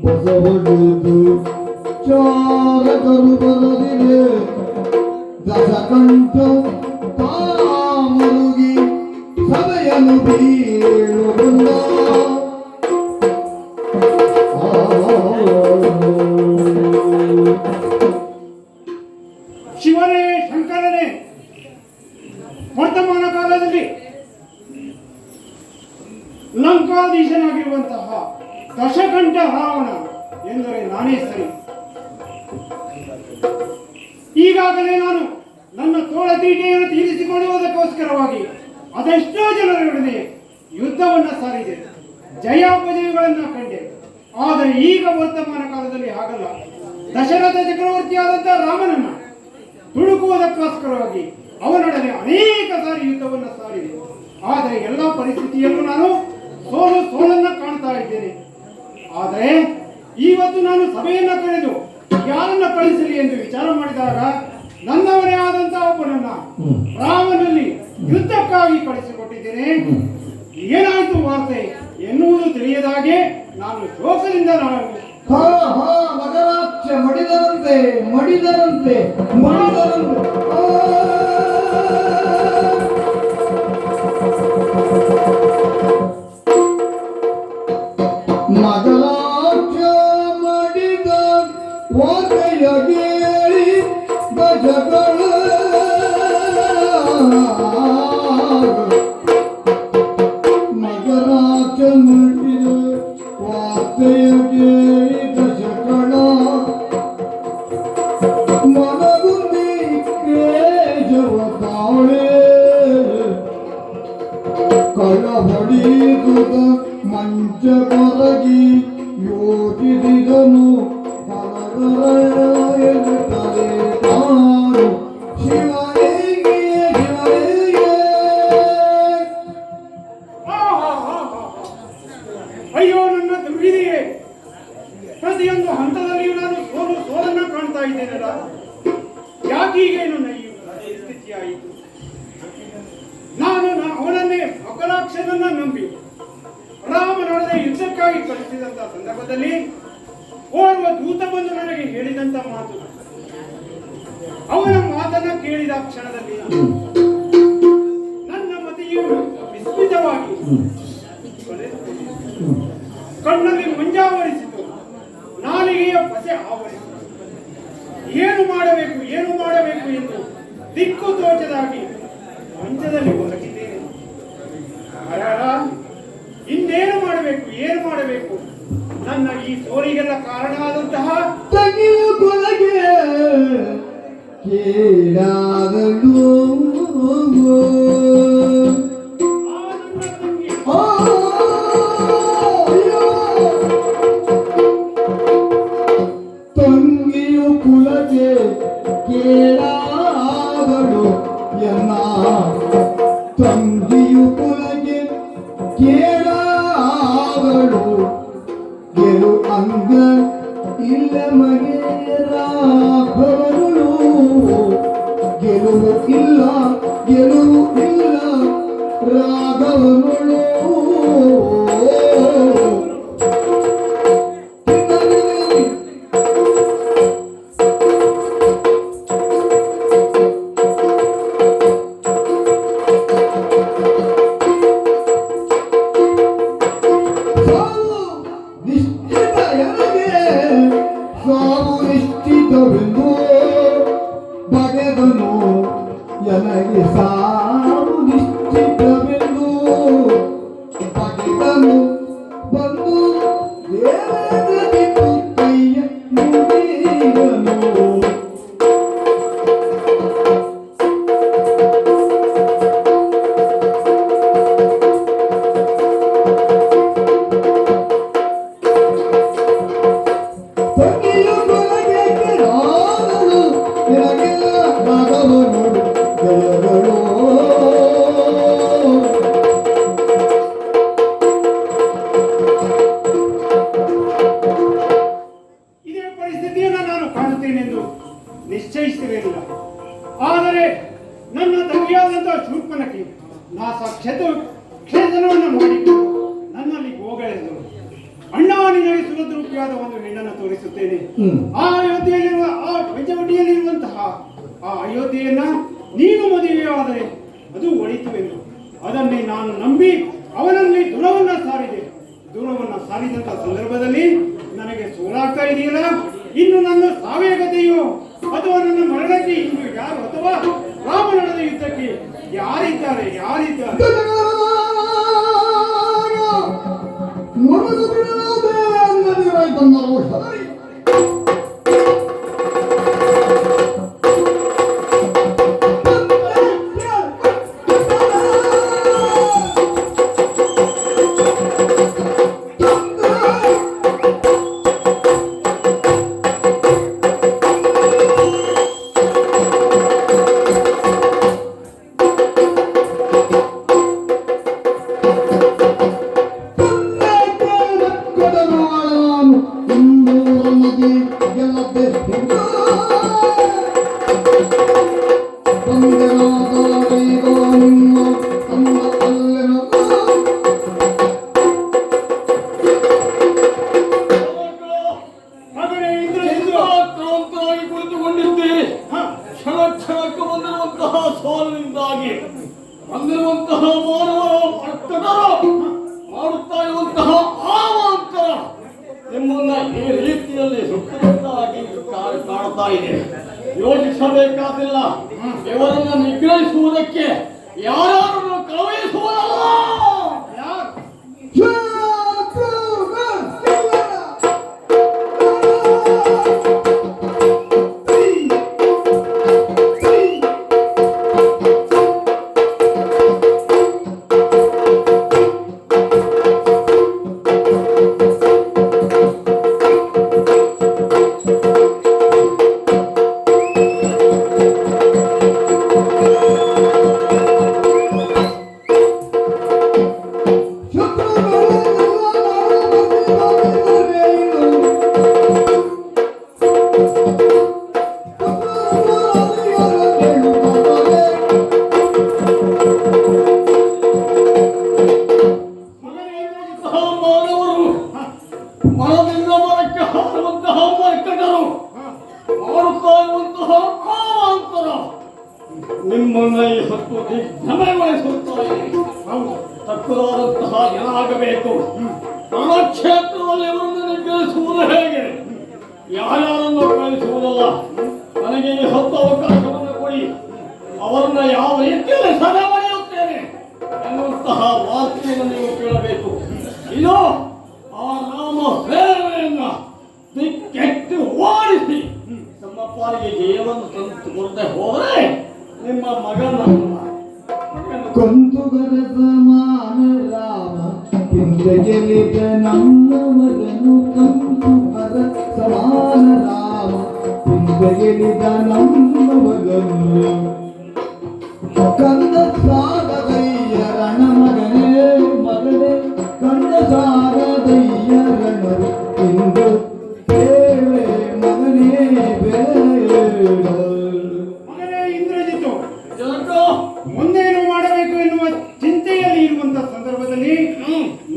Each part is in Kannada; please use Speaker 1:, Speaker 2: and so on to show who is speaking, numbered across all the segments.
Speaker 1: ಬಸವಡುದು ಚಾರಕರು ಬರದಿದೆ ದಶಕಂಠ ತಾಮರುಗಿ ಸಭೆಯನ್ನು ಬೀಳುವುದಿಲ್ಲ.
Speaker 2: ಶಿವನೇ ಶಂಕರನೇ, ವರ್ತಮಾನ ಕಾಲದಲ್ಲಿ ಲಂಕಾಧೀಶನಾಗಿರುವಂತಹ ದಶಕಂಠ ರಾವಣ ಎಂದರೆ ನಾನೇ ಸರಿ. ಈಗಾಗಲೇ ನಾನು ನನ್ನ ತೋಳತೀಟೆಯನ್ನು ತೀರಿಸಿಕೊಳ್ಳುವುದಕ್ಕೋಸ್ಕರವಾಗಿ ಅದೆಷ್ಟೋ ಜನರೊಡನೆ ಯುದ್ಧವನ್ನು ಸಾರಿದೆ, ಜಯಾಪಜಯಗಳನ್ನು ಕಂಡೆ. ಆದರೆ ಈಗ ವರ್ತಮಾನ ಕಾಲದಲ್ಲಿ ಹಾಗಲ್ಲ. ದಶರಥ ಚಕ್ರವರ್ತಿಯಾದಂತಹ ರಾಮನನ್ನ ತುಳುಕುವುದಕ್ಕೋಸ್ಕರವಾಗಿ ಅವನೊಡನೆ ಅನೇಕ ಸಾರಿ ಯುದ್ಧವನ್ನು ಸಾರಿದೆ. ಆದರೆ ಎಲ್ಲ ಪರಿಸ್ಥಿತಿಯಲ್ಲೂ ನಾನು ಸೋಲನ್ನ ಕಾಣ್ತಾ ಇದ್ದೇನೆ. ಆದರೆ ಇವತ್ತು ನಾನು ಸಭೆಯನ್ನ ಕರೆದು ಯಾರನ್ನ ಕಳಿಸಲಿ ಎಂದು ವಿಚಾರ ಮಾಡಿದಾಗ ನನ್ನವರೇ ಆದಂತಹ ಒಬ್ಬನನ್ನ ರಾಮನಲ್ಲಿ ಯುದ್ಧಕ್ಕಾಗಿ ಕಳಿಸಿಕೊಟ್ಟಿದ್ದೇನೆ. ಏನಾಯ್ತು ವಾರ್ತೆ ಎನ್ನುವುದು ತಿಳಿಯದಾಗೆ ನಾನು ಶೋಕದಿಂದ
Speaker 1: ಮಗರಾಕ್ಷ ಮಡಿದರಂತೆ ಮಡಿದರಂತೆ ಮಡಿದರಂತೆ ಮಗರಾಕ್ಷ ಮಡಿದ ವಾಕೆಯಗೆ ಗಜಗಳ ಮಗರಾಕ್ಷ ಮಡಿದ ವಾಕೆಯಗೆ ಗಜಗಳ ಮನಗುಂದಿ ಕೇಜವ ತಾಳೆ ಕಳಬಡಿದುದ ಮಂಚ ಕೊರಗಿ ಯೋಚಿಸಿದನು ಎನ್ನುತ್ತಾರೆ ತಾನು ಶಿವನಿಗೆ ಶಿವನಿಗೆ.
Speaker 2: ಅಯ್ಯೋ ನನ್ನ ದುರ್ವಿಧಿಯೇ, ಪ್ರತಿಯೊಂದು ಹಂತದಲ್ಲಿಯೂ ನಾನು ಸೋಲನ್ನ ಕಾಣ್ತಾ ಇದ್ದೇನಲ್ಲ. ಯಾಕೀಗೆ ನನ್ನ ಈ ಸ್ಥಿತಿಯಾಯಿತು? ನಾನು ಅವನನ್ನೇ ಮಕರಾಕ್ಷನನ್ನ ನಂಬಿ ರಾಮನೊಡನೆ ಯುದ್ಧಕ್ಕಾಗಿ ಕಳಿಸಿದಂತಹ ಸಂದರ್ಭದಲ್ಲಿ ಓರ್ವ ದೂತ ಬಂದು ನನಗೆ ಹೇಳಿದಂತ ಮಾತು, ಅವನ ಮಾತನ್ನ ಕೇಳಿದ ಕ್ಷಣದಲ್ಲಿ ನನ್ನ ಮತಿಯು ವಿಸ್ಮಿತವಾಗಿ ಕಣ್ಣಲ್ಲಿ ಮಂಜಾವರಿಸಿತು, ನಾಲಿಗೆಯ ಪಸೆ ಆವರಿಸಿತು. ಏನು ಮಾಡಬೇಕು ಎಂದು ದಿಕ್ಕು ತೋಚದಾಗಿ ಮಂಚದಲ್ಲಿ ಹೊರಗಿದ್ದೇನೆ. ಇನ್ನೇನು ಮಾಡಬೇಕು? ನನ್ನ ಈ ಸೋಲಿಗೆಲ್ಲ ಕಾರಣ ಆದಂತಹ
Speaker 1: ತಗಿಯು ಕೊಳಗೆ ಕೇಳಾದಳು ತಂಗಿಯು ಕುಲಗೆ ಕೇಳಾದಳು ಎನ್ನ ತಂಗಿಯು ಕುಲಗೆ ಕೇಳಾದಳು ಗೆಲು ಅಂಗ ಇಲ್ಲ ಮಗೆಯರು ಗೆಲುವು ಇಲ್ಲ ರಾಘವನುಳು ಸಾವು ನಿಶ್ಚಿತವೆಂದು ಬಗೆದನು ನನಗೆ ಸಾವು ನಿಶ್ಚಿತವೆಂದು ಬಗೆದನು ಬಂದು ದೇವರಿಗೆ ಕೈಯ ಮುಗಿದನು.
Speaker 2: ತಾಯಿಯಾದಂತಹ ಶೂರ್ಪನಖಿ ಕ್ಷೇತ್ರವನ್ನು ಮಾಡಿಕೊಂಡು ನನ್ನಲ್ಲಿ ಗೋಗಳೆದು ಅಣ್ಣ ನಿನಗೆ ಸುರದ್ರೂಪಿಯಾದ ಒಂದು ಹೆಣ್ಣನ್ನು ತೋರಿಸುತ್ತೇನೆ. ಆ ಅಯೋಧ್ಯೆಯಲ್ಲಿರುವ ಆ ಪಂಚವಟಿಯಲ್ಲಿರುವಂತಹ ಆ ಅಯೋಧ್ಯೆಯನ್ನ ನೀನು ಮದುವೆಯಾದರೆ ಅದು ಒಳಿತುವೆಂದು ಅದನ್ನೇ ನಾನು ನಂಬಿ ಅವನಲ್ಲಿ ದೂರವನ್ನ ಸಾರಿದೆ. ದೂರವನ್ನ ಸಾರಿದಂತಹ ಸಂದರ್ಭದಲ್ಲಿ ನನಗೆ ಸೋಲಾಗ್ತಾ ಇದೆಯಲ್ಲ, ಇನ್ನು ನನ್ನ ಸಾವೇ ಗತಿಯೋ ಅಥವಾ ನನ್ನ ಮರಣಕ್ಕೆ ಇನ್ನು ಯಾರು ಅಥವಾ ರಾಮನಡದ ಯುದ್ಧಕ್ಕೆ ಯಾರಿದ್ದಾರೆ?
Speaker 3: ಬಂದಿರುವಂತಹ ಮಾನವರು ಮಾಡುತ್ತಾ ಇರುವಂತಹ ಆವಾಂತರ ನಿಮ್ಮನ್ನ ಈ ರೀತಿಯಲ್ಲಿ ಸುತ್ತಮುತ್ತಲಾಗಿ ಕಾಡ್ತಾ ಇದೆ. ಯೋಚಿಸಬೇಕಾದಿಲ್ಲ. ಇವರನ್ನು ನಿಗ್ರಹಿಸುವುದಕ್ಕೆ ಯಾರನ್ನು ಕಳುಹಿಸುವುದಲ್ಲ. ನಿಮ್ಮನ್ನ ಈ ಹೊತ್ತು ದಿಗ್ಭ್ರಮೆಗೊಳಿಸುತ್ತಾರೆ. ತಕ್ಕದಾದಂತಹ ಏನಾಗಬೇಕು? ರಣಕ್ಷೇತ್ರದಲ್ಲಿ ಇವರನ್ನು ನಿಗ್ರಹಿಸುವುದು ಹೇಗೆ? ಯಾರ್ಯಾರನ್ನು ಕಳಿಸುವುದಲ್ಲ. ನನಗೆ ಈ ಹೊತ್ತು ಅವಕಾಶವನ್ನು ಕೊಡಿ. ಅವರನ್ನ ಯಾವ ರೀತಿಯಲ್ಲಿ ಸದೆ ಬರೆಯುತ್ತೇನೆ ಎನ್ನುವಂತಹ ವಾರ್ತೆಯನ್ನು ನೀವು ಕೇಳಬೇಕು. ಇದು ಆ ರಾಮ ಸೇವೆಯನ್ನ ದಿಕ್ಕೆಟ್ಟು ಓಡಿಸಿ ನಮ್ಮ ಪಾಲಿಗೆ ಜಯವನ್ನು ತಂದು ಕೊಡದೆ ಹೋದರೆ ನಿಮ್ಮ ಮಗನ
Speaker 1: ಕೊಂತುಗರ ಸಮಾನ ರಾಮ ಗೆಲಿದ ನಮ್ಮ ಮಗನು. ಕಂತುಗರ ಸಮಾನ ರಾಮ ಗೆಲಿದ ನಮ್ಮ ಮಗನು. ಕಂದ ಸಾಗದಯ್ಯ ರಣ ಮಗನೇ ಕಂದ ಸಾಗದಯ್ಯ ರಣರು ಇಂದು ಬೇರೆ ಮಗನೇ ಬೇಡ.
Speaker 2: ಮುಂದೇನು ಮಾಡಬೇಕು ಎನ್ನುವ ಚಿಂತೆಯಲ್ಲಿ ಇರುವಂತಹ ಸಂದರ್ಭದಲ್ಲಿ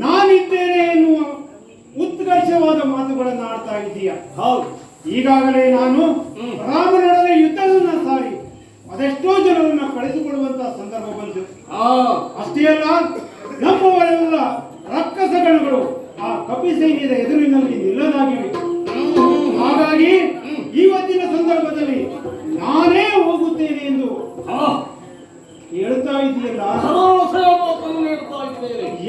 Speaker 2: ನಾನಿದ್ದೇನೆ ಎನ್ನುವ ಉತ್ಕರ್ಷವಾದ ಮಾತುಗಳನ್ನು ಆಡ್ತಾ ಇದ್ದೀಯ. ಹೌದು, ಈಗಾಗಲೇ ನಾನು ರಾಮನೊಡನೆ ಯುದ್ಧವನ್ನ ಸಾರಿ ಅದೆಷ್ಟೋ ಜನರನ್ನ ಕಳಿಸಿಕೊಡುವಂತಹ ಸಂದರ್ಭ ಬಂತು. ಅಷ್ಟೇ ಅಲ್ಲ, ನಮ್ಮವರೆಲ್ಲ ರಕ್ಕಸ ಗಣಗಳು ಆ ಕಪಿ ಸೈನ್ಯದ ಎದುರಿನಲ್ಲಿ ನಿಲ್ಲದಾಗಿವೆ. ಹಾಗಾಗಿ ಇವತ್ತಿನ ಸಂದರ್ಭದಲ್ಲಿ ನಾನೇ ಹೋಗುತ್ತೇನೆ ಎಂದು ಹೇಳ್ತಾ ಇದೆಯಲ್ಲ,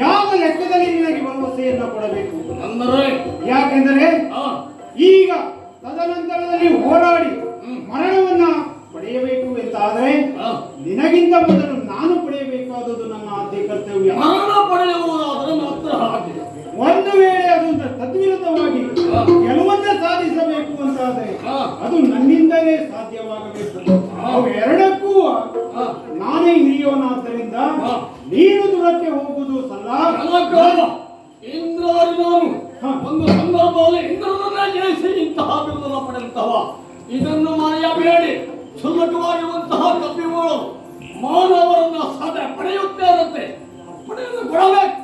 Speaker 2: ಯಾವ ಲೆಕ್ಕದಲ್ಲಿ ನಿನಗೆ ಭರವಸೆಯನ್ನ ಕೊಡಬೇಕು? ಯಾಕೆಂದರೆ ಈಗ ತದನಂತರದಲ್ಲಿ ಹೋರಾಡಿ ಮರಣವನ್ನ ಪಡೆಯಬೇಕು ಎಂತಾದರೆ ನಿನಗಿಂತ ಮೊದಲು ನಾನು ಪಡೆಯಬೇಕಾದದ್ದು ನನ್ನ ಆದ್ಯ ಕರ್ತವ್ಯ. ಒಂದು ವೇಳೆ ಅದು ತದ್ವಿರುದ್ಧವಾಗಿ ಗೆಲುವನ್ನ ಸಾಧಿಸಬೇಕು ಅಂತಾದರೆ ಅದು ನನ್ನಿಂದಲೇ ಸಾಧ್ಯವಾಗಬೇಕು. ಅವೆರಡಕ್ಕೂ ನಾನೇ ಹಿರಿಯೋನಾದ್ದರಿಂದ ನೀನು ದೂರಕ್ಕೆ ಹೋಗುವುದು ಸಲ್ಲ.
Speaker 3: ಇಂದ್ರಾರಿ ನಾನು ಒಂದು ಸಂದರ್ಭದಲ್ಲಿ ಇಂದ್ರನನ್ನ ಜಯಿಸಿ ಇಂತಹ ಬಿರುದನ್ನು ಪಡೆದಂತವ. ಇದನ್ನು ಮರೆಯಬೇಡಿ. ಕ್ಷುಲ್ಲಕವಾಗಿರುವಂತಹ ಕಪಿಗಳು ಮಾನವರನ್ನ ಸದೆ ಪಡೆಯುತ್ತೇನಂತೆ. ಅಪ್ಪಣೆಯನ್ನು ಕೊಡಬೇಕು.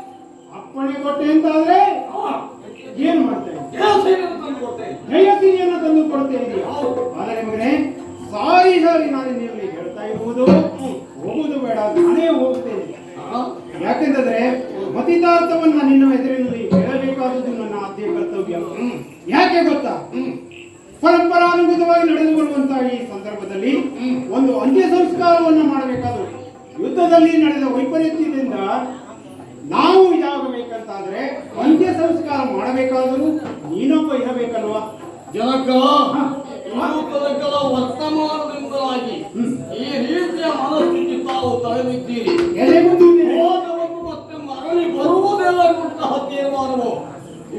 Speaker 2: ಅಪ್ಪಣೆ ಕೊಟ್ಟೆ ಅಂತಾದ್ರೆ
Speaker 3: ಹಾ,
Speaker 2: ಏನು ಮಾಡ್ತೇನೆ?
Speaker 3: ಜಯಸೇನೆಯನ್ನು ತಂದು ಕೊಡ್ತೇನೆ.
Speaker 2: ಜಯಸಿರಿಯನ್ನು ತಂದು ಕೊಡ್ತೇನೆ.
Speaker 3: ಹೌದು.
Speaker 2: ಆದರೆ ಮಗನೇ, ಸಾರಿ ನಾನು ನಿನ್ನಲ್ಲಿ ಹೇಳ್ತಾ ಇರುವುದು, ಹೋಗುವುದು ಬೇಡ, ನಾನೇ ಹೋಗ್ತೇನೆ.
Speaker 3: ಹಾ?
Speaker 2: ಯಾಕೆಂದ್ರೆ ಮತಿತಾರ್ಥವನ್ನ ನಿನ್ನ ಎದುರಿನಲ್ಲಿ ಹೇಳಬೇಕಾದುದು ನನ್ನ ಆದ್ಯ ಕರ್ತವ್ಯ. ಯಾಕೆ ಗೊತ್ತಾ? ಪರಂಪರಾನುಗತವಾಗಿ ನಡೆದುಕೊಳ್ಳುವಂತಹ ಈ ಸಂದರ್ಭದಲ್ಲಿ ಒಂದು ಅಂತ್ಯ ಸಂಸ್ಕಾರವನ್ನು ಮಾಡಬೇಕಾದ್ರು. ಯುದ್ಧದಲ್ಲಿ ನಡೆದ ವೈಪರೀತ್ಯದಿಂದ ನಾವು ಇದಾಗಬೇಕಂತಾದ್ರೆ ಅಂತ್ಯ ಸಂಸ್ಕಾರ ಮಾಡಬೇಕಾದರೂ ನೀನೊಬ್ಬ ಇರಬೇಕಲ್ವಾ?
Speaker 3: ಜನಕ ತನಕದ ವರ್ತಮಾನದಿಂದಾಗಿ ಈ ರೀತಿಯ ಮನಸ್ಥಿತಿ ತಾವು ತಳೆದಿದ್ದೀರಿ. ಹೋದವನ್ನು ಮತ್ತೆ ಮರಳಿ ಬರುವುದೆಲ್ಲ ಇಂತಹ ತೀರ್ಮಾನವು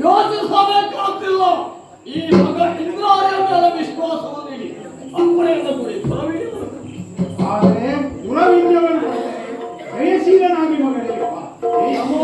Speaker 3: ಯೋಚಿಸಬೇಕಾಗ್ತಿಲ್ಲ. ಈ ಮಗ ಇಂದ್ರಾರ್ಯ ಮೇಲೆ ವಿಶ್ವಾಸವನ್ನು ಇಡಿ. ಅಪ್ಪಣೆಯನ್ನು ಕೊಡಿ.
Speaker 2: ಆದರೆ ದುರವಿದ್ಯವನ್ನು ಜಯಶೀಲನಾಗಿ ಮಗನಿಗೆ ಬಾ.
Speaker 3: ನಮೋ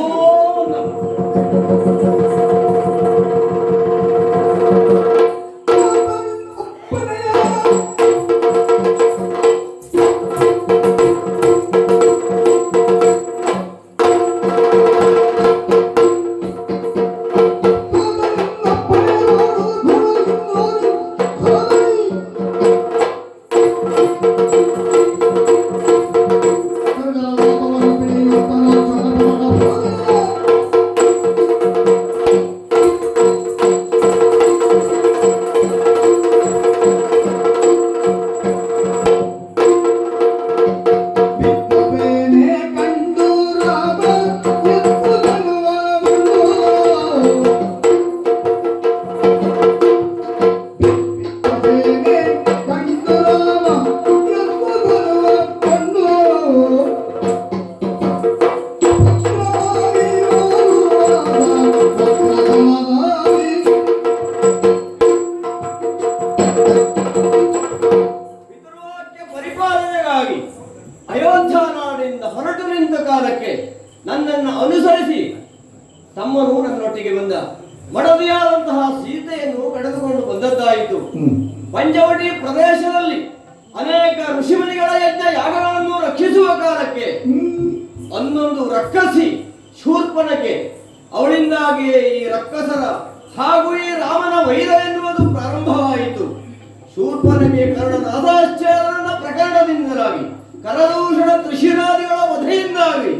Speaker 4: ಅಯೋಧ್ಯ ನಾಡಿನಿಂದ ಹೊರಟು ನಿಂತ ಕಾಲಕ್ಕೆ ನನ್ನನ್ನು ಅನುಸರಿಸಿ ತಮ್ಮನು ನನ್ನೊಟ್ಟಿಗೆ ಬಂದ. ಮಡದಿಯಾದಂತಹ ಸೀತೆಯನ್ನು ಕಳೆದುಕೊಂಡು ಬಂದದ್ದಾಯಿತು. ಪಂಚವಟಿ ಪ್ರದೇಶದಲ್ಲಿ ಅನೇಕ ಋಷಿಮುನಿಗಳ ಯಜ್ಞ ಯಾಗಗಳನ್ನು ರಕ್ಷಿಸುವ ಕಾಲಕ್ಕೆ ಅನ್ನೊಂದು ರಕ್ಕಸಿ ಶೂರ್ಪನಖೆ, ಅವಳಿಂದಾಗಿಯೇ ಈ ರಕ್ಕಸರ ಹಾಗೂ ಈ ರಾಮನ ವೈರ ಎನ್ನುವುದು ಪ್ರಾರಂಭವಾಯಿತು. ಶೂರ್ಪನಖೆ ಕರ್ಣನಾದಾಶ್ಚರ್ಯನ ಪ್ರಕರಣದಿಂದಲಾಗಿ ಕರದೂಷಣ ತ್ರಿಶಿರಾದಿಗಳ ವಧೆಯಿಂದಾಗಿ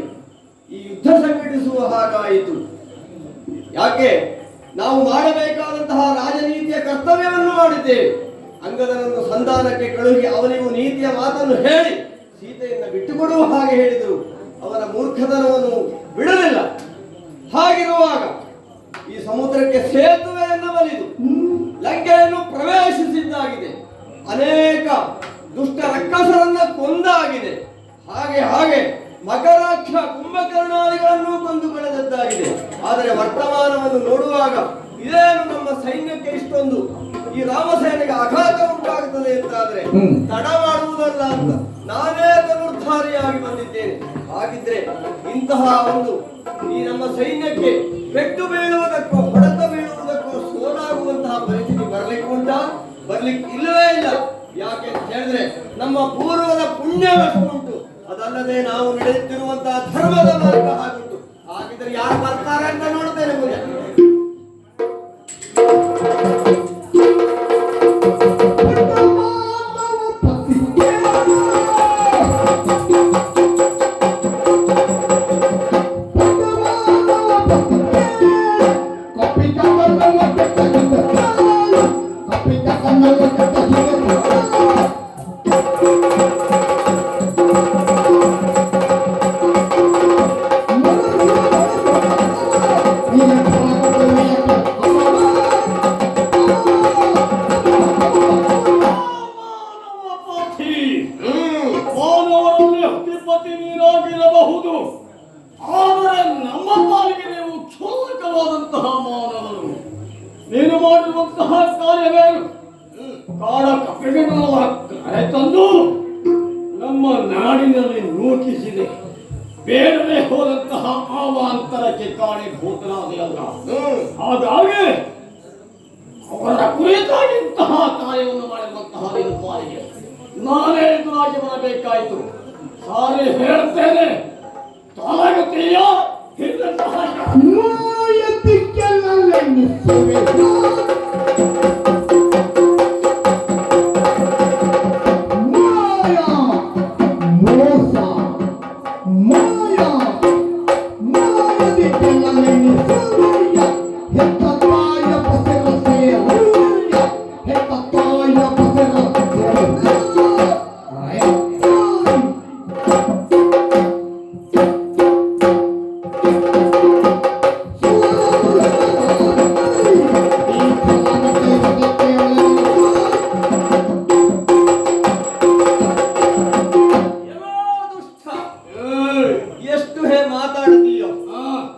Speaker 4: ಈ ಯುದ್ಧ ಸಂಘಟಿಸುವ ಹಾಗಾಯಿತು. ಯಾಕೆ? ನಾವು ಮಾಡಬೇಕಾದಂತಹ ರಾಜನೀತಿಯ ಕರ್ತವ್ಯವನ್ನು ಮಾಡಿದ್ದೇವೆ. ಅಂಗದನನ್ನು ಸಂಧಾನಕ್ಕೆ ಕಳುಹಿ ಅವನಿಗೂ ನೀತಿಯ ಮಾತನ್ನು ಹೇಳಿ ಸೀತೆಯನ್ನು ಬಿಟ್ಟುಕೊಡುವ ಹಾಗೆ ಹೇಳಿದರು. ಅವನ ಮೂರ್ಖತನವನ್ನು ಬಿಡಲಿಲ್ಲ. ಹಾಗಿರುವಾಗ ಈ ಸಮುದ್ರಕ್ಕೆ ಸೇತುವೆಯನ್ನು ಬಲಿದು ಲಂಕೆಯನ್ನು ಪ್ರವೇಶಿಸಿದ್ದಾಗಿದೆ. ಅನೇಕ ದುಷ್ಟ ರಕ್ಕಸರನ್ನ ಕೊಂದಾಗಿದೆ. ಹಾಗೆ ಮಕರಾಕ್ಷ ಕುಂಭಕರ್ಣಾದಿಗಳನ್ನು ಕೊಂದು ಕಳೆದದ್ದಾಗಿದೆ. ಆದರೆ ವರ್ತಮಾನವನ್ನು ನೋಡುವಾಗ ಇದೇನು ನಮ್ಮ ಸೈನ್ಯಕ್ಕೆ ಇಷ್ಟೊಂದು ಈ ರಾಮಸೇನೆಗೆ ಆಘಾತ ಉಂಟಾಗುತ್ತದೆ ಅಂತಾದ್ರೆ ತಡ ಮಾಡುವುದಲ್ಲ ಅಂತ ನಾನೇ ಧನುರ್ಧಾರಿಯಾಗಿ ಬಂದಿದ್ದೇನೆ. ಹಾಗಿದ್ರೆ ಇಂತಹ ಒಂದು ಈ ನಮ್ಮ ಸೈನ್ಯಕ್ಕೆ ಪೆಟ್ಟು ಬೀಳುವುದಕ್ಕೋ ಹೊಡೆತ ಬೀಳುವುದಕ್ಕೋ ಸೋಲಾಗುವಂತಹ ಪರಿಸ್ಥಿತಿ ಬರ್ಲಿಕ್ಕೆ ಇಲ್ಲವೇ ಇಲ್ಲ. ಯಾಕೆ ಅಂತ ಹೇಳಿದ್ರೆ ನಮ್ಮ ಪೂರ್ವದ ಪುಣ್ಯವಶ ಉಂಟು, ಅದಲ್ಲದೆ ನಾವು ನಡೆಯುತ್ತಿರುವಂತಹ ಧರ್ಮದ ಮಾರ್ಗ ಹಾಗುಂಟು. ಹಾಗಿದ್ರೆ ಯಾರು ಬರ್ತಾರೆ ಅಂತ ನೋಡ್ತೇನೆ ಮುಂದೆ.
Speaker 3: ನೀರಾಗಿರಬಹುದು, ಆದರೆ ನಮ್ಮ ಪಾಲಿಗೆ ನೀವು ಕ್ಷುಲ್ಲಕವಾದಂತಹ ಮಾನವರು. ನೀನು ಮಾಡಿರುವಂತಹ ಕಾರ್ಯವೇನು? ಕಾಡ ಕಪ್ಪೆಗಳ ಕರೆ ತಂದು ನಮ್ಮ ನಾಡಿನಲ್ಲಿ ನೂಕಿಸಿದೆ. ಬೇಡದೆ ಹೋದಂತಹ ಅವಾಂತರಕ್ಕೆ ಕಾರಣೀಭೂತನಾದೆಯಲ್ಲ. ಹಾಗಾಗಿ ಅವರ ಕುರಿತಾಗಿ ಇಂತಹ ಕಾರ್ಯವನ್ನು ಮಾಡಿರುವಂತಹ ನೀನು ಪಾಲಿಗೆ ನಾನೇ ಎದುರಾಗಿ ಬರಬೇಕಾಯಿತು. ಸಾರಿ ಹೇಳ್ತೇನೆ, ತೊಲಗುತ್ತೀಯೋ ಹಿಂದಂತಹ
Speaker 1: ಮಾಯತಿಕ್ಕೆಲ್ಲಲೆನ್ನಿಸುವೆ ಮಾಯ ಮೋಸ ಮಾಯ ಮಾಯದಿಕ್ಕೆಲ್ಲಲೆನ್ನಿಸುವೆಯ ಹೆತ್ತ ತಾಯ ಪಸರ ಸೇರುಯ ಹೆತ್ತ ತಾಯ ಪಸರ
Speaker 4: ಏನೋ ದುಷ್ಟ. ಎಷ್ಟು ಹೇ ಮಾತಾಡ್ತೀಯೋ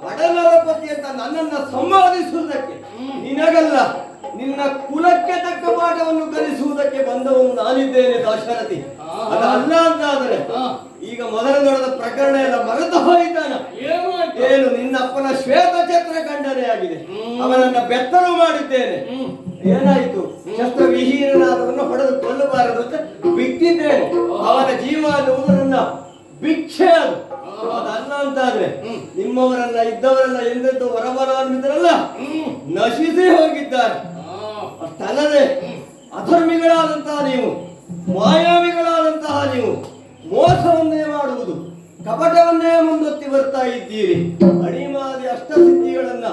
Speaker 4: ಒಡನರಪತಿ ಅಂತ ನನ್ನನ್ನ ಸಂವಾದಿಸುವುದಕ್ಕೆ ನಿನಗಲ್ಲ, ನಿನ್ನ ಕುಲಕ್ಕೆ ತಕ್ಕ ಪಾಠವನ್ನು ಕಲಿಸುವುದಕ್ಕೆ ಬಂದವನು ನಾನಿದ್ದೇನೆ ದಾಶರಥಿ. ಅದಲ್ಲ ಅಂತಾದರೆ ಈಗ ಮೊದಲು ನಡೆದ ಪ್ರಕರಣ ಎಲ್ಲ ಮರೆತು ಹೋಯಿತಾನ. ಏನು ನಿನ್ನ ಅಪ್ಪನ ಶ್ವೇತಛತ್ರ ಖಂಡನೆ ಆಗಿದೆ, ಅವನನ್ನ ಬೆತ್ತಲು ಮಾಡಿದ್ದೇನೆ. ಏನಾಯಿತು? ಶಸ್ತ್ರವಿಹೀನನಾದವನ್ನ ಹೊಡೆದು ಕೊಲ್ಲಬಾರದು ಅಂತ ಬಿಟ್ಟಿದ್ದೇನೆ. ಅವನ ಜೀವ ಅನ್ನುವುದು ನನ್ನ ಭಿಕ್ಷೆ. ಅದು ಅದಲ್ಲ ಅಂತಾದ್ರೆ ನಿಮ್ಮವರೆಲ್ಲ ಇದ್ದವರೆಲ್ಲ ಎಂದೆಂದು ಹೊರಬರಲ್ಲ ನಶಿಸಿ ಹೋಗಿದ್ದಾರೆ. ಅಷ್ಟಲ್ಲದೆ ಅಧರ್ಮಿಗಳಾದಂತಹ ನೀವು, ಮಾಯಾವಿಗಳಾದಂತಹ ನೀವು ಮೋಸವನ್ನೇ ಮಾಡುವುದು, ಕಪಟವನ್ನೇ ಮುಂದೊತ್ತಿ ಬರ್ತಾ ಇದ್ದೀರಿ. ಅಣಿಮಾದಿ ಅಷ್ಟಸಿದ್ಧಿಗಳನ್ನ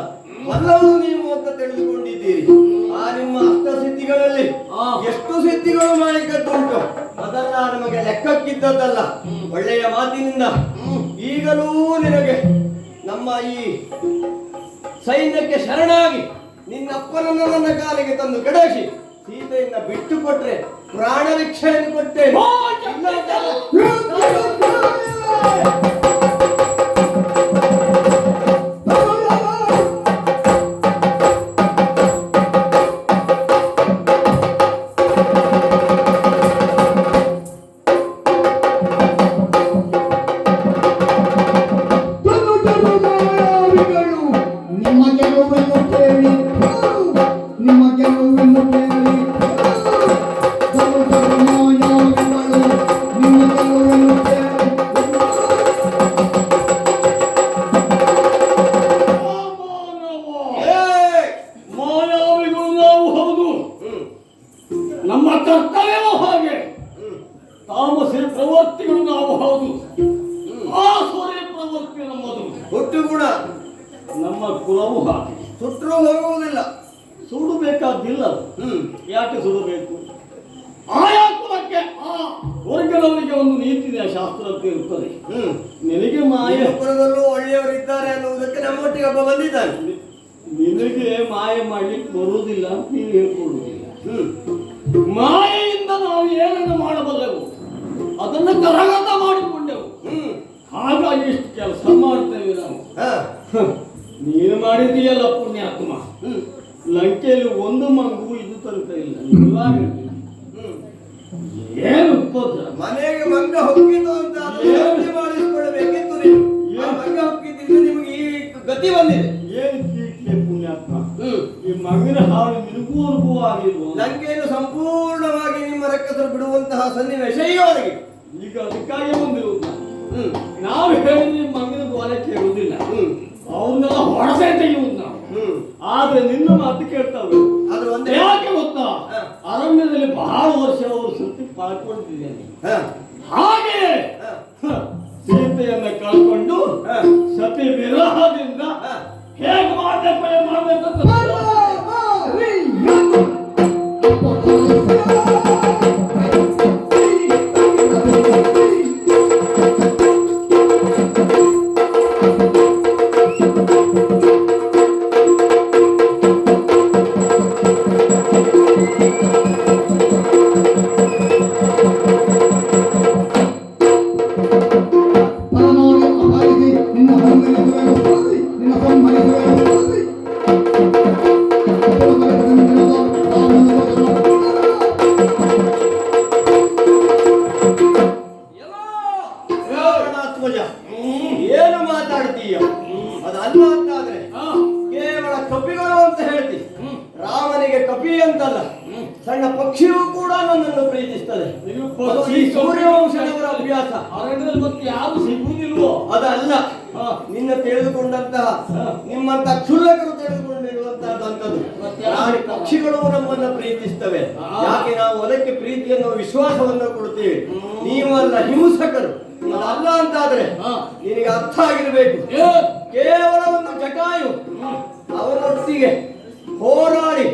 Speaker 4: ಬಲ್ಲವರು ನೀವು ಅಂತ ತಿಳಿದುಕೊಂಡಿದ್ದೀರಿ. ಆ ನಿಮ್ಮ ಅಷ್ಟಸಿದ್ಧಿಗಳಲ್ಲಿ ಎಷ್ಟು ಸಿದ್ಧಿಗಳು ಮಾಯಕದ್ದುಂಟು ಅದೆಲ್ಲ ನಮಗೆ ಲೆಕ್ಕಕ್ಕಿದ್ದದ್ದಲ್ಲ. ಒಳ್ಳೆಯ ಮಾತಿನಿಂದ ಈಗಲೂ ನಿನಗೆ ನಮ್ಮ ಈ ಸೈನ್ಯಕ್ಕೆ ಶರಣಾಗಿ ನಿನ್ನಪ್ಪನನ್ನು ನನ್ನ ಕಾಲಿಗೆ ತಂದು ಕೆಡಸಿ ಸೀತೆಯನ್ನ ಬಿಟ್ಟು ಕೊಟ್ರೆ ಪ್ರಾಣ ಭಿಕ್ಷೆಯನ್ನು ಕೊಟ್ಟೇನೆ.
Speaker 1: ನಿಮ್ಮ ಗೆಲುವನ್ನು ಕೇಳಿ ನಿಮ್ಮ ಗೆಲುವನ್ನು ಕೇಳಿ ಮಾಯಾವಿಗಳು ನಿಮ್ಮ ಗೆಲುವನ್ನು ಕೇಳಿ
Speaker 3: ಮಾಯಾವಿಗಳು ನಾವು ಹೌದು, ನಮ್ಮ ಕರ್ತವ್ಯವೂ ಹಾಗೆ. ತಾಮಸಿ ಪ್ರವೃತ್ತಿಗಳು ನಾವು ಹೌದು, ಆಸುರಿ ಪ್ರವೃತ್ತಿ ನಮ್ಮದು.
Speaker 4: ಹುಟ್ಟು ಗುಣ
Speaker 3: ನಮ್ಮ ಕುಲವು ಹಾಗೆ.
Speaker 4: ಸುಟ್ಟರೂ ಹೋಗುವುದಿಲ್ಲ.
Speaker 3: ಸುಡಬೇಕಾದಿಲ್ಲ. ಯಾಕೆ ಸುಡಬೇಕು? ಆಯಾ ಕುಲಕ್ಕೆ ಆ ವರ್ಗದವರಿಗೆ ಒಂದು ನೀತಿ ಶಾಸ್ತ್ರ ಅಂತ ಇರ್ತದೆ. ನಿನಗೆ ಮಾಯ
Speaker 4: ಪುರದಲ್ಲೂ ಒಳ್ಳೆಯವರಿದ್ದಾರೆ ಅನ್ನುವುದಕ್ಕೆ ನಮ್ಮೊಟ್ಟಿಗೆ ಒಬ್ಬ ಬಂದಿದ್ದಾನೆ.
Speaker 3: ನಿನಗೆ ಮಾಯ ಮಾಡ್ಲಿಕ್ಕೆ ಬರುವುದಿಲ್ಲ ಅಂತ ನೀನು ಹೇಳ್ಕೊಳ್ಳುವುದಿಲ್ಲ. ಮಾಯೆಯಿಂದ ನಾವು ಏನನ್ನು ಮಾಡಬಲ್ಲೆವು ಅದನ್ನು ಕರಗತ ಮಾಡಿಕೊಂಡೆವು. ಹಾಗಾಗಿ ಇಷ್ಟು ಕೆಲಸ ಮಾಡ್ತೇವೆ ನಾವು. ನೀನು ಮಾಡಿದೀಯಲ್ಲ ಪುಣ್ಯಾತ್ಮ, ಲಂಕೆಯಲ್ಲಿ ಒಂದು ಮಂಗು ಇದು ತನಕ ಇಲ್ಲ. ನಿಜವಾಗ ಏನು ಉಪದ್ರ?
Speaker 4: ಮನೆಗೆ ಮಂಗ ಹೊಕ್ಕಿತು ಅಂತ ಅದನ್ನು ಮಾಡಿಸಿಕೊಳ್ಳಬೇಕಿತ್ತು ನೀವು. ಆ ಮಂಗ ಹೊಕ್ಕಿದ್ರೆ ನಿಮಗೆ ಈ ಗತಿ ಬಂದಿದೆ.
Speaker 3: ಏನು ಕೀಟ್ಲೆ ಪುಣ್ಯಾತ್ಮ, ಈ ಮಗನ ಹಾಳು ನಿನಗೂ ಅನುಭವವಾಗಿರುವ
Speaker 4: ಲಂಕೆಯನ್ನು ಸಂಪೂರ್ಣವಾಗಿ ನಿಮ್ಮ ರಕ್ಕಸರು ಬಿಡುವಂತಹ ಸನ್ನಿವೇಶ ಈವರೆಗೆ.
Speaker 3: ಈಗ ಅದಕ್ಕಾಗಿ ಬಂದಿರುವುದು. ನಾವು ಹೇಳಿದ್ರೆ ಮಗನ ಗೋಲೆ ಕೇಳುವುದಿಲ್ಲ, ಅವನ್ನೆಲ್ಲ ಹೊಡೆದೇ ತೆಗೆಯುವುದು ನಾವು. ಆದ್ರೆ ನಿನ್ನ ಮಾತು ಕೇಳ್ತಾವೆ.
Speaker 4: ಆದ್ರೆ ಒಂದೇ
Speaker 3: ಯಾಕೆ ಗೊತ್ತಾ, ಅರಣ್ಯದಲ್ಲಿ ಬಹಳ ವರ್ಷ ಅವರು ಸುತ್ತಿ ಕಳ್ಕೊಂಡಿದ್ದೇನೆ. ಹಾಗೆ ಸೀತೆಯನ್ನ ಕಳ್ಕೊಂಡು ಸತಿ ವಿರಹದಿಂದ ಹೇಗೆ ಮಾಡ್ಬೇಕಂತ
Speaker 4: ಏನು ಮಾತಾಡ್ತೀಯ? ಅದಲ್ಲ ಅಂತಾದ್ರೆ ಕೇವಲ ಕಪಿಗಳು ಅಂತ ಹೇಳ್ತಿ. ರಾಮನಿಗೆ ಕಪಿ ಅಂತಲ್ಲ, ಸಣ್ಣ ಪಕ್ಷಿಯೂ ಕೂಡ ನನ್ನನ್ನು ಪ್ರೀತಿಸ್ತದೆ. ಅದು ಈ ಸೂರ್ಯವಂಶದವರ ಅಭ್ಯಾಸ.
Speaker 3: ಅರಣ್ಯದಲ್ಲಿ ಮತ್ತೆ ಯಾರು ಸಿಗುವುದಿಲ್ವೋ
Speaker 4: ಅದಲ್ಲ, ನಿನ್ನ ತಿಳಿದುಕೊಂಡಂತಹ ನಿಮ್ಮಂತ ಕ್ಷುಲ್ಲಕರು ತಿಳಿದುಕೊಂಡಿರುವಂತಹದ್ದು. ಪ್ರಾಣಿ ಪಕ್ಷಿಗಳು ನಮ್ಮನ್ನ ಪ್ರೀತಿಸ್ತವೆ. ಯಾಕೆ ನಾವು ಅದಕ್ಕೆ ಪ್ರೀತಿಯನ್ನು ವಿಶ್ವಾಸವನ್ನು ಕೊಡ್ತೀವಿ. ನೀವಲ್ಲ ಹಿಂಸಕರು. ಅಲ್ಲ ಅಂತಾದ್ರೆ ನಿನಗೆ ಅರ್ಥ ಆಗಿರ್ಬೇಕು. ಕೇವಲ ಒಂದು ಜಟಾಯು ಅವನೊಟ್ಟಿಗೆ ಹೋರಾಡಿ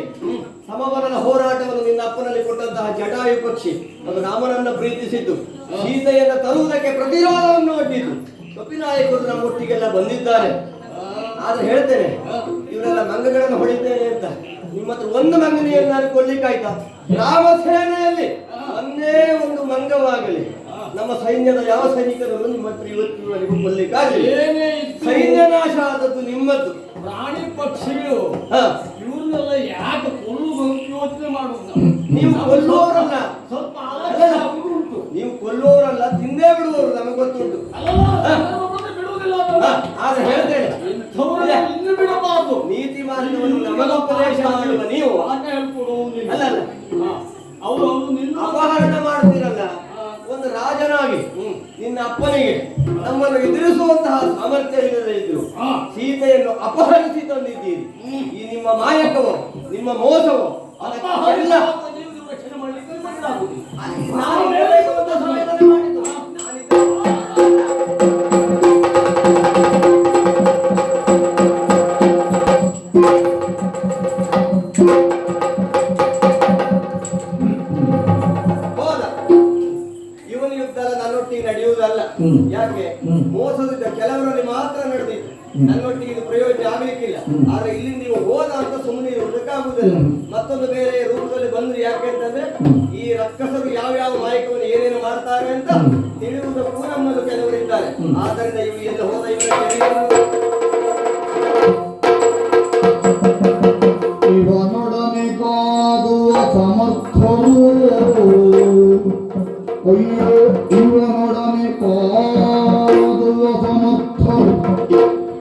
Speaker 4: ಸಮಬಲದ ಹೋರಾಟವನ್ನು ನಿನ್ನ ಅಪ್ಪನಲ್ಲಿ ಕೊಟ್ಟಂತಹ ಜಟಾಯು ಪಕ್ಷಿ ಅದು ರಾಮನನ್ನ ಪ್ರೀತಿಸಿದ್ದು, ಸೀತೆಯನ್ನು ತರುವುದಕ್ಕೆ ಪ್ರತಿರೋಧವನ್ನು ಒಡ್ಡಿದ್ದು. ಕಪಿನಾಯಕರು ನಮ್ಮೊಟ್ಟಿಗೆಲ್ಲ ಬಂದಿದ್ದಾರೆ. ಆದ್ರೆ ಹೇಳ್ತೇನೆ, ಇವರೆಲ್ಲ ಮಂಗಗಳನ್ನು ಹೊಡಿತೇನೆ ಅಂತ ನಿಮ್ಮ ಹತ್ರ ಒಂದು ಮಂಗನಿಯನ್ನಾರು ಕೊಡ್ಲಿಕ್ಕಾಯ್ತಾ? ರಾಮ ಸೇನೆಯಲ್ಲಿ ಒಂದೇ ಒಂದು ಮಂಗವಾಗಲಿ ನಮ್ಮ ಸೈನ್ಯದ ಯಾವ ಸೈನಿಕರನ್ನು ನಿಮ್ಮ ಹತ್ರ ಇವತ್ತಿವರೆಗೂ ಕೊಡ್ಲಿಕ್ಕಾಗಲಿ. ಸೈನ್ಯ ನಾಶ ಆದದ್ದು ನಿಮ್ಮದ್ದು.
Speaker 3: ಪ್ರಾಣಿ ಪಕ್ಷಿಗಳು ಇವ್ರನ್ನೆಲ್ಲ ಯಾಕೆ ಕೊಲ್ಲುವುದು ಯೋಚನೆ ಮಾಡುವುದು.
Speaker 4: ನೀವು ಕೊಲ್ಲುವವರಲ್ಲ,
Speaker 3: ಸ್ವಲ್ಪ ಆಲೋಚನೆ ಉಂಟು.
Speaker 4: ನೀವು ಕೊಲ್ಲುವವರಲ್ಲ, ತಿಂದೇ ಬಿಡುವವರು, ನಮಗೆ ಗೊತ್ತುಂಟು.
Speaker 3: ಬಿಡುವುದಿಲ್ಲ.
Speaker 4: ಆದ್ರೆ ಹೇಳ್ತೇನೆ,
Speaker 3: ಇನ್ನು ಬಿಡಬಾರದು.
Speaker 4: ನೀತಿ ಮಾರ್ಗವನ್ನು ನಮಗೋಪದೇಶ ಮಾಡುವ ನೀವು
Speaker 3: ಹೇಳ್ಕೊಡುವುದಿಲ್ಲ.
Speaker 4: ಅಲ್ಲ
Speaker 3: ಅವರು ನಿನ್ನ
Speaker 4: ಅಪಹರಣ ಮಾಡ್ತೀರಲ್ಲ, ಒಂದು ರಾಜನಾಗಿ ನಿನ್ನ ಅಪ್ಪನಿಗೆ ನಮ್ಮನ್ನು ಎದುರಿಸುವಂತಹ ಸಾಮರ್ಥ್ಯ ಇಲ್ಲದೆ ಇದ್ರು ಸೀತೆಯನ್ನು ಅಪಹರಿಸಿ ತಂದಿದ್ದೀರಿ. ಈ ನಿಮ್ಮ ಮಾಯಕವೋ ನಿಮ್ಮ ಮೋಸವೋ ಅದಕ್ಕೆಲ್ಲ
Speaker 3: ರಕ್ಷಣೆ ಮಾಡಲಿಕ್ಕೆ ಮಾಡಲಾಗುವುದು.
Speaker 4: ನಾನು ಬೇಕಾದ ಸಮಯದಲ್ಲಿ ಮಾಡಿದ್ದು. ನಡೆಯುವುದಲ್ಲ. ಯಾಕೆ ಮೋಸದಿಂದ ಕೆಲವರಲ್ಲಿ ಮಾತ್ರ ನಡೆದಿತ್ತು. ನನ್ನೊಟ್ಟಿಗೆ ಇದು ಪ್ರಯೋಜನ ಆಗಲಿಕ್ಕಿಲ್ಲ. ಆದ್ರೆ ಇಲ್ಲಿ ನೀವು ಹೋದ ಅಂತ ಸುಮ್ಮನೆ ಇರಬೇಕಾಗುವುದಿಲ್ಲ. ಮತ್ತೊಂದು ಬೇರೆ ರೂಪದಲ್ಲಿ ಬಂದ್ರಿ. ಯಾಕೆ ಅಂತಂದ್ರೆ ಈ ರಕ್ಕಸರು ಯಾವ್ಯಾವ ಮಾಯಕವನ್ನು ಏನೇನು ಮಾಡ್ತಾರೆ ಅಂತ ತಿಳಿಯುವುದಕ್ಕೂ ನಮ್ಮಲ್ಲಿ ಕೆಲವರು ಇದ್ದಾರೆ. ಆದ್ದರಿಂದ ಇವು ಎಲ್ಲ ಹೋದ
Speaker 1: ಇವನೊಡನೆ ಕಾದುವ ಸಮರ್ಥರು, ಅಯ್ಯೋ ಇವನೊಡನೆ ಕಾದುವ ಸಮರ್ಥರು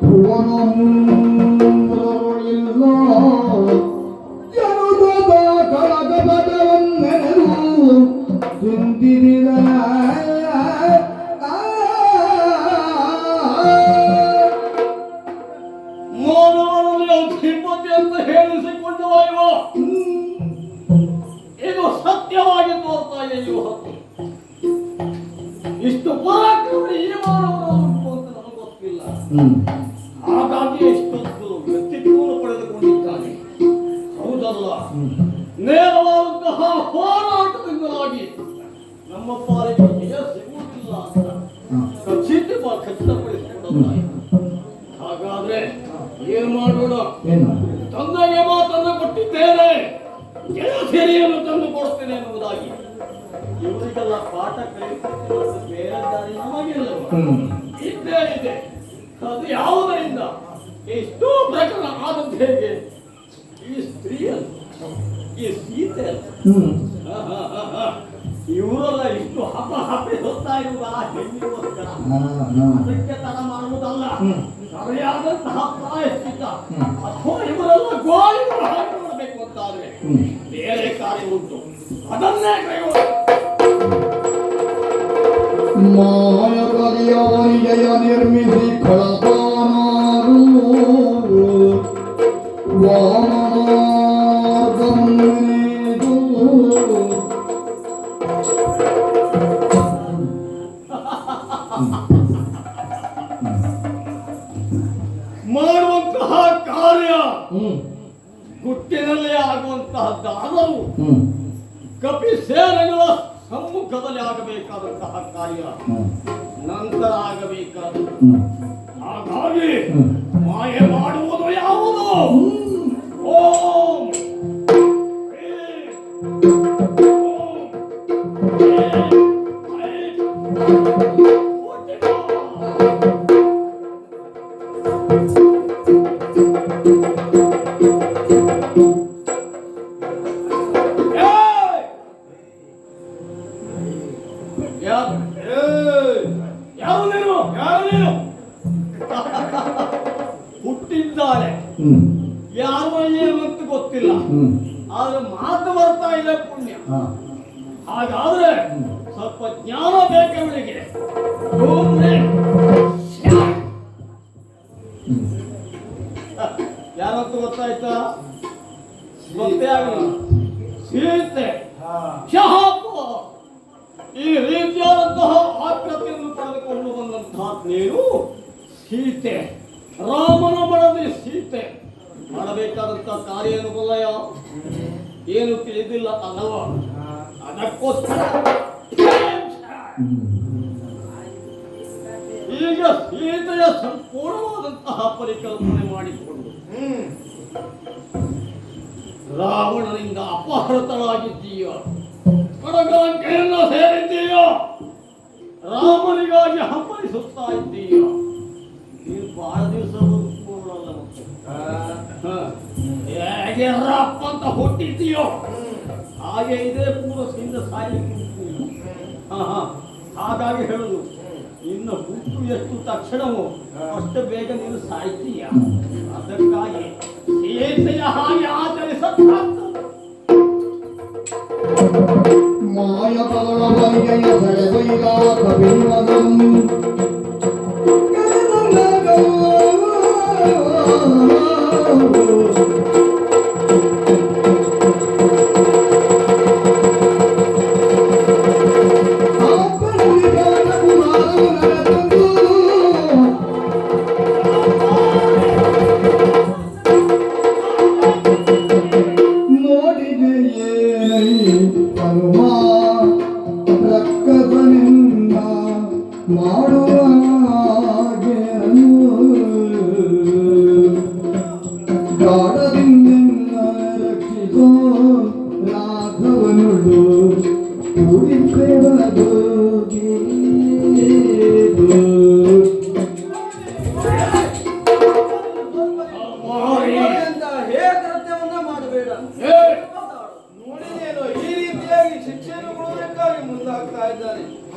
Speaker 1: ಭುವನ ಮುಂದರೊಳಿಲ್ಲ. ಜನುಗದ ಕಳಗಬದವನ್ನೆನೆದು ಚಿಂತಿಸಿದ
Speaker 3: ಅಂತ ಹೇಳಿಸಿಕೊಂಡು ವಾಯುವ ಇದು ಸತ್ಯವಾಗಿ ತೋರ್ತಾ ಇದೆ. ಇಷ್ಟು ಪರಾಕ್ರಮ ಈ ಮಾನವರು ಉಂಟು ಅಂತ ನಮಗೆ ಗೊತ್ತಿಲ್ಲ. ಹಾಗಾಗಿ ಎಷ್ಟೊಂದು ವ್ಯಕ್ತಿತ್ವವನ್ನು ಪಡೆದುಕೊಂಡಿದ್ದಾನೆ. ಹೌದಲ್ಲ, ನೇರವಾದಂತಹ ಹೋರಾಟದಿಂದಲಾಗಿ ನಮ್ಮ ಪಾಲಿಗೆ ಜಯ ಸಿಗುವುದಿಲ್ಲ ಅಂತ ಖಚಿತಪಡಿಸಿಕೊಂಡಾಯಿತು. ಹಾಗಾದ್ರೆ ಏನ್ ಮಾಡೋಣ? ತಂದೆಗೆ ಮಾತನ್ನು ಕೊಟ್ಟಿದ್ದೇನೆ, ಗೆಳತಿಯರನ್ನು ತಂದು ಕೊಡ್ತೇನೆ ಎನ್ನುವುದಾಗಿ. ಇವರಿಗೆಲ್ಲ ಪಾಠ ಕಲಿಸುತ್ತಿರುವುದು ಬೇರೆ ದಾರಿ ನಮಗಿಲ್ಲ. ಇದ್ದೇ ಇದೆ. ಅದು ಯಾವುದರಿಂದ ಎಷ್ಟೋ ಪ್ರಕರಣ ಆದದ್ದು ಹೇಗೆ? ಈ ಸ್ತ್ರೀಯಲ್ಲ, ಈ ಸೀತೆ ಅಲ್ಲ, ಇವರೆಲ್ಲ ಇಷ್ಟು ಹಪ್ಪಿ ಹೋಗ್ತಾ ಇರುವುದು ಆ ಹೆಣ್ಣಿಗೋಸ್ಕರ. ಅದಕ್ಕೆ ತಡ ಮಾಡುವುದಲ್ಲ, ಸರಿಯಾದಂತಹ ಪ್ರಾಯಶ್ಚಿತ್ತ. ಅಥವಾ ಇವರೆಲ್ಲ ಗೋಳಿಗಳು ಹಾಕಿ ಮಾಡಬೇಕು ಅಂತಾದ್ರೆ ಬೇರೆ ಕಾರ್ಯ ಉಂಟು, ಅದನ್ನೇ ಕೈಗೊಳ್ಳ.
Speaker 1: ಮಾಯಕಲಿಯವನಿಗೆಯ ನಿರ್ಮಿಸಿ ಕಳಪಾನಾರು ವಾಮಮಾರ್ಗಮುನಿದು.
Speaker 3: ಮಾಡುವಂತಹ ಕಾರ್ಯ ಗುಟ್ಟಿನಲ್ಲಿ ಆಗುವಂತಹದ್ದಾದರೂ ಕಪಿ ಸೇನೆಗಳ ಸಮ್ಮುಖದಲ್ಲಿ ಆಗಬೇಕಾದಂತಹ ಕಾರ್ಯ ನಂತರ ಆಗಬೇಕಾದದ್ದು. ಹಾಗಾಗಿ ಮಾಯ ಮಾಡುವುದು ಯಾವುದು? ಓಂ ಹುಟ್ಟಿದ್ದಾರೆ, ಯಾರು ಏನು ಅಂತ ಗೊತ್ತಿಲ್ಲ. ಆದ್ರೆ ಮಾತು ಬರ್ತಾ ಇದೆ ಪುಣ್ಯ.
Speaker 1: ಹಾ.
Speaker 3: ಹಾಗಾದ್ರೆ ಸ್ವಲ್ಪ ಜ್ಞಾನ ಬೇಕು ಇವಳಿಗೆ. ಯಾರಂತ ಗೊತ್ತಾಯ್ತಾ? ಗೊತ್ತೇ ಆಗಲ್ಲ. ಸೀತೆ ಶಹಾಪ ಈ ರೀತಿಯಾದಂತಹ ಆಕೃತಿಯನ್ನು ಪಡೆದುಕೊಂಡು ಬಂದಂತಹ ನೀನು ಸೀತೆ, ರಾಮನ ಮಡದಿ ಸೀತೆ ಮಾಡಬೇಕಾದಂತಹ ಕಾರ್ಯ ಏನು ಬಲ್ಲಯ್ಯ? ಏನು ತಿಳಿದಿಲ್ಲ ಅಲ್ಲವ? ಅದಕ್ಕೋಸ್ಕರ ಈಗ ಸೀತೆಯ ಸಂಪೂರ್ಣವಾದಂತಹ ಪರಿಕಲ್ಪನೆ ಮಾಡಿಕೊಂಡು ರಾವಣನಿಂದ ಅಪಹೃತಳಾಗಿದ್ದೀಯ, ಕಡಗಲಂಕೆಯನ್ನು ಸೇರಿದ್ದೀಯ, ರಾಮನಿಗಾಗಿ ಹಂಬಲಿಸುತ್ತಾ ಇದ್ದೀಯ. ನೀನು ಬಹಳ ದಿವಸ ಬದುಕುಕೊಳ್ಳಲ್ಲ. ಹೇಗೆ ರಪ್ಪ ಅಂತ ಹುಟ್ಟಿದ್ದೀಯೋ ಹಾಗೆ ಇದೇ ಪೂರ್ವದಿಂದ ಸಾಯಲಿಕ್ಕೆ. ಹಾಗಾಗಿ ಹೇಳುದು, ನಿನ್ನ ಹುಟ್ಟು ಎಷ್ಟು ತಕ್ಷಣವೋ ಅಷ್ಟು ಬೇಗ ನೀನು ಸಾಯ್ತೀಯ. ಅದಕ್ಕಾಗಿ ಸೀತೆಯ ಹಾಗೆ ಆಚರಿಸತ್ತಾಗ್ತದೆ.
Speaker 1: ಮಾಯ ಬಲವಯ್ಯ ಸೆಳೆದೊಯ್ದ ಕವಿಮಗಂ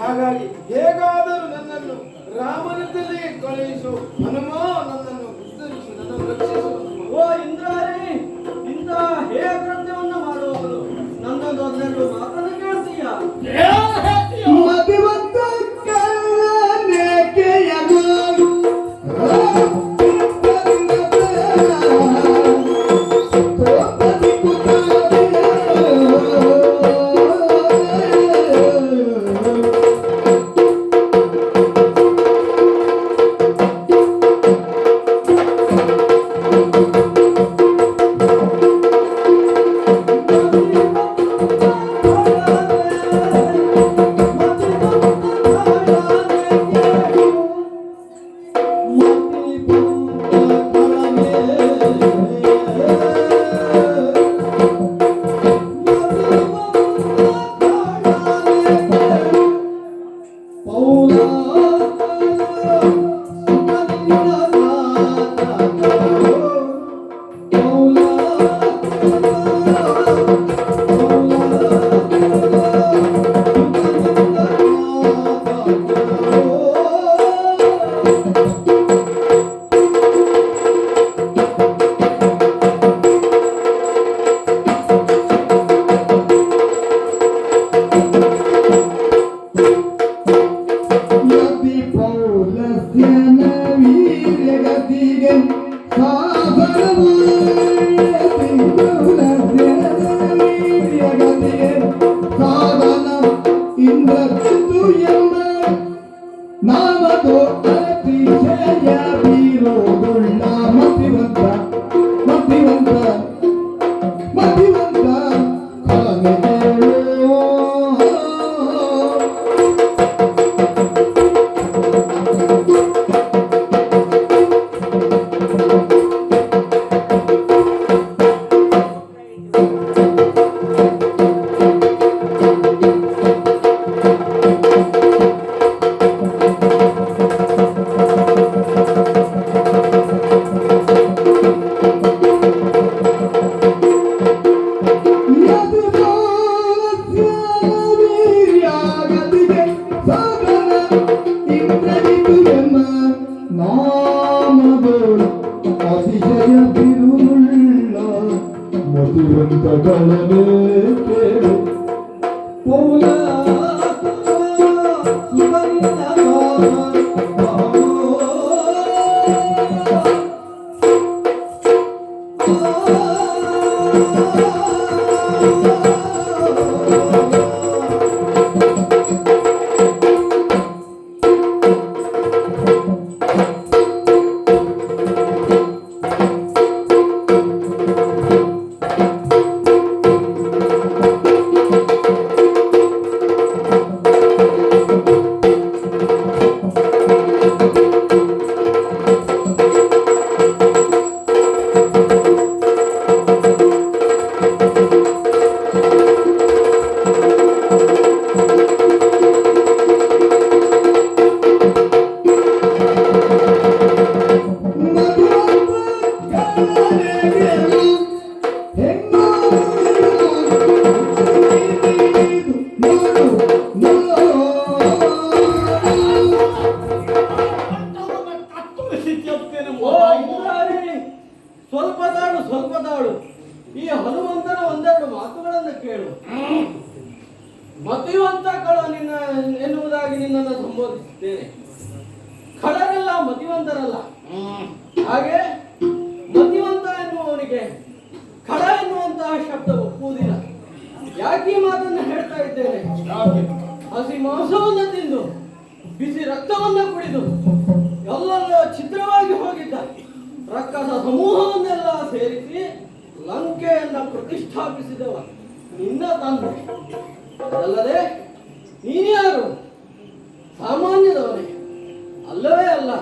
Speaker 5: ಹಾಗಾಗಿ ಹೇಗಾದರೂ ನನ್ನನ್ನು ರಾಮನಿಂದಲೇ ಕಳುಹಿಸು ಹನುಮ, ನನ್ನನ್ನು ಉದ್ಧರಿಸು, ನನ್ನನ್ನು ರಕ್ಷಿಸು.
Speaker 4: ಓ ಇಂದ್ರಾರಿ, ಇಂಥ ಹೇಯ ಕೃತ್ಯವನ್ನು ಮಾಡುವವರು ನನ್ನನ್ನು ಅದನ್ನು ಮಾತನ್ನು ಕೇಳ್ತೀಯ?
Speaker 1: ಮತಿವಂತ ಕಳ್ಳನೇಕೆಯದು ಮಾತುಗಳನ್ನು ಕೇಳು ಪೌಲ
Speaker 3: ಸ್ವಲ್ಪ ತಾಳು ಸ್ವಲ್ಪ ತಾಳು. ಈ ಹನುಮಂತನ ಒಂದೆರಡು ಮಾತುಗಳನ್ನು ಕೇಳು. ಮತಿವಂತ ಕಳ ನಿನ್ನ ಎನ್ನುವುದಾಗಿ ನಿನ್ನನ್ನು ಸಂಬೋಧಿಸುತ್ತೇನೆ. ಖಳರೆಲ್ಲ ಮತಿವಂತರಲ್ಲ. ಹಾಗೆ ಮತಿವಂತ ಎನ್ನುವವನಿಗೆ ಖಳ ಎನ್ನುವಂತಹ ಶಬ್ದ ಒಪ್ಪುವುದಿಲ್ಲ. ಯಾಕೆ ಈ ಮಾತನ್ನು ಹೇಳ್ತಾ ಇದ್ದೇನೆ? ಹಸಿ ಮಾಂಸವನ್ನು ತಿಂದು ಬಿಸಿ ರಕ್ತವನ್ನು ಕುಡಿದು ಎಲ್ಲೆಲ್ಲೋ ಛಿದ್ರವಾಗಿ ಹೋಗಿದ್ದ ರಕ್ಕಸ ಸಮೂಹವನ್ನೆಲ್ಲ ಸೇರಿಸಿ ಲಂಕೆಯನ್ನ ಪ್ರತಿಷ್ಠಾಪಿಸಿದವ ನಿನ್ನ ತಂದೆ. ಅಲ್ಲದೆ ನೀನ್ಯಾರು? ಸಾಮಾನ್ಯದವನೇ ಅಲ್ಲವೇ ಅಲ್ಲ.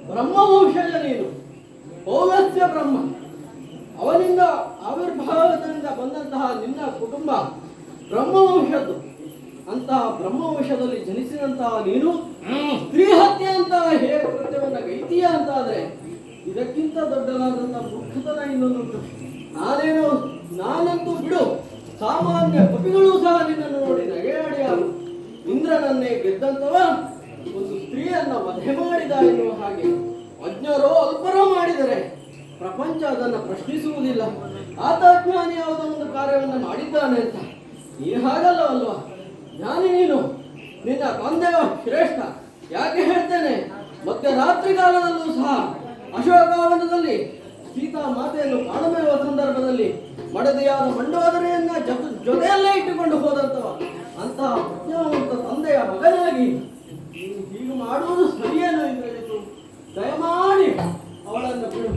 Speaker 3: ಬ್ರಹ್ಮವಂಶಜ ನೀನು, ಪೌಲಸ್ಯ ಬ್ರಹ್ಮ. ಅವನಿಂದ ಆವಿರ್ಭಾವದಿಂದ ಬಂದಂತಹ ನಿನ್ನ ಕುಟುಂಬ ಬ್ರಹ್ಮವಂಶದ್ದು. ಅಂತಹ ಬ್ರಹ್ಮವಂಶದಲ್ಲಿ ಜನಿಸಿದಂತಹ ನೀನು ಸ್ತ್ರೀ ಹತ್ಯೆ ಅಂತಹ ಹೇಗೆ ಕೃತ್ಯವನ್ನ ಗೈತೀಯ ಅಂತಾದ್ರೆ ಇದಕ್ಕಿಂತ ದೊಡ್ಡದಾದಂತಹ ಮೂರ್ಖತನ ಇನ್ನೊಂದುಂಟು. ನಾನಂತೂ ಬಿಡು, ಸಾಮಾನ್ಯ ಕಪಿಗಳು ಸಹ ನಿನ್ನನ್ನು ನೋಡಿ ನಗೆಯಾಡಿಯಾರು. ಇಂದ್ರನನ್ನೇ ಗೆದ್ದಂತವ ಒಂದು ಸ್ತ್ರೀಯನ್ನ ವಧೆ ಮಾಡಿದ ಎನ್ನುವ ಹಾಗೆ ಅಜ್ಞರೋ ಅಲ್ಪರೋ ಮಾಡಿದರೆ ಪ್ರಪಂಚ ಅದನ್ನು ಪ್ರಶ್ನಿಸುವುದಿಲ್ಲ. ಆತ ಅಜ್ಞಾನಿ ಯಾವುದೋ ಒಂದು ಕಾರ್ಯವನ್ನು ಮಾಡಿದ್ದಾನೆ ಅಂತ. ಈ ಹಾಗಲ್ಲವಲ್ವಾ? ಜ್ಞಾನಿ ನೀನು, ನಿನ್ನ ತಂದೆಯ ಶ್ರೇಷ್ಠ. ಯಾಕೆ ಹೇಳ್ತೇನೆ? ಮತ್ತೆ ರಾತ್ರಿ ಕಾಲದಲ್ಲೂ ಸಹ ಅಶೋಕಾವನದಲ್ಲಿ ಸೀತಾ ಮಾತೆಯನ್ನು ಕಾಣಬರುವ ಸಂದರ್ಭದಲ್ಲಿ ಮಡದಿಯಾದ ಮಂಡೋದರಿಯನ್ನ ಜೊತೆಯಲ್ಲೇ ಇಟ್ಟುಕೊಂಡು ಹೋದಂತವ. ಅಂತಹ ಪ್ರಜ್ಞಾವಂತ ತಂದೆಯ ಮಗನಾಗಿ ನೀನು ಹೀಗೆ ಮಾಡುವುದು ಸರಿಯೇನು ಇಂದ್ರಜಿತು? ದಯಮಾಡಿ ಅವಳನ್ನು ಬಿಡು.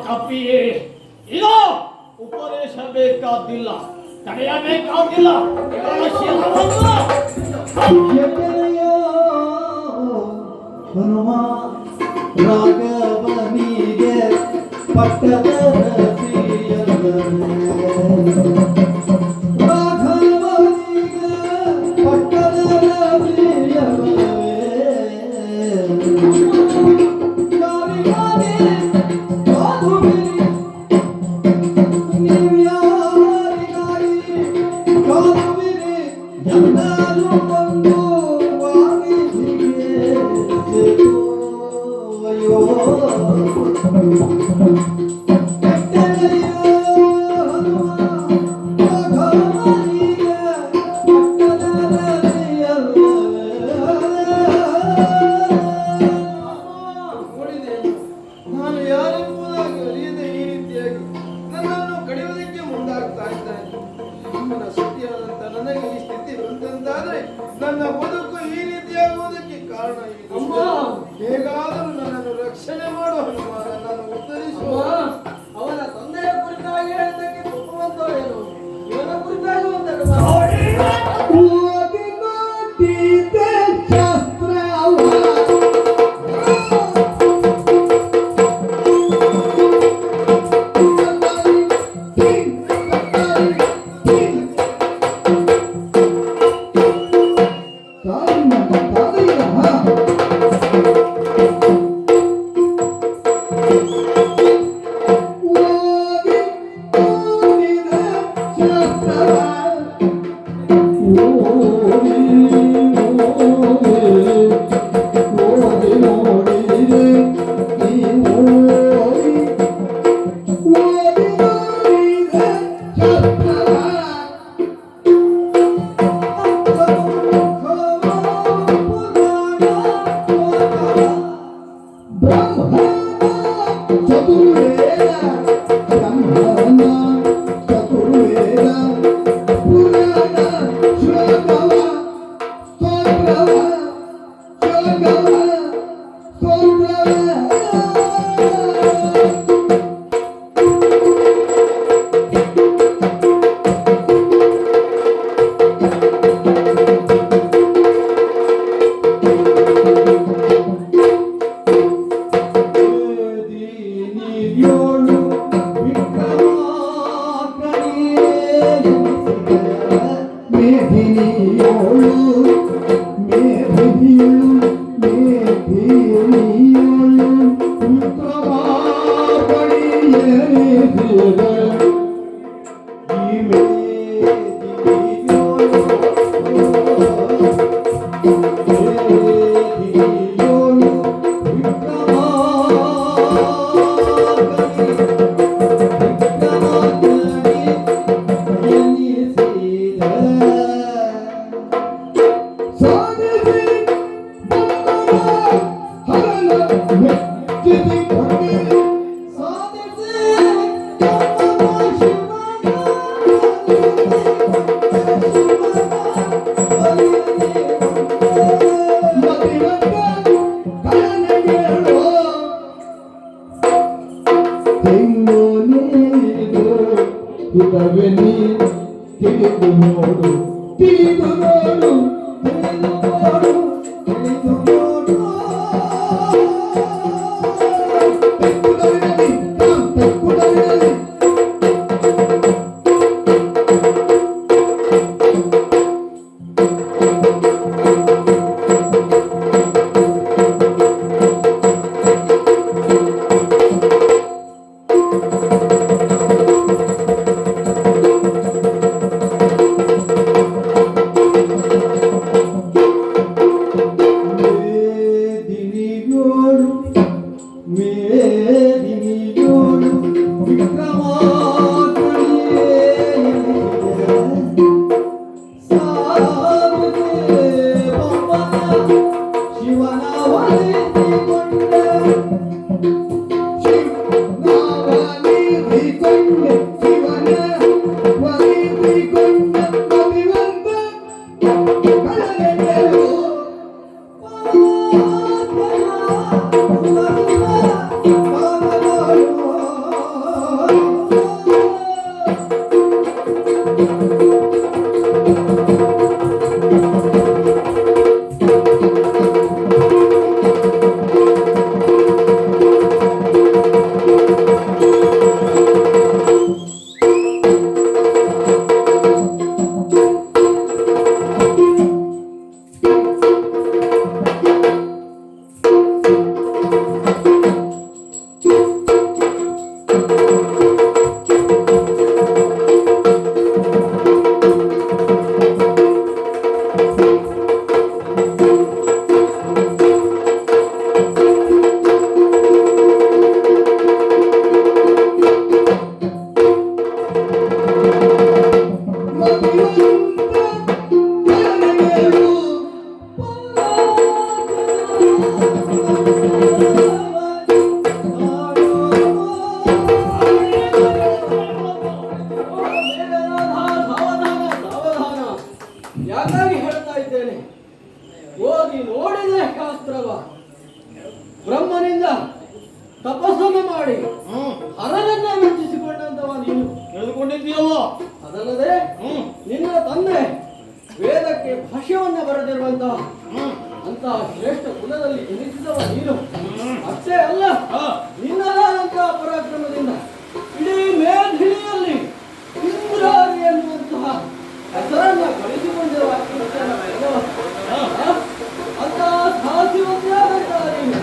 Speaker 6: ಕಪಿಯೇ, ಇದು ಉಪದೇಶ ಬೇಕಾದಿಲ್ಲ, ತಡೆಯಬೇಕಾದಿಲ್ಲ.
Speaker 1: ಹನುಮ ರಾಘವನಿಗೆ ಪಟ್ಟದ ರಾಘವನಿಗೆ ಪಟ್ಟದ
Speaker 5: ನಾನು ಯಾರೆಂಬುದಾಗಿ ಅರಿಯದೆ ಈ ರೀತಿಯಾಗಿ ನನ್ನನ್ನು ಕಡಿಯುವುದಕ್ಕೆ ಮುಂದಾಗ್ತಾ ಇದ್ದಾನೆ. ಅಮ್ಮನ ಸತಿಯಾದಂತ ನನಗೆ ಈ ಸ್ಥಿತಿ ಬಂದಂತಾದ್ರೆ ನನ್ನ ಬದುಕು ಈ ರೀತಿಯಾಗುವುದಕ್ಕೆ ಕಾರಣ ಇದು. ಹೇಗಾದರೂ ನನ್ನನ್ನು ರಕ್ಷಣೆ ಮಾಡು ಹನುಮ, ನನ್ನನ್ನು ಉತ್ತರಿಸುವ.
Speaker 3: ಅವನ ತಂದೆಯ ಕುರಿತಾಗಿ ಹೇಳಿದ್ದಕ್ಕೆ ತಪ್ಪುವಂತೋ ಏನು? ಇವನ ಕುರಿತಾಗಿ ಒಂದೆರಡು
Speaker 1: ತಿಳಿದು ನೋಡು ತಿಳಿದು ನೋಡು ತಿಳಿದು ನೋಡು ತಿಳಿದು ನೋಡು ತೆಕ್ಕುದರಿನಲ್ಲಿ ತೆಕ್ಕುದರಿನಲ್ಲಿ
Speaker 3: ಯಾಕಾಗಿ ಹೇಳ್ತಾ ಇದ್ದೇನೆ, ಓದಿ ನೋಡಿದ ಶಾಸ್ತ್ರವ ಬ್ರಹ್ಮನಿಂದ ತಪಸ್ಸನ್ನು ಮಾಡಿ ಹರನನ್ನ ಮೆಚ್ಚಿಸಿಕೊಂಡಂತವ ನೀನು
Speaker 6: ತಿಳಿದುಕೊಂಡಿದ್ದೀಯೋ?
Speaker 3: ಅದಲ್ಲದೆ ನಿನ್ನ ತಂದೆ ವೇದಕ್ಕೆ ಭಾಷ್ಯವನ್ನ ಬರೆದಿರುವಂತಹ ಅಂತಹ ಶ್ರೇಷ್ಠ ಕುಲದಲ್ಲಿ ಜನಿಸಿದವ ನೀನು. ಅಷ್ಟೇ ಅಲ್ಲ, ನಿನ್ನದಾದಂತಹ ಪರಾಕ್ರಮದಿಂದ ಇಡೀ ಮೇಧಿನಿಯಲ್ಲಿ ಇಂದ್ರಾರಿ ಎನ್ನುವಂತಹ ಹೆಸರನ್ನ ಗಳಿಸಿಕೊಂಡಿರುವ ಅಂತಹ ಸಾಹಸಿವಂತಾದಂತಹ ನೀನು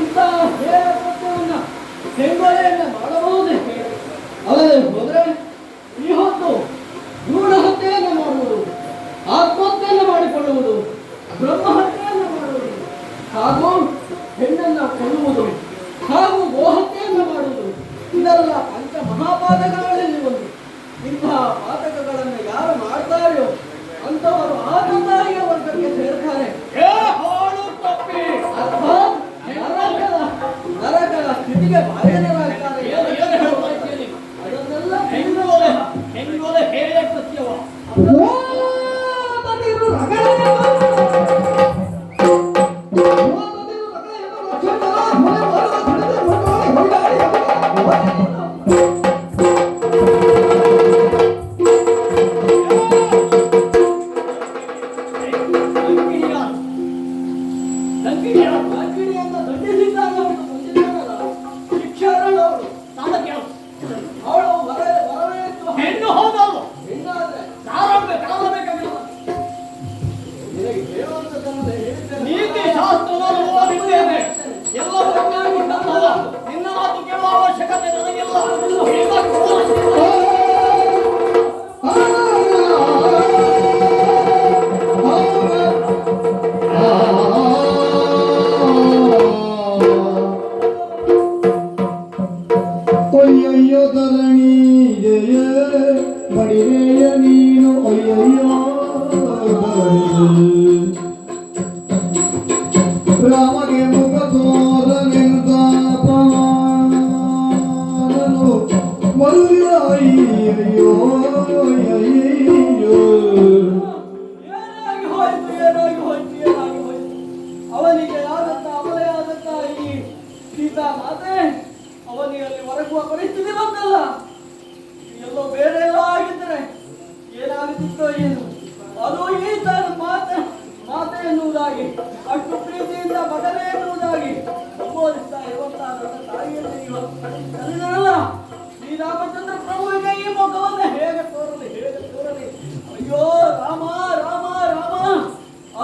Speaker 3: ಇಂತಹ ಹೇಯ ಕೃತ್ಯವನ್ನ ಹೆಂಗೊಳೆಯನ್ನ ಮಾಡಬಹುದೇ? ಅಲ್ಲದೆ ಹೋದ್ರೆ ಈ ಹೊತ್ತು ಗೂಢ ಹತ್ಯೆಯನ್ನು ಮಾಡುವುದು, ಆ ಲಂಕಿಣಿಯನ್ನು ದಂಡಿಸಿದ್ದಾಗ ಅವನು ಮುಂಚಿದ್ದಾನಲ್ಲ, ಶಿಕ್ಷಾರ್ಹನವಳು.
Speaker 6: ಅದಕ್ಕೆ
Speaker 3: ಅವಳು ವರವೇ ಇತ್ತು.
Speaker 6: ಹೆಣ್ಣು ಹೋದವಳು
Speaker 3: ಹೆಣ್ಣಾದ್ರೆ
Speaker 6: ಕಾಣಬೇಕಾಗಿಲ್ಲ.
Speaker 3: ನಿನಗೆ ಹೇಳುವಂಥದ್ದನ್ನು ಹೇಳಿದ್ದೇನೆ.
Speaker 6: ನೀತಿ ಶಾಸ್ತ್ರವನ್ನು ಓದಿದ್ದೇನೆ. ಎಲ್ಲ ಚೆನ್ನಾಗಿ ಕನ್ನಡ. ನಿನ್ನ ಮಾತು ಕೇಳುವ ಅವಶ್ಯಕತೆ ನನಗಿಲ್ಲ.
Speaker 1: ಅಯ್ಯಯ್ಯೋ ಧರಣಿ ಜಯ ಬಡಿರೆಯ ನೀನು ಅಯ್ಯಯ್ಯೋ ರಾಮಗೆ ಮುಖ ತೋರನೆಂದ ಪ್ರಮಾಣನು ಮರುಳ ಅಯ್ಯಯ್ಯೋ ಅಯ್ಯಯ್ಯೋ
Speaker 3: ಏನಾಗಿ ಹೋಯ್ತು. ಅವನಿಗೆ ಆದಂತ ಅವಳೇ ಆದಂತ ಈ ಸೀತಾ ಮಾತೆ ಅವನಿಗೆ ಅಲ್ಲಿ ಹೊರಗುವ ಪರಿಸ್ಥಿತಿ ಬಂತಲ್ಲ. ಎಲ್ಲೋ ಬೇರೆ ಎಲ್ಲ ಆಗಿದ್ರೆ ಏನಾಗುತ್ತಿತ್ತೋ ಏನು. ಅದು ಈ ತರ ಮಾತೆ ಎನ್ನುವುದಾಗಿ, ಅಷ್ಟು ಪ್ರೀತಿಯಿಂದ ಮಗನೇ ಎನ್ನುವುದಾಗಿ ಸಂಬೋಧಿಸ್ತಾ ಇರುವಂತಹ ನನ್ನ ತಾಯಿಯಲ್ಲಿ ಇವತ್ತು ಕಲಿದರಲ್ಲ. ಶ್ರೀರಾಮಚಂದ್ರ ಪ್ರಭುವಿಗೆ ಈ ಮುಖವನ್ನು ಹೇಗೆ ತೋರಲಿ. ಅಯ್ಯೋ ರಾಮ ರಾಮ ರಾಮ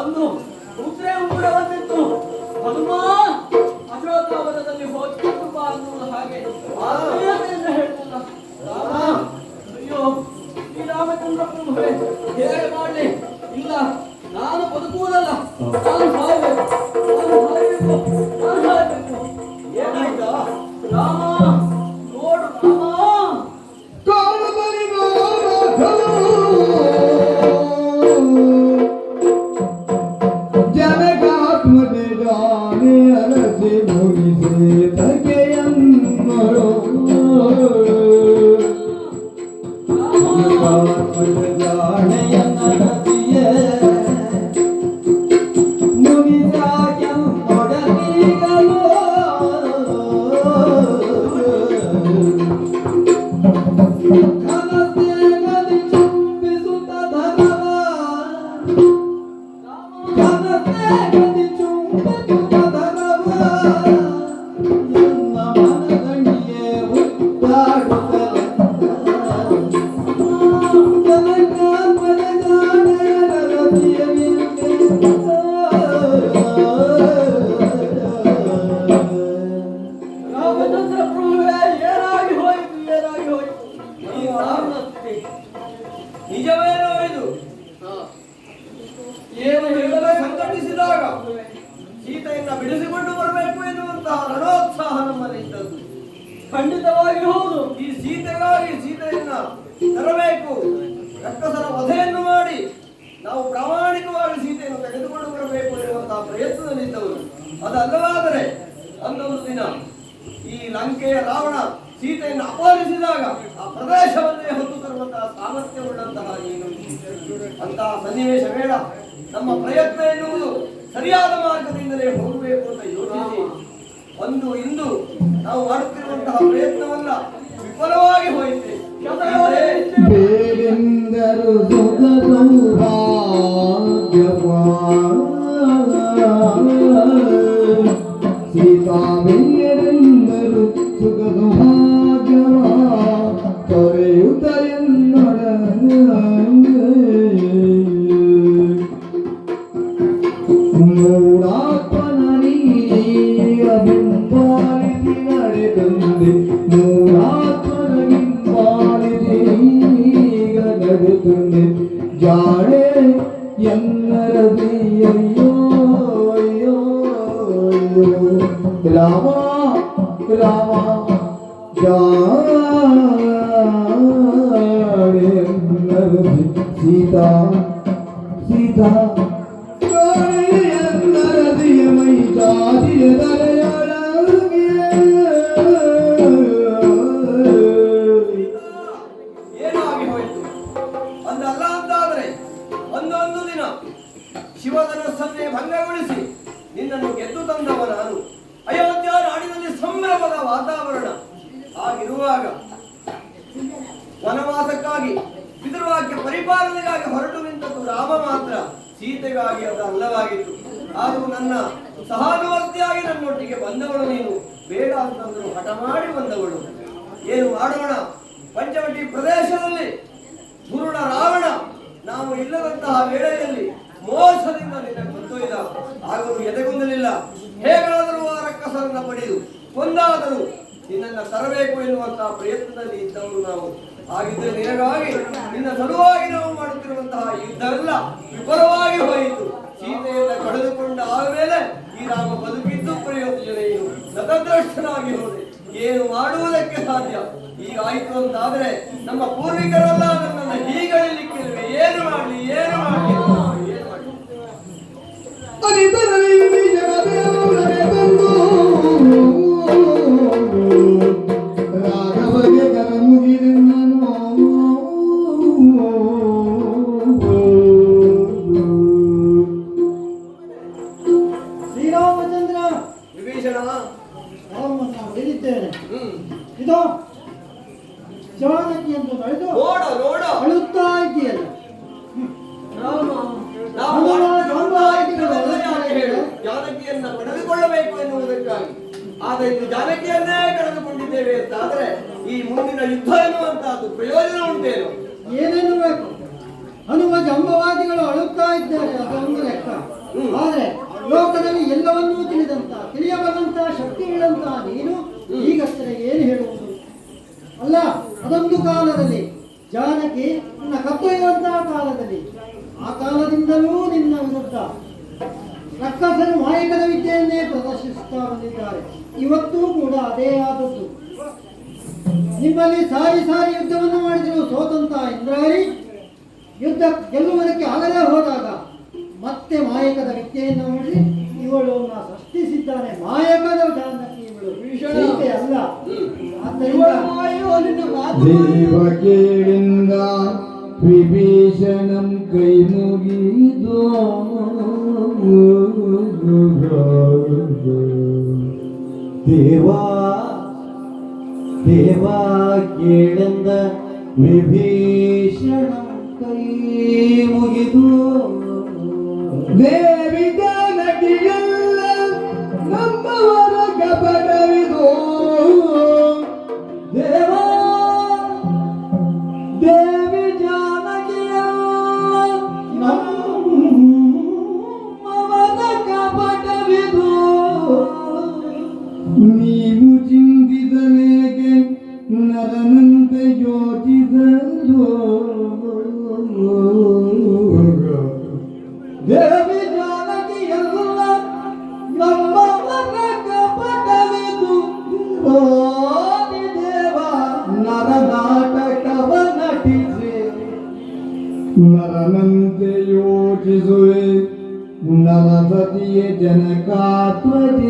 Speaker 3: ಅಂದು ಉದ್ರೆ ಉಂಗುರವನ್ನಿತ್ತು ಹನುಮ ಅಶೋಕಾವನದಲ್ಲಿ ಹೋಗಿತ್ತು ಬಾ ಅನ್ನುವ ಹಾಗೆ ಆತ್ಮೀಯತೆಯಿಂದ ಹೇಳ್ತಲ್ಲ ರಾಮ. ಅಯ್ಯೋ ಶ್ರೀರಾಮಚಂದ್ರ ಪ್ರಭುವೇ ಹೇಗೆ ಮಾಡಲಿ. ಇಲ್ಲ, ನಾನು ಬದುಕುವುದಲ್ಲ, ನಾನು ಸಾಯಬೇಕು. ಏನಾಯ್ತ ರಾಮ? ನೋಡು ರಾಮ,
Speaker 1: ಕಾಣಬಲಿ ಜನಗಾತ್ಮನೆ ಜಾನೆ ಅಲಸಿ ಮುಗಿಸಿ ತಗೆಯನ್ನಳು ಜಾಣೆಯನ್ನಲಸಿಯೇ ಮುಗಿಸಾಯನ್ನೊಡನಿಗಲೋ ಕನಸೇಗಲಿ ಚುಂಬಿಸುತ್ತ ಧನವ ಕನಸೇಗಲಿ ಚುಂಬಿಸುತ್ತ ಧನವ ಎನ್ನ ಮನದಣಿಯೇ ಉದ್ದಾಡುತ್ತಲೆ ಜನಕಾತ್ಮನ ಜಾಣೆಯರ
Speaker 3: ರಾಮಚಂದ್ರ ಪ್ರಭುವೇ ಏನಾಗಿ ಹೋಯಿತು. ಈ ರಾಮನ ಸ್ಥಿತಿ
Speaker 4: ನಿಜವೇನೋ ಇದು?
Speaker 3: ಏನು ಹೇಳಬೇಕು.
Speaker 4: ಸಂಘಟಿಸಿದಾಗ ಸೀತೆಯನ್ನ ಬಿಡಿಸಿಕೊಂಡು ಬರಬೇಕು ಎನ್ನುವಂತಹ ರಣೋತ್ಸಾಹ ನಮ್ಮಲ್ಲಿ ಇದ್ದದ್ದು.
Speaker 3: ಖಂಡಿತವಾಗಿ ಹೌದು.
Speaker 4: ಈ ಸೀತೆಗಾಗಿ ಸೀತೆಯನ್ನ ತರಬೇಕು, ರಕ್ಕಸರ ವಧೆಯನ್ನು ಮಾಡಿ ನಾವು ಪ್ರಾಮಾಣಿಕವಾಗಿ ಸೀತೆಯನ್ನು ತೆಗೆದುಕೊಂಡು ಬರಬೇಕು ಎನ್ನುವಂತಹ ಪ್ರಯತ್ನದಲ್ಲಿದ್ದವರು. ಅದಲ್ಲವಾದರೆ ಅಂದೊಂದು ದಿನ ಈ ಲಂಕೆಯ ರಾವಣ ಸೀತೆಯನ್ನು ಅಪಹರಿಸಿದಾಗ ಆ ಪ್ರದೇಶವನ್ನೇ ಹೊತ್ತು ತರುವಂತಹ ಸಾಮರ್ಥ್ಯವುಳ್ಳಂತಹ ನೀನು. ಅಂತಹ ಸನ್ನಿವೇಶ ಬೇಡ. ನಮ್ಮ ಪ್ರಯತ್ನ ಎನ್ನುವುದು ಸರಿಯಾದ ಮಾರ್ಗದಿಂದಲೇ ಹೋಗಬೇಕು ಅಂತ ಯೋಚಿಸಿ ಇಂದು ನಾವು ಮಾಡುತ್ತಿರುವಂತಹ ಪ್ರಯತ್ನವನ್ನ ವಿಫಲವಾಗಿ ಹೋಯಿತೆ.
Speaker 1: ಬೇರೆಂದರು ಸುಖ ಸೌಭಾಗ್ಯವಾ ಸೀತಾವೆಂದರು ಸುಖ ಸೌಭಾಗ್ಯವಾ ತೊರೆಯುತ್ತ ಮೂಢಾತ್ಮನ ನೀರಿಯ ಬಿಂಬಾಲಿಸಿ ನಡೆದಂದೆ ಮೂಢಾತ್ಮನ ಬಿಂಬಾಲಿಸಿ ಈಗ ನಡೆದಂದೆ ಜಾಣೆ ಎನ್ನರದಿ ಅಯ್ಯೋ ಅಯ್ಯೋ ಅಯ್ಯೋ ರಾಮ ರಾಮ ಜಾಣೆ ಎನ್ನರದಿ ಸೀತಾ ಸೀತಾ ನರದಿಯ ಮೈ ಜಾತಿಯ ತಲೆಯೊಳಗೆ
Speaker 4: ಏನಾಗಿ ಹೋಯಿತು ಅಂದಲ್ಲ ಅಂತಾದರೆ ಒಂದೊಂದು ದಿನ ಶಿವಧನಸ್ಸನ್ನೇ ಭಂಗಗೊಳಿಸಿ ನಿನ್ನನ್ನು ಗೆದ್ದು ತಂದವ ನಾನು. ಅಯೋಧ್ಯ ನಾಡಿನಲ್ಲಿ ಸಂಭ್ರಮದ ವಾತಾವರಣ ಆಗಿರುವಾಗ ವನವಾಸಕ್ಕಾಗಿ ಪಿತೃವಾಕ್ಯ ಪರಿಪಾಲನೆಗಾಗಿ ಹೊರಟು ನಿಂತದ್ದು ರಾಮ ಮಾತ್ರ. ಸೀತೆಗಾಗಿ ಅದು ಅಲ್ಲವಾಗಿತ್ತು. ಆದರೂ ನನ್ನ ಸಹಾನುವರ್ತಿಯಾಗಿ ನನ್ನೊಟ್ಟಿಗೆ ಬಂದವಳು ನೀನು, ಬೇಡ ಅಂತಂದ್ರು ಹಠ ಮಾಡಿ ಬಂದವಳು. ಏನು ಮಾಡೋಣ? ಪಂಚವಟಿ ಪ್ರದೇಶದಲ್ಲಿ ಧುರುಣ ರಾವಣ ನಾವು ಇಲ್ಲದಂತಹ ವೇಳೆಯಲ್ಲಿ ಮೋಸದಿಂದ ನಿನ್ನ ಕೊಂದೊಯ್ದ. ಆಗಲು ಎದೆಗುಂದಲಿಲ್ಲ. ಹೇಗಾದರೂ ಆ ರಕ್ಕಸರನ್ನ ಪಡೆದು ಕೊಂದಾದರೂ ನಿನ್ನನ್ನು ತರಬೇಕು ಎನ್ನುವಂತಹ ಪ್ರಯತ್ನದಲ್ಲಿ ಇದ್ದವರು ನಾವು. ಹಾಗಿದ್ದರೆ ನಿನಗಾಗಿ ನಿನ್ನ ಸಲುವಾಗಿ ನಾವು ಮಾಡುತ್ತಿರುವಂತಹ ಯುದ್ಧವೆಲ್ಲ ವಿಫಲವಾಗಿ ಹೋಯಿತು. ಸೀತೆಯನ್ನು ಕಳೆದುಕೊಂಡ ಆಮೇಲೆ ಈ ರಾಮ ಬದುಕಿದ್ದು ಪ್ರಯೋಜನ ಏನು? ನತದ್ರಷ್ಟನಾಗಿ ಹೋದೆ. ಏನು ಮಾಡುವುದಕ್ಕೆ ಸಾಧ್ಯ? ಈಗ ಆಯ್ತು ಅಂತಾದ್ರೆ ನಮ್ಮ ಪೂರ್ವಿಕರೆಲ್ಲ ನನ್ನನ್ನು ಹೀಗಳಿಲಿಕ್ಕಿಲ್ವೇ? ಏನು ಮಾಡಲಿ, ಏನು ಮಾಡಲಿ, ಏನು ಮಾಡಲಿ?
Speaker 1: ಅನಿತರಲ್ಲಿ ವಿಜಯದೇವರೇ ಬಂದು ರಾಘವಗೆ ಕರ ಮುಗಿದೆನು.
Speaker 6: ಶ್ರೀರಾಮಚಂದ್ರ,
Speaker 4: ವಿಭೀಷಣ,
Speaker 6: ರಾಮನನ್ನು ಹೇಳಿದ್ದೇನೆ. ಇದು ಜಾನಕಿ ಎಂದು ನಡೆದು
Speaker 4: ನೋಡ ನೋಡ,
Speaker 6: ಅಳುತ್ತಾ ಇದೆಯಲ್ಲ.
Speaker 4: ನಾವು ಹೇಳು ಜಾನಕಿಯನ್ನ ಪಡೆದುಕೊಳ್ಳಬೇಕು ಎನ್ನುವುದಕ್ಕಾಗಿ. ಆದರೆ ಇದು ಜಾನಕಿಯನ್ನೇ ಕಳೆದುಕೊಂಡಿದ್ದೇವೆ ಅಂತಾದ್ರೆ ಈ ಮುಂದಿನ ಯುದ್ಧ ಎನ್ನುವಂತಹದ್ದು ಪ್ರಯೋಜನ ಉಂಟೇನು?
Speaker 6: ಏನೇನು ಬೇಕು? ಹನುಮ ಜಂಬವಾದಿಗಳು ಅಳುತ್ತಾ ಇದ್ದಾರೆ, ಅದೊಂದು ಲೆಕ್ಕ. ಆದ್ರೆ ಲೋಕದಲ್ಲಿ ಎಲ್ಲವನ್ನೂ ತಿಳಿಯಬಲ್ಲಂತ ಶಕ್ತಿಗಳಂತ ನೀನು ಈಗಷ್ಟೇ ಏನು ಹೇಳುವುದು? ಅಲ್ಲ, ಅದೊಂದು ಕಾಲದಲ್ಲಿ ಜಾನಕಿ ನಿನ್ನ ಕತ್ತೊಯ್ಯುವಂತಹ ಕಾಲದಲ್ಲಿ, ಆ ಕಾಲದಿಂದಲೂ ನಿನ್ನ ವಿರುದ್ಧ ರಕ್ಕಸರು ಮಾಯಕದ ವಿದ್ಯೆಯನ್ನೇ ಪ್ರದರ್ಶಿಸುತ್ತಾ ಬಂದಿದ್ದಾರೆ. ಇವತ್ತೂ ಕೂಡ ಅದೇ ಆದದ್ದು. ನಿಮ್ಮಲ್ಲಿ ಸಾರಿ ಸಾರಿ ಯುದ್ಧವನ್ನು ಮಾಡಿದರು ಸೋತಂತ ಇಂದ್ರಾರಿ ಯುದ್ಧ ಗೆಲ್ಲುವುದಕ್ಕೆ ಆಗದೇ ಹೋದಾಗ ಮತ್ತೆ ಮಾಯಕದ ವಿದ್ಯೆಯನ್ನು ಮಾಡಿ ಇವಳನ್ನ ಸೃಷ್ಟಿಸಿದ್ದಾನೆ. ಮಾಯಕದ ಜಾನಕಿ ಇವಳು, ಸೀತೆ ಅಲ್ಲ.
Speaker 1: ದೇವಕೇಳಿಂದ ವಿಭೀಷಣಂ ಕೈ ಮುಗಿದು ದೇವಾ ಕೇಳಿಂದ ವಿಭೀಷಣಂ ಕೈ ಮುಗಿದು ದೇವಿ ಜಾನಕಿಯಲ್ಲ ನಮ್ಮವರ ಕಪಟವಿದು. ದೇವಾ ದೇವಿ ಜಾನಕಿಯಲ್ಲ ನಮ್ಮವರ ಕಪಟವಿದು. ನೀವು ಚಿಂತಿಸಲೇಕೆ ನರನಂತೆ ಯೋಚಿಸಲು. ದೇವಿ ಜಾನಕಿಯಲ್ಲ ನಮ್ಮವರ ಕಪಟವಿದು. ದೇವ ನರನಾಟಕವ ನಟಿಸಿ ನರನಂತೆ ಯೋಚಿಸುವೆ. ನರಸತಿಯ ಜನಕಾತ್ಮಜ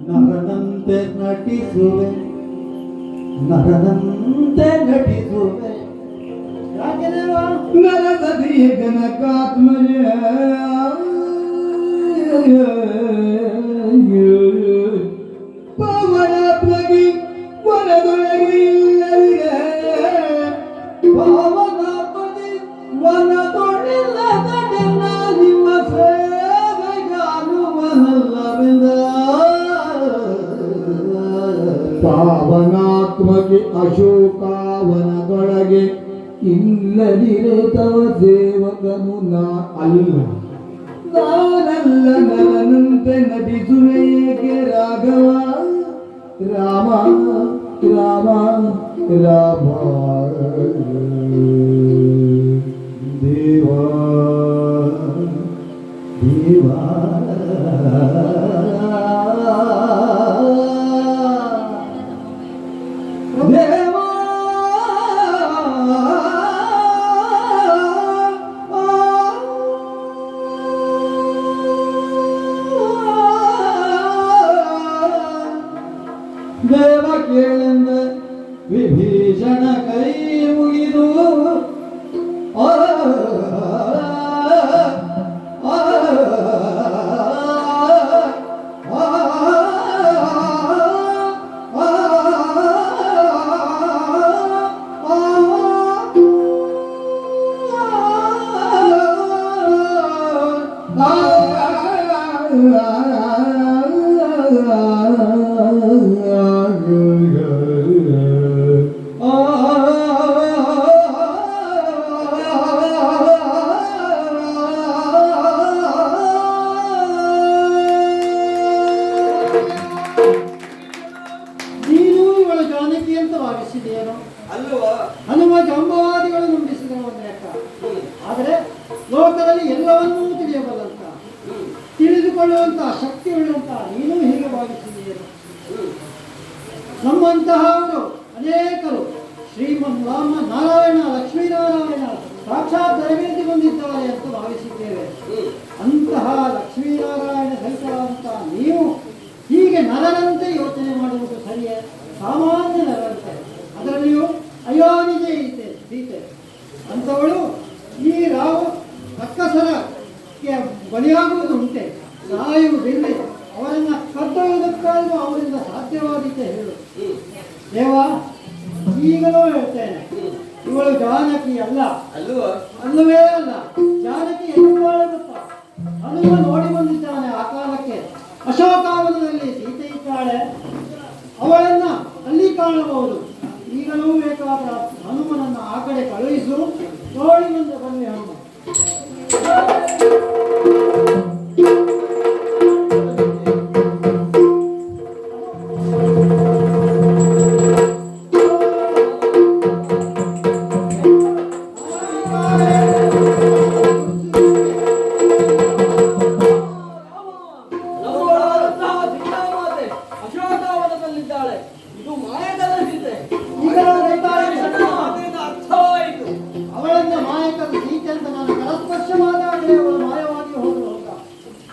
Speaker 1: ನರನಂತೆ ನಟಿಸುವೆ, ನರನಂತೆ ನಟಿಸುವೆ.
Speaker 6: ಯಾಕೆ ದೇವ?
Speaker 1: ನರಸತಿಯ ಜನಕಾತ್ಮಜ ಪವನಾತ್ಮಗಿ ವನದೊಳಗೆ ಇಲ್ಲದಿದೆ. ಪವನಾತ್ಮಗಿ ವನದೊಳಿಲ್ಲದೆಲ್ಲ ನಿಮ್ಮ ಸೇವೆಗಾನುವನಲ್ಲವೆಂದ. ಪಾವನಾತ್ಮಗೆ ಅಶೋಕಾವನದೊಳಗೆ ಇಲ್ಲದಿರೆ ತವ ಸೇವಕನು ನಾ ಅಲ್ಲ. ನಾನಲ್ಲ ನರನಂತೆ ನಟಿಸುವೆ ಏಕೆ ರಾಘವ. ರಾಮ ರಾಮ ರಾಮ ದೇವಾ ದೇವಾ ದೇವಾ ದೇವ ಕೇಳೆಂದ ವಿಭೀಷಣ ಕೈ
Speaker 7: ಹನುಮ ಜಾಂಬವಾದಿಗಳು ನಂಬಿಸಿದ ಒಂದು ಲೆಕ್ಕ. ಆದರೆ ಲೋಕದಲ್ಲಿ ಎಲ್ಲವನ್ನೂ ತಿಳಿಯಬಲ್ಲಂತ, ತಿಳಿದುಕೊಳ್ಳುವಂತಹ ಶಕ್ತಿ ಉಳ್ಳುವಂತಹ ನೀನು ಹೀಗೆ ಭಾವಿಸಿದೆಯಲ್ಲ. ನಮ್ಮಂತಹವರು ಅನೇಕರು ಶ್ರೀಮನ್ ರಾಮ ನಾರಾಯಣ ಲಕ್ಷ್ಮೀನಾರಾಯಣ ಸಾಕ್ಷಾತ್ ತರಬೇತಿ ಬಂದಿದ್ದಾರೆ ಅಂತ ಭಾವಿಸಿದ್ದೇವೆ. ಅಂತಹ ಲಕ್ಷ್ಮೀನಾರಾಯಣ ಸಹಿತವಂತ ನೀವು ಹೀಗೆ ನರರಂತೆ ಯೋಚನೆ ಮಾಡುವುದು ಸರಿಯೇ? ಸಾಮಾನ್ಯ ನರರಂತೆ, ಅದರಲ್ಲಿಯೂ ಅಯೋನಿಜೆ ಸೀತೆ ಅಂಥವಳು ಈ ರಾವು ರಕ್ಕಸರಕ್ಕೆ ಬಲಿಯಾಗುವುದು ಉಂಟೆ, ಸಾಯುವುದಿಲ್ಲ. ಅವರನ್ನು ಕದ್ದೊಯ್ಯುವುದಕ್ಕಾದರೂ ಅವರಿಂದ ಸಾಧ್ಯವಾದೀತೆ ಹೇಳು ದೇವ. ಈಗಲೂ ಹೇಳ್ತೇನೆ, ಇವಳು ಜಾನಕಿ ಅಲ್ಲ, ಅಲ್ಲವೇ ಅಲ್ಲ. ಜಾನಕಿ ಎಲ್ಲಿದ್ದಾಳೆಗಪ್ಪ? ಹನುಮ ನೋಡಿ ಬಂದಿದ್ದಾನೆ ಆ ಕಾಲಕ್ಕೆ. ಅಶೋಕಾವನದಲ್ಲಿ ಸೀತೆ ಇದ್ದಾಳೆ, ಅವಳನ್ನ ಅಲ್ಲಿ ಕಾಣಬಹುದು. ಈಗಲೂ ಬೇಕಾದ ಹನುಮನನ್ನ ಆ ಕಡೆ ಕಳುಹಿಸು, ನೋಡಿ ಬಂದು ಬನ್ನಿ ಹನುಮ.
Speaker 6: ನಮ್ಮೊಳಗಾದಂತಹ ಸೀತಾಮಾತೆ ಅಶೋಕಾವನದಲ್ಲಿದ್ದಾಳೆ. ಇದು ಮಾಯಕದ ಸೀತೆ.
Speaker 7: ಈಗಲೂ ಗೊತ್ತಾಯಿತು.
Speaker 6: ಮಾತೆಯಿಂದ ಅರ್ಥವಾಯಿತು.
Speaker 7: ಅವಳನ್ನ ಮಾಯಕದ ಸೀತೆ ಅಂತ ನಾನು ಕರಸ್ಪರ್ಶ ಮಾತಾಡಲೇ ಅವಳು ಮಾಯವಾಗಿ ಹೋದಳು ಅಂತ.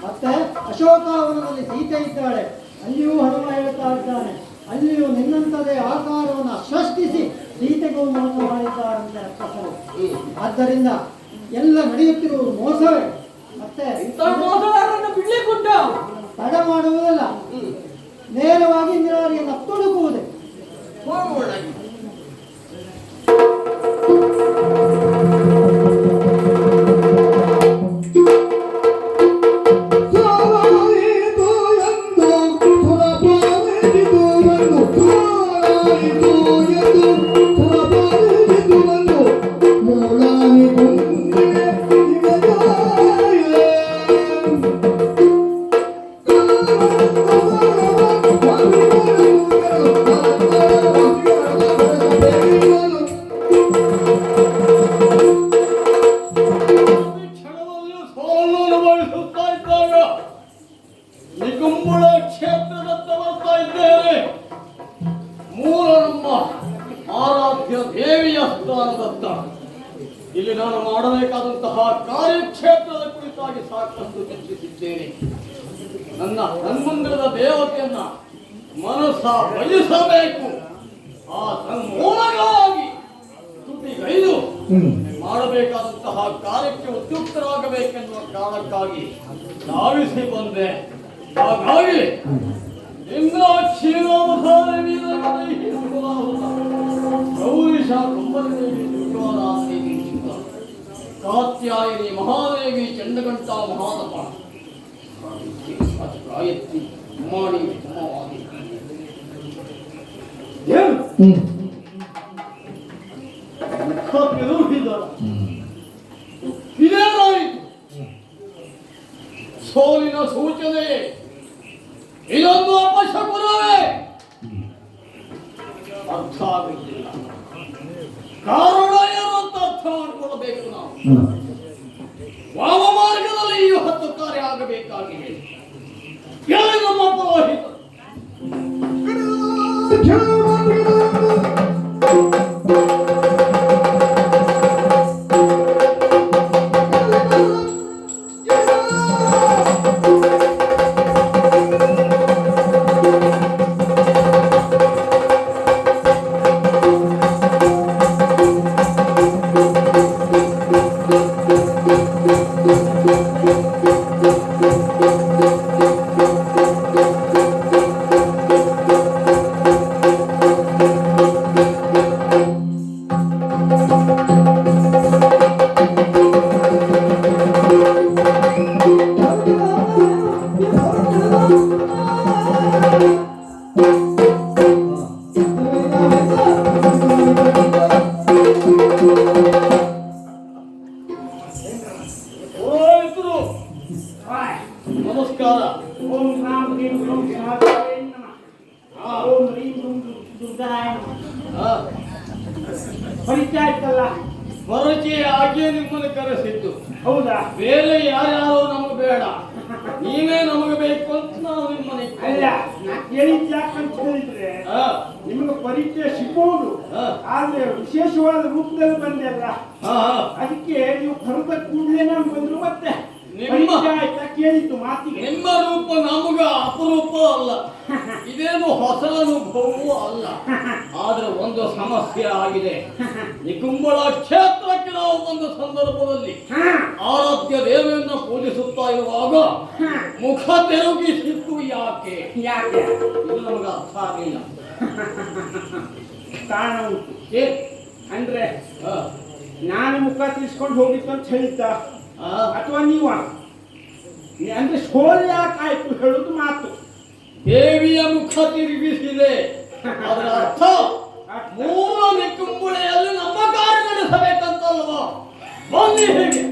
Speaker 7: ಮತ್ತೆ ಅಶೋಕಾವನದಲ್ಲಿ ಸೀತೆ ಇದ್ದಾಳೆ, ಅಲ್ಲಿಯೂ ಹನುಮ ಹೇಳ್ತಾ ಇದ್ದಾನೆ, ಅಲ್ಲಿಯೂ ನಿನ್ನಂಥದೇ ಆಕಾರವನ್ನು ಸೃಷ್ಟಿಸಿ ಸೀತೆಗೂ ಮೋಸ ಮಾಡಿದ್ದಾರಂತೆ ರಕ್ಕಸರು. ಆದ್ದರಿಂದ ಎಲ್ಲ ನಡೆಯುತ್ತಿರುವುದು ಮೋಸವೇ. ಮತ್ತೆ
Speaker 6: ಇಂಥ ಮೋಸಗಾರರನ್ನು ಬಿಡ್ಲಿಕ್ಕುಂಟ?
Speaker 7: ತಡ ಮಾಡುವುದಲ್ಲ, ನೇರವಾಗಿ ಇಂದಿರಾರಿಯನ್ನು ತುಡುಕುವುದೇ.
Speaker 6: ಹೋಗೋಣ.
Speaker 1: ಸಾಯಿತು ಎಂದು ಸುರಪಾಲಿಸಿತು ಎಂದು, ಸಾಯಿತು ಎಂದು ಸುರಪಾಲಿಸಿತು ಎಂದು, ಮೂಲಾನಿ ಕುಂದಿಗೆ
Speaker 3: ಕ್ಷಣದಲ್ಲಿ ಸೋಲನ್ನು ಅನುಭವಿಸುತ್ತಾ ಇದ್ದಾಗ ನಿಗುಂಬಳ ಕ್ಷೇತ್ರದತ್ತ ಬರ್ತಾ ಇದ್ದೇವೆ. ಮೂಲ ನಮ್ಮ ಆರಾಧ್ಯ ದೇವಿಯ ಸ್ಥಾನದತ್ತ. ಇಲ್ಲಿ ನಾನು ಮಾಡಬೇಕಾದಂತಹ ಕಾರ್ಯಕ್ಷೇತ್ರದ ಕುರಿತಾಗಿ ಸಾಕಷ್ಟು ಚರ್ಚಿಸಿದ್ದೇನೆ. ನನ್ನ ಹನುಮಂದಿರದ ದೇವತೆಯನ್ನ ಮನಸ್ಸ ಬಯಸಬೇಕು. ಆ ಮೂಲಕವಾಗಿ ತುಟಿಗೈದು ಮಾಡಬೇಕಾದಂತಹ ಕಾರ್ಯಕ್ಕೆ ಉದ್ಯುಕ್ತರಾಗಬೇಕೆನ್ನುವ ಕಾರಣಕ್ಕಾಗಿ ಧಾವಿಸಿ ಬಂದೆ. ಹಾಗಾಗಿ ಗೌರೀಶ ಕಂಬಲದೇವಿ ದುರ್ಗಾದೇವಿ ಕಾತ್ಯಾಯಿನಿ ಮಹಾದೇವಿ ಚಂಡಘಂಟ ಮಹಾದಪ ಗಾಯತ್ರಿ ಮಾಡಿ ಇದೇನಾಯಿತು? ಸೋಲಿನ ಸೂಚನೆ. ಇದೊಂದು ಅಪಶಕುನವೇ? ಅರ್ಥ ಆಗುತ್ತಿಲ್ಲ. ಕಾರಣ ಏನು ಅಂತ ಅರ್ಥ ಮಾಡಿಕೊಳ್ಳಬೇಕು ನಾವು. ವಾಮ ಮಾರ್ಗದಲ್ಲಿ ಈ ಹೊತ್ತು ಕಾರ್ಯ ಆಗಬೇಕಾಗಿದೆ. ಎಲ್ಲಿ ನಮ್ಮ ಪುರೋಹಿತರು?
Speaker 2: ಪರಿಚಯ ಆಯ್ತಲ್ಲ.
Speaker 3: ಪರಿಚಯ ಆಗಿಯೇ ನಿಮ್ಮನ್ನು ಕರೆಸಿದ್ದು.
Speaker 2: ಹೌದಾ?
Speaker 3: ಬೇರೆ ಯಾರ್ಯಾರೋ ನಮಗೆ ಬೇಡ, ನೀವೇ ನಮಗೆ ಬೇಕು ಅಂತ ನಾವು ನಿಮ್ಮನೆ.
Speaker 2: ಅಲ್ಲ, ನಾ ಕೇಳಿದ್ ಯಾಕಂತ ಹೇಳಿದ್ರೆ ನಿಮಗೆ ಪರಿಚಯ ಸಿಗ್ಬಹುದು, ಆದ್ರೆ ವಿಶೇಷವಾದ ರೂಪದಲ್ಲಿ ಬಂದೆಲ್ಲ, ಅದಕ್ಕೆ ನೀವು ಕರೆದ ಕೂಡಲೇ ನಾನು ಬಂದ್ರು. ಮತ್ತೆ ಪರಿಚಯ ಆಯ್ತಾ ಕೇಳಿದ್ದು ಮಾತಿಗೆ.
Speaker 3: ನಿಮ್ಮ ರೂಪ ನಮಗ ಅಪರೂಪ ಅಲ್ಲ, ಇದೇನು ಹೊಸ ಅನುಭವವೂ ಅಲ್ಲ. ಆದ್ರೆ ಒಂದು ಸಮಸ್ಯೆ ಆಗಿದೆ. ನಿಕುಂಬಳ ಕ್ಷೇತ್ರಕ್ಕೆ ನಾವು ಬಂದ ಸಂದರ್ಭದಲ್ಲಿ ಆರಾಧ್ಯ ದೇವಿಯನ್ನ ಪೂಜಿಸುತ್ತಾ ಇರುವಾಗ ಮುಖ ತಿರುಗಿಸಿತ್ತು ಯಾಕೆ?
Speaker 2: ಯಾಕೆ
Speaker 3: ಇದು ನಮಗೆ ಅರ್ಥ ಆಗಲಿಲ್ಲ.
Speaker 2: ಕಾರಣ ಉಂಟು. ಅಂದ್ರೆ
Speaker 3: ಆ,
Speaker 2: ನಾನು ಮುಖ ತಿರ್ಸ್ಕೊಂಡು ಹೋಗಿತ್ತು ಅಂತ ಹೇಳಿದ್ದ,
Speaker 3: ಆ,
Speaker 2: ಅಥವಾ ನೀವು ಅಂದ್ರೆ ಸೋಲ್ ಯಾಕಾಯ್ತು ಹೇಳುದು ಮಾತು.
Speaker 3: ದೇವಿಯ ಮುಖ ತಿರುಗಿಸಿದೆ, ಅದರ ಅರ್ಥ ಮೂಲ ನಿಕುಂಬಳೆಯಲ್ಲಿ ನಮ್ಮ ಕಾರ್ಯ ನಡೆಸಬೇಕಂತಲ್ವಾ? ಬನ್ನಿ ಹೇಗೆ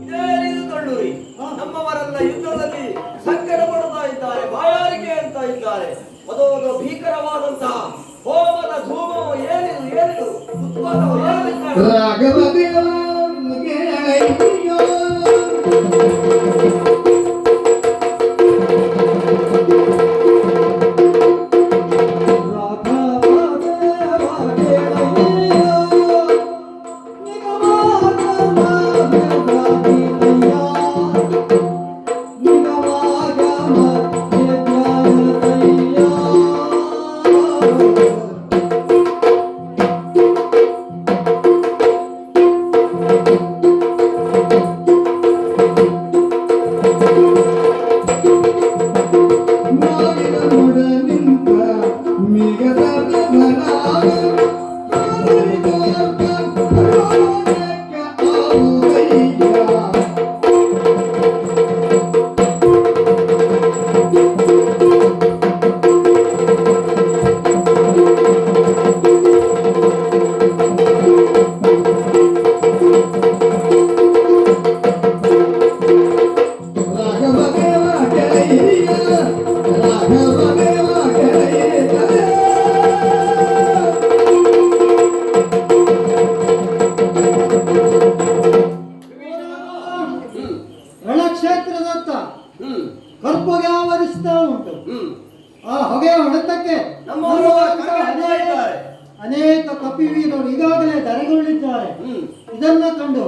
Speaker 4: ಇದೇ ರೀತಿ ತಳ್ಳೂರಿ ನಮ್ಮವರೆಲ್ಲ ಯುದ್ಧದಲ್ಲಿ ಸಂಕಟ ಪಡ್ತಾ ಇದ್ದಾರೆ, ಬಾಯಾರಿಕೆ ಅಂತ ಇದ್ದಾರೆ. ಅದೊಂದು ಭೀಕರವಾದಂತಹ ಹೋಮದ ಧೂಮವು ಏನಿದು ಉತ್ಪಾದವು ಏನಿದ್ದಾರೆ.
Speaker 7: ರಣಕ್ಷೇತ್ರದತ್ತ ಕರ್ಪಗೆ ಆವರಿಸ್ತಾ ಉಂಟು. ಆ ಹೊಗೆಯ ಹೊಡೆತಕ್ಕೆ
Speaker 4: ನಮ್ಮವರು ಕಣ್ಣು ಇದ್ದಾರೆ.
Speaker 7: ಅನೇಕ ಕಪಿವೀರರು ಈಗಾಗಲೇ ಧರೆಗುರುಳಿದ್ದಾರೆ. ಇದನ್ನ ಕಂಡು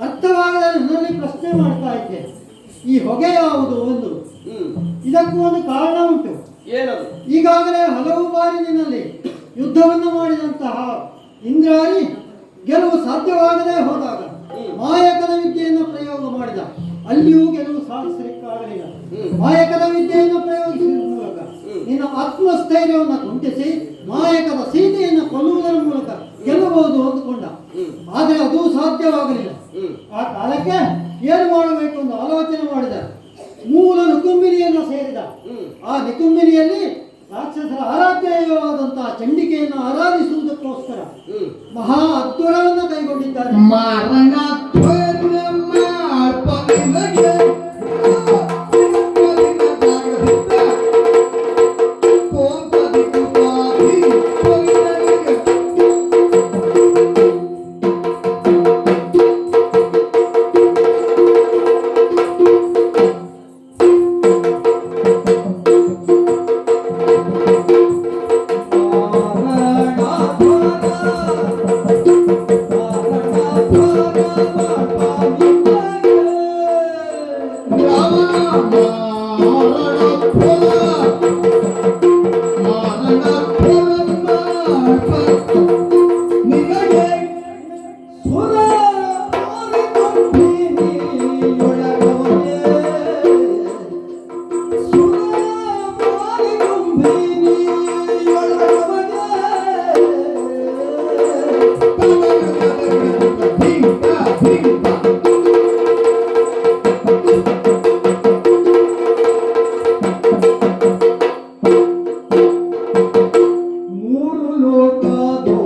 Speaker 7: ಅರ್ಥವಾಗದೆ ನನ್ನಲ್ಲಿ ಪ್ರಶ್ನೆ ಮಾಡ್ತಾ ಇದ್ದೆ, ಈ ಹೊಗೆ ಯಾವುದು ಒಂದು? ಇದಕ್ಕೂ ಒಂದು ಕಾರಣ ಉಂಟು.
Speaker 4: ಏನದು?
Speaker 7: ಈಗಾಗಲೇ ಹಲವು ಬಾರಿ ನಿನ್ನಲ್ಲಿ ಯುದ್ಧವನ್ನು ಮಾಡಿದಂತಹ ಇಂದ್ರಾಣಿ ಗೆಲುವು ಸಾಧ್ಯವಾಗದೆ ಹೋದಾಗ ಮಾಯಕದ ವಿದ್ಯೆಯನ್ನು ಪ್ರಯೋಗ ಮಾಡಿದ, ಅಲ್ಲಿಯೂ ಗೆಲುವು ಸಾಧಿಸಲಿಕ್ಕಾಗಲಿಲ್ಲ. ಮಾಯಕದ ವಿದ್ಯೆಯನ್ನು ಪ್ರಯೋಗಿಸುವ ಮೂಲಕ ನಿನ್ನ ಆತ್ಮಸ್ಥೈರ್ಯವನ್ನು ಕುಂಟಿಸಿ ಮಾಯಕದ ಸೀತೆಯನ್ನು ಕೊಲ್ಲುವುದರ ಮೂಲಕ ಗೆಲ್ಲಬಹುದು ಅಂದುಕೊಂಡ. ಆದರೆ ಅದು ಸಾಧ್ಯವಾಗಲಿಲ್ಲ. ಆ ಕಾಲಕ್ಕೆ ಏನು ಮಾಡಬೇಕು ಎಂದು ಆಲೋಚನೆ ಮಾಡಿದ. ಮೂಲ ನಿಕುಂಬಿನಿಯನ್ನು ಸೇರಿದ. ಆ ನಿಕುಂಬಿನಿಯಲ್ಲಿ ರಾಕ್ಷಸರ ಆರಾಧ್ಯವಾದಂತಹ ಚಂಡಿಕೆಯನ್ನು ಆರಾಧಿಸುವುದಕ್ಕೋಸ್ಕರ ಮಹಾ ಅದ್ಭುತವನ್ನು ಕೈಗೊಂಡಿದ್ದಾರೆ.
Speaker 1: ಮೂರು ಲೋಕದೋ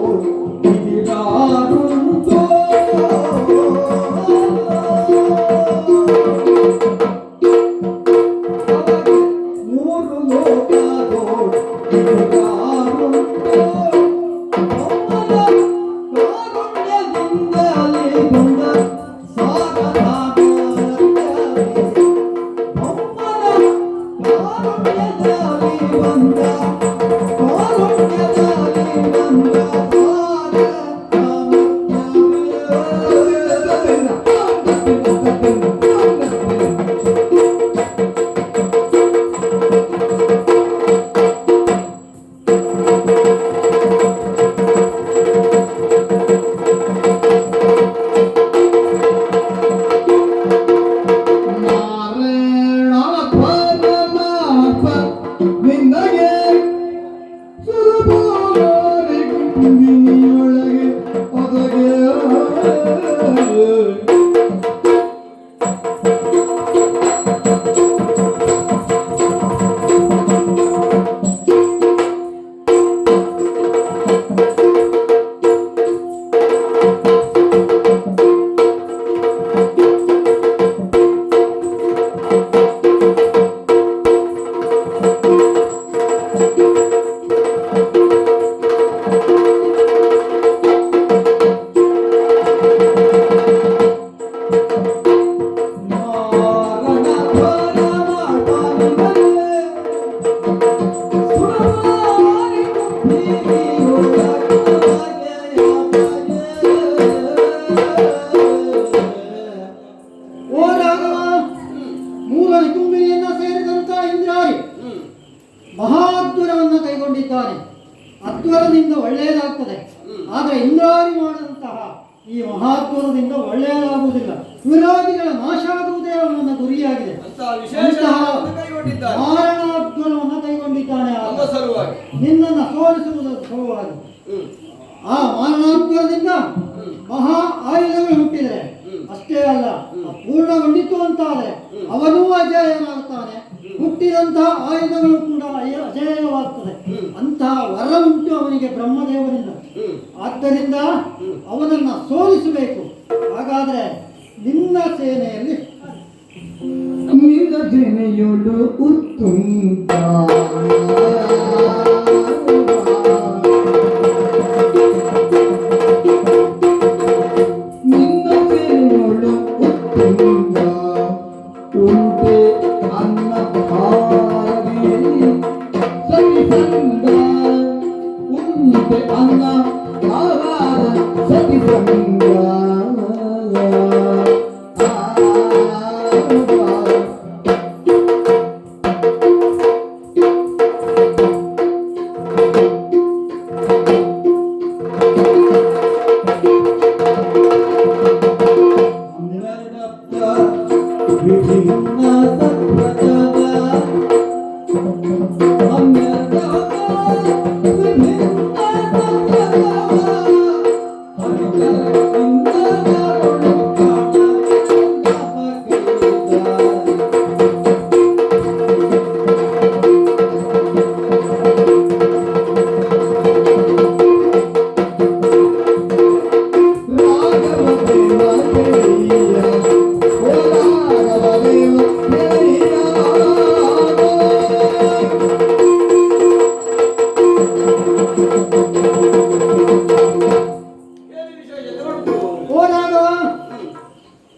Speaker 7: ಇಂದ್ರಾರಿ ಮಾಡಿದಂತಹ ಈ ಮಹಾತ್ಮದಿಂದ ಒಳ್ಳೆಯದಾಗುವುದಿಲ್ಲ. ವಿರೋಧಿಗಳ ನಾಶ ಆಗುವುದೇ ಅವನ ಗುರಿಯಾಗಿದೆ.
Speaker 4: ಅಂತಹ ವಿಶೇಷವನ್ನು ಕೈಗೊಂಡಿದ್ದಾನೆ
Speaker 7: ಮಾರಣಾದ್ವರವನ್ನು ಕೈಗೊಂಡಿದ್ದಾನೆ ಆತ.
Speaker 4: ನಮ್ಮ ಸಲುವಾಗಿ.
Speaker 7: ನಿನ್ನನ್ನು ಸೋಲಿಸುವುದರ ಸಲುವಾಗಿ. ಆ ಮಾರಣಾದ್ವರದಿಂದ ಮಹಾ ಆಯುಧಗಳು ಹುಟ್ಟಿದರೆ ಅಷ್ಟೇ ಅಲ್ಲ, ಪೂರ್ಣಗೊಂಡಿತು ಅಂತಾದರೆ ಅವನೂ ಅಜೇಯನಾಗುತ್ತಾನೆ. ಹುಟ್ಟಿದಂತಹ ಆಯುಧಗಳು ಕೂಡ ಅಜೇಯವಾಗ್ತದೆ. ಅಂತಹ ವರ ಉಂಟು ಅವನಿಗೆ ಬ್ರಹ್ಮದೇವರಿಂದ. ಆದ್ದರಿಂದ ಅವನನ್ನ ಸೋಲಿಸಬೇಕು. ಹಾಗಾದ್ರೆ ನಿನ್ನ ಸೇನೆಯಲ್ಲಿ
Speaker 1: ನಿನ್ನ ಸೇನೆಯೊಳು ಉತ್ತುಂಗ ನಿನ್ನ ಸೇನೆಯೊಳು ಉತ್ತುಂಗ ಉಂಟೆ ಅನ್ನ ಹಾರಿಯಲ್ಲಿ ಸತಿಸಂಗ ಉಂಟೆ ಅನ್ನ ಆಹಾರ ಸತಿಸಂಗ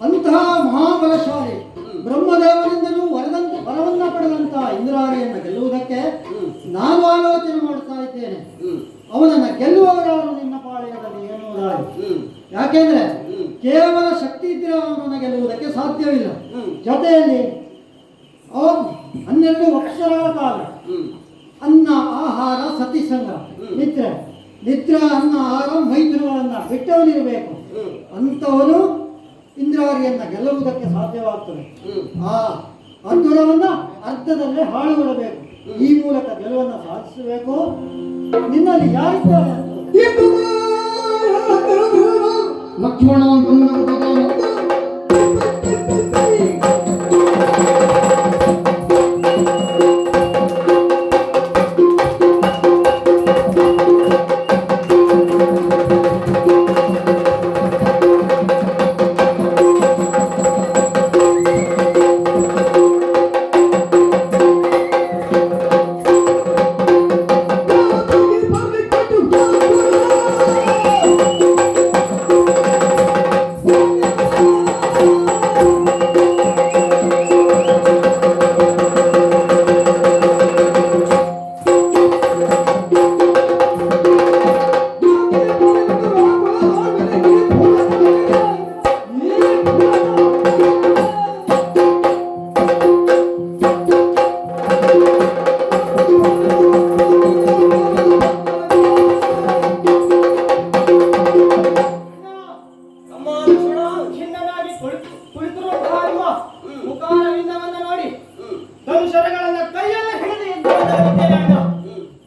Speaker 7: ಅಂತಹ ಮಹಾಬಲಶಾಲಿ ಬ್ರಹ್ಮದೇವನಿಂದಲೂ ವರವನ್ನ ಪಡೆದಂತಹ ಇಂದ್ರಾರಿಯನ್ನು ಗೆಲ್ಲುವುದಕ್ಕೆ ನಾನು ಆಲೋಚನೆ ಮಾಡ್ತಾ ಇದ್ದೇನೆ. ಅವನನ್ನು ಗೆಲ್ಲುವವರಾರು ನಿನ್ನ ಪಾಳೆಯದಲ್ಲಿ ಎನ್ನುವುದಾಗಿ. ಯಾಕೆಂದ್ರೆ ಕೇವಲ ಶಕ್ತಿ ಇದ್ದರೆ ಅವನನ್ನು ಗೆಲ್ಲುವುದಕ್ಕೆ ಸಾಧ್ಯವಿಲ್ಲ. ಜೊತೆಯಲ್ಲಿ 12 ವರ್ಷಗಳ ಕಾಲ ಅನ್ನ ಆಹಾರ ಸತಿಸಂಗ ನಿದ್ರೆ ಅನ್ನ ಆಹಾರ ಮೈತ್ರಿಗಳನ್ನ ಬಿಟ್ಟವನಿರಬೇಕು. ಅಂಥವನು ಇಂದ್ರಾರಿಯನ್ನ ಗೆಲ್ಲುವುದಕ್ಕೆ ಸಾಧ್ಯವಾಗ್ತದೆ. ಆ ಅದ್ಭುತವನ್ನ ಅರ್ಧದಲ್ಲೇ ಹಾಳುಗೊಳ್ಳಬೇಕು. ಈ ಮೂಲಕ ಗೆಲುವನ್ನು ಸಾಧಿಸಬೇಕು. ನಿನ್ನಲ್ಲಿ ಯಾರಿದ್ದಾರೆ?
Speaker 1: ಲಕ್ಷ್ಮಣ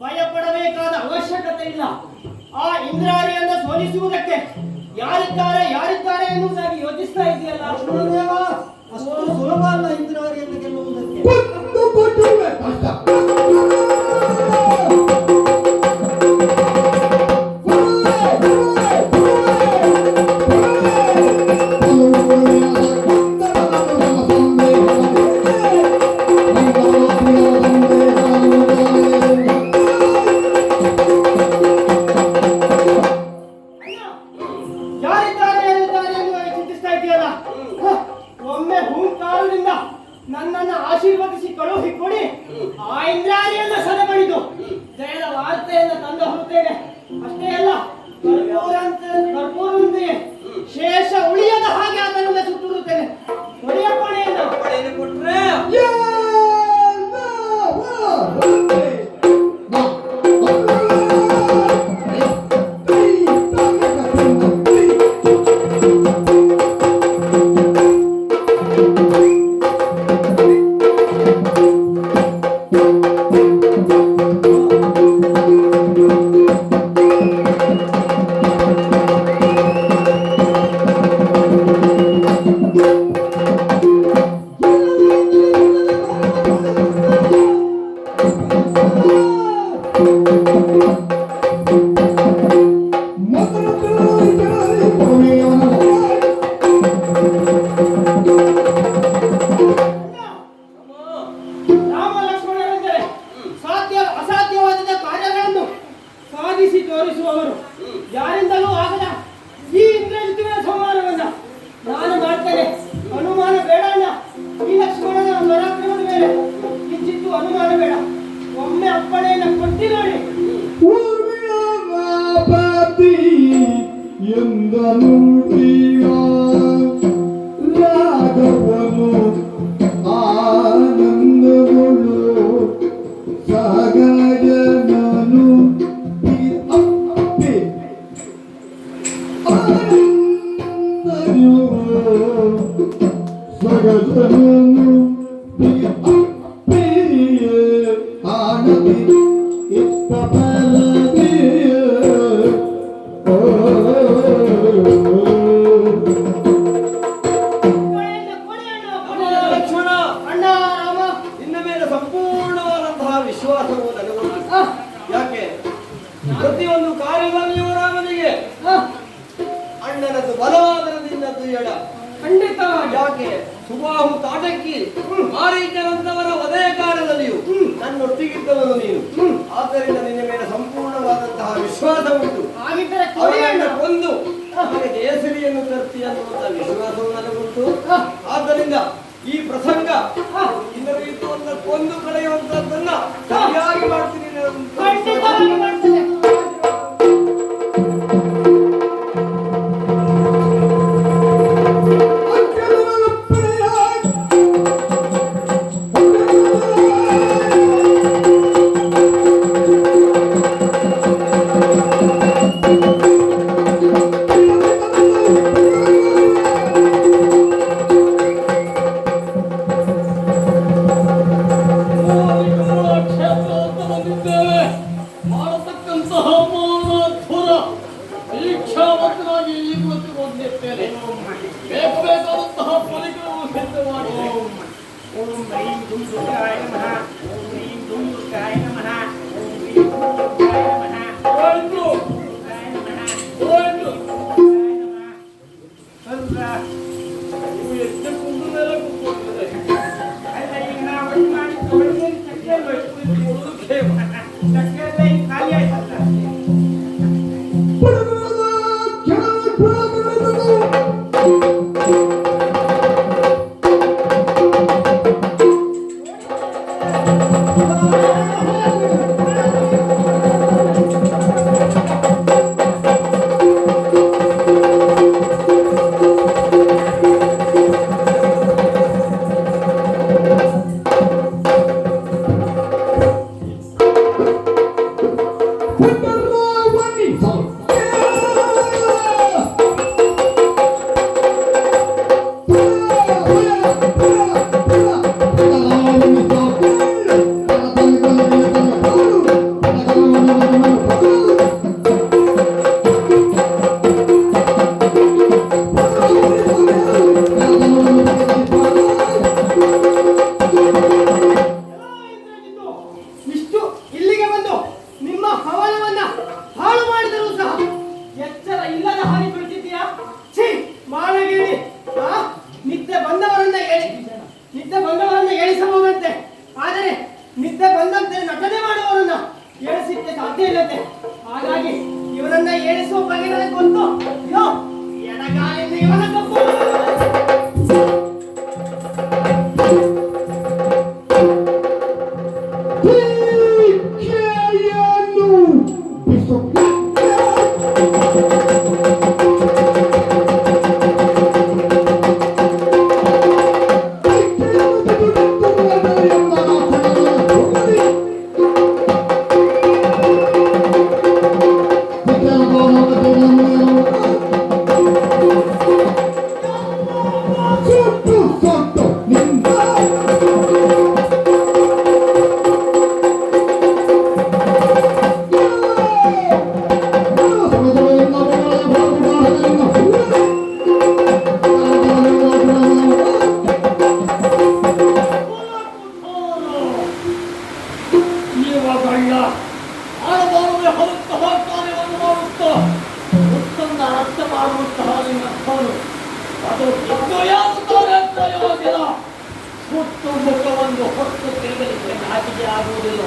Speaker 6: ಭಯಪಡಬೇಕಾದ ಅವಶ್ಯಕತೆ ಇಲ್ಲ. ಆ ಇಂದ್ರಾರಿಯನ್ನು ಸೋಲಿಸುವುದಕ್ಕೆ ಯಾರಿದ್ದಾರೆ ಎನ್ನುವುದಾಗಿ ಯೋಚಿಸ್ತಾ ಇದೆಯಲ್ಲ.
Speaker 7: ಅಷ್ಟು ಸುಲಭ ಅಲ್ಲ ಇಂದ್ರಾರಿಯನ್ನು ಗೆಲ್ಲುವುದಕ್ಕೆ.
Speaker 6: ಒಮ್ಮೆ ಹೂಂಕಾರದಿಂದ ನನ್ನನ್ನು ಆಶೀರ್ವದಿಸಿ ಕಳುಹಿಕೊಡಿ. ಆ ಇಂದ್ರಾರಿಯನ್ನು ಸದಬಡಿದು ಜಯದ ವಾರ್ತೆಯನ್ನು ತಂದು ಹೋಗುತ್ತೇನೆ. ಅಷ್ಟೇ ಅಲ್ಲ, ಕರ್ಪೂರದೊಂದಿಗೆ ಶೇಷ ಉಳಿಯದ ಹಾಗೆ ಅದನ್ನು ಸುಟ್ಟಿರುತ್ತೇನೆ. ಹೊಡೆಯಪ್ಪಣೆಯನ್ನು
Speaker 4: ಕೊಟ್ರೆ
Speaker 1: ನುಡಿಯ ರಾಗವನು ಆನಂದಗಳು ಸಗಯನನು ಅಪ್ಪೆ ಆನಂದಯೋ ಸಗಯನನು ಅಪ್ಪೆಯೇ ಆನಂದಿ ಇತ್ತ ಪರದಿಯೇ
Speaker 4: ಲಕ್ಷ್ಮಣ,
Speaker 6: ಅಣ್ಣ ರಾಮ.
Speaker 4: ನಿನ್ನ ಮೇಲೆ ಸಂಪೂರ್ಣವಾದಂತಹ ವಿಶ್ವಾಸವು ನನಗುಂಟು. ಯಾಕೆ ಪ್ರತಿಯೊಂದು ಕಾರ್ಯದಲ್ಲಿಯೂ ರಾಮನಿಗೆ ಅಣ್ಣನದ್ದು ಬಲವಾದರದಿಂದದ್ದು ಎಡ.
Speaker 6: ಖಂಡಿತ
Speaker 4: ಯಾಕೆ ಸುಬಾಹು ತಾಟಕ್ಕಿ ಮಾರೀಚರಂತವರ ವಧೆಯ ಕಾಲದಲ್ಲಿಯೂ ನನ್ನೊಟ್ಟಿಗಿದ್ದವನು ನೀನು. ಆದ್ದರಿಂದ ನಿನ್ನ ಮೇಲೆ ಸಂಪೂರ್ಣವಾದಂತಹ ವಿಶ್ವಾಸ ಉಂಟು.
Speaker 6: ಹಾಗಿದ್ದರೆ ಕೊಡಿ ಅಣ್ಣ.
Speaker 4: ಅವನನ್ನು ಕೊಂದು ನಮಗೆ ಜಯಶ್ರೀಯನ್ನು ತರ್ತಿ ಅನ್ನುವಂಥ ವಿಶ್ವಾಸವು ನನಗುಂಟು. ಆದ್ದರಿಂದ ಈ ಪ್ರಸಂಗ ಇನ್ನೂ ಇದು ಕೊಂದು ಕಳೆಯುವಂತದ್ದನ್ನ ಸರಿಯಾಗಿ ಮಾಡ್ತೀನಿ ನಾನು.
Speaker 6: ಖಂಡಿತವಾಗಿ ಮಾಡ್ತೇನೆ.
Speaker 3: ಕ್ಷೇತ್ರ ಅಂತ ಬಂದಿದ್ದೇವೆ. ಮಾಡತಕ್ಕಂತಹ ಮೌನಾಧುರ ದೀಕ್ಷಾವಂತನಾಗಿ ಈ ಕುರಿತು ಬಂದಿದ್ದೇನೆ. ಬೇಕಾದಂತಹ ಫಲಿತಗಳು ಸಿದ್ಧವಾಗಿದೆ.
Speaker 2: ಓಂ ಐಂ ದುಂ ದುರ್ಗಾಯ ನಮಃ. ಓಂ ಐಂ ದುಂ ದುರ್ಗಾಯ ನಮಃ. ಓಂ ಐಂ ದುಂ ದುರ್ಗಾಯ ನಮಃ.
Speaker 3: ಹೋಯ್ತು,
Speaker 2: ದುರ್ಗಾಯ ನಮಃ.
Speaker 3: ಹೋಯ್ತು.
Speaker 2: ದುರ್ಗಾಯ ನಮಃ. ಸರ್ವ
Speaker 3: ನೀವು ಎಷ್ಟು ಕುಂದು ಮೇಲೆ ಕೂತ್ಕೊಂಡಿದೆ.
Speaker 2: ಅಲ್ಲ ಈಗ ನಾವು ಒಟ್ಟು ಮಾಡಿ ತೊಗೊಳ್ಳಿ ಚಕ್ಕೆಯಲ್ಲಿ
Speaker 3: ಉಳಿದು ಕ್ಷೇಮ.
Speaker 2: ಚಕ್ಕೆಲ್ಲ ಈಗ ಖಾಲಿ ಆಯ್ತಲ್ಲ.
Speaker 6: ಇಷ್ಟು ಇಲ್ಲಿಗೆ ಬಂದು ನಿಮ್ಮ ಹವನವನ್ನ ಹಾಳು ಮಾಡಿದರೂ ಸಹ ಎಚ್ಚರ ಇಲ್ಲದ ಹಾಗೆ ಕುಳಿತಿದ್ದೀಯಾ? ಛೀ ಮಾನಗೇಳಿ. ನಿದ್ದೆ ಬಂದವರನ್ನ ಎಳಿಸಬಹುದಂತೆ, ಆದರೆ ನಿದ್ದೆ ಬಂದಂತೆ ನಟನೆ ಮಾಡುವವರನ್ನ ಎಳಿಸಲಿಕ್ಕೆ ಸಾಧ್ಯ ಇಲ್ಲಂತೆ. ಹಾಗಾಗಿ ಇವರನ್ನ ಎಳಿಸುವ ಬಗ್ಗೆ ನನಗೆ ಗೊತ್ತು. ಇದೋ ಎಡಗಾಲಿಂದ ಇವನ ತಪ್ಪು.
Speaker 3: ಇವಾಗಲ್ಲ ಆಡಬಾರದೆ ಹೊರತಹ ಕಾರ್ಯವನ್ನು ಮಾಡುತ್ತಾ ಉತ್ತಮ ಅರ್ಥ ಮಾಡುವಂತಹ ನಿನ್ನಪ್ಪನು ಅದು ಯಾಗುತ್ತಾರೆ ಅಂತ ಯೋಗಿಲ್ಲ. ಸುತ್ತು ಮುಖವನ್ನು ಹೊತ್ತು ತಿರುಗಲಿಕ್ಕೆ ನಾಚಿಕೆ ಆಗುವುದಿಲ್ಲ.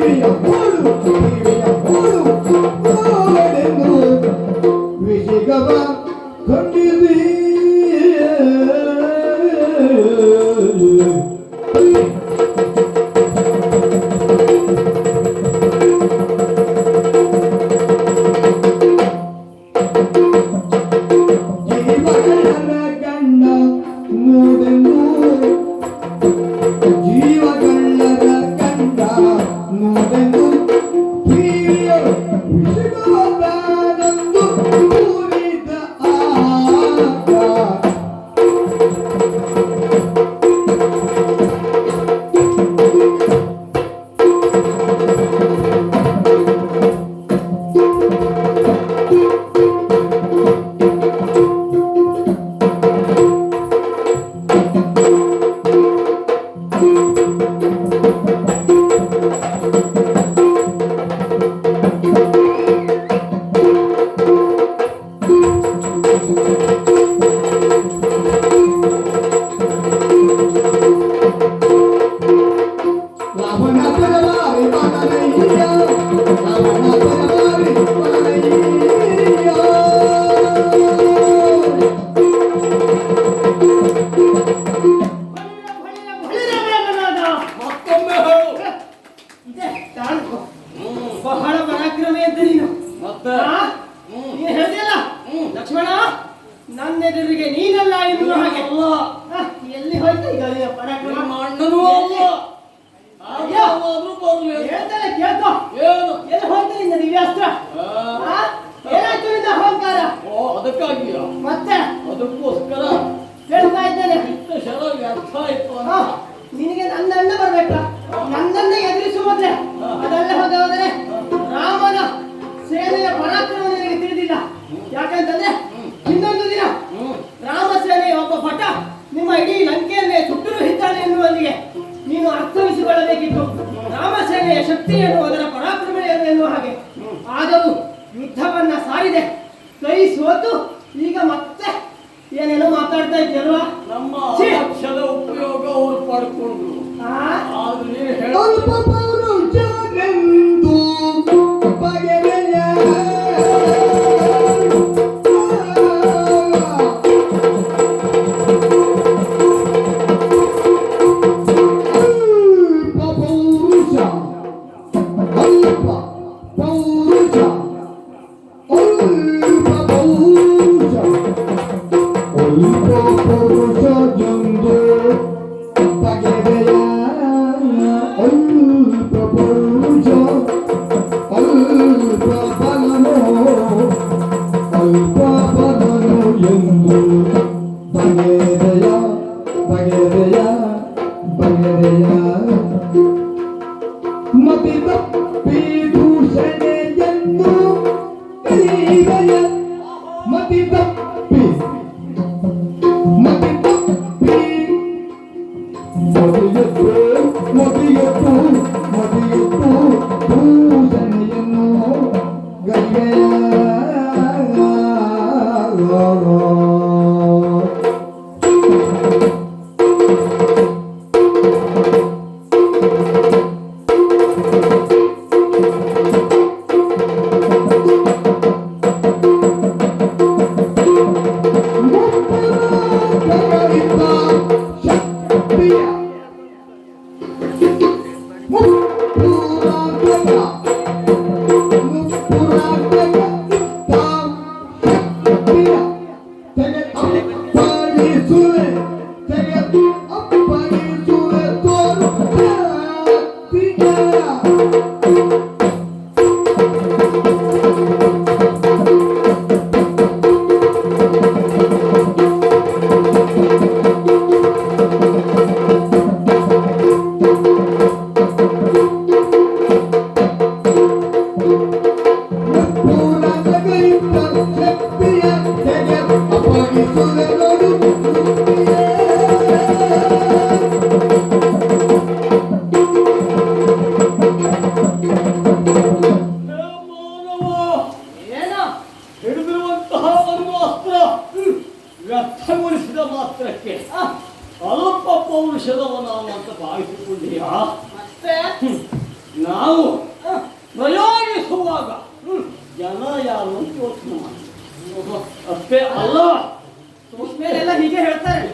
Speaker 1: ಟಿವಿಯ ಹೋಳು ಟಿವಿಯ ಹೋಳು ಓಡೆಂದು ವಿಷಿಗವ ಕೊಂಡಿರಿ ಜೀವಗಳ ಗಂಡ ನೋಡೆಂದು ಜೀವಗಳ್ಳರ ಕಂಡ ನೋಡೆಂದು ಪ್ರಿಯ ವಿಷಗಾದಂದು ಕೂರಿದ ಆಗ ರಾವಣ ಪರವಾರಿ ಬನನಯ್ಯ ರಾವಣ ಪರವಾರಿ ಬನನಯ್ಯ
Speaker 3: ಮತ್ತೊಮ್ಮೆ ಹೇಳು.
Speaker 6: ತಾಳ್ಕೊ. ಬಹಳ ಪರಾಕ್ರಮಿ ಅಂತ ನೀನು
Speaker 3: ಮತ್ತೆ
Speaker 6: ಆ? ನೀನು ಹೇಳ್ದಲ್ಲ ಲಕ್ಷ್ಮಣ ನನ್ನೆದುರಿಗೆ ನೀನಲ್ಲ ಎನ್ನುವ ಹಾಗೆ
Speaker 3: ಅಲ್ಲ.
Speaker 6: ಆ, ಎಲ್ಲಿ ಹೋಯ್ತು ಈಗ ನಿನ್ನ ಪರಾಕ್ರಮ
Speaker 3: ನಿಮ್ಮ ಅಣ್ಣನೂ ಅಲ್ಲ.
Speaker 6: ಅಯ್ಯೋ.
Speaker 3: ಆದರೂ ಬರಲಿ.
Speaker 6: ಹೇಳ್ತಾನೆ ಕೇಳ್ಕೊ
Speaker 3: ಏನು?
Speaker 6: ಎಲ್ಲಿ ಹೋಯ್ತು ನಿನ್ನ ದಿವ್ಯಾಸ್ತ್ರ ಆ? ಏನಾಯ್ತು ನಿನ್ನ ಅಹಂಕಾರ
Speaker 3: ಓ ಅದಕ್ಕಾಗಿಯ
Speaker 6: ಮತ್ತೆ
Speaker 3: ಅದಕ್ಕೋಸ್ಕರ
Speaker 6: ಹೇಳ್ತಾ ಇದ್ದೇನೆ
Speaker 3: ಇಷ್ಟ ಶರ ವ್ಯರ್ಥ ಆಯ್ತು
Speaker 6: ಆ,
Speaker 3: ಅಂತ.
Speaker 6: ನಿನಗೆ ನನ್ನ ಅಣ್ಣ ಬರ್ಬೇಕಾ ನನ್ನನ್ನೇ ಎದುರಿಸುವುದೇ ಅದೆಲ್ಲ ಹೋದರೆ ರಾಮನ ಸೇನೆಯ ಪರಾಕ್ರಮ ನಿನಗೆ ತಿಳಿದಿಲ್ಲ ಯಾಕಂತಂದ್ರೆ ಇನ್ನೊಂದು ದಿನ ರಾಮ ಸೇನೆಯ ಒಬ್ಬ ಭಟ ನಿಮ್ಮ ಇಡೀ ಲಂಕೆಯನ್ನೇ ಸುಟ್ಟರು ಹಿದ್ದಾನೆ ಎನ್ನುವಲ್ಲಿಗೆ ನೀನು ಅರ್ಥವಿಸಿಕೊಳ್ಳಬೇಕಿತ್ತು ರಾಮ ಸೇನೆಯ ಶಕ್ತಿಯನ್ನು ಅದರ ಪರಾಕ್ರಮ ಏನು ಎನ್ನುವ ಹಾಗೆ ಆದರೂ ಯುದ್ಧವನ್ನ ಸಾರಿದೆ ಕೈ ಸೋತು ಈಗ ಮತ್ತೆ ಏನೇನೋ ಮಾತಾಡ್ತಾ ಇದ್ದೀಯಲ್ವಾ
Speaker 3: ನಮ್ಮ
Speaker 6: ಛೀ!
Speaker 3: ಲಕ್ಷ್ಯದ ಉಪಯೋಗ ಅವರು ಪಡ್ಕೊಂಡ್ರು.
Speaker 6: ಆ?
Speaker 3: ಆದ್ರೆ ನೀನು ಹೇಳ
Speaker 1: ಅಲ್ಪ ಪೌರುಷನೆಂದು ಬಗೆವೆಯ ಅಲ್ಪ ಪೌರುಷ ಅಲ್ಪ ಪೌರುಷ ಅಲ್ಪ ಪೌರುಷ ಅಲ್ಪ ಪೌರುಷ ಜಂದು ಬಗೆವೆಯ ಅಲ್ಪ
Speaker 3: ಪ್ರಯಾಣಿಸುವಾಗ ಜನ ಯಾರು ಅಂತ ಯೋಚನೆ ಮಾಡಿ. ಅಷ್ಟೇ ಅಲ್ಲ,
Speaker 6: ಮೇಲೆಲ್ಲ ಹೀಗೆ ಹೇಳ್ತಾರೆ.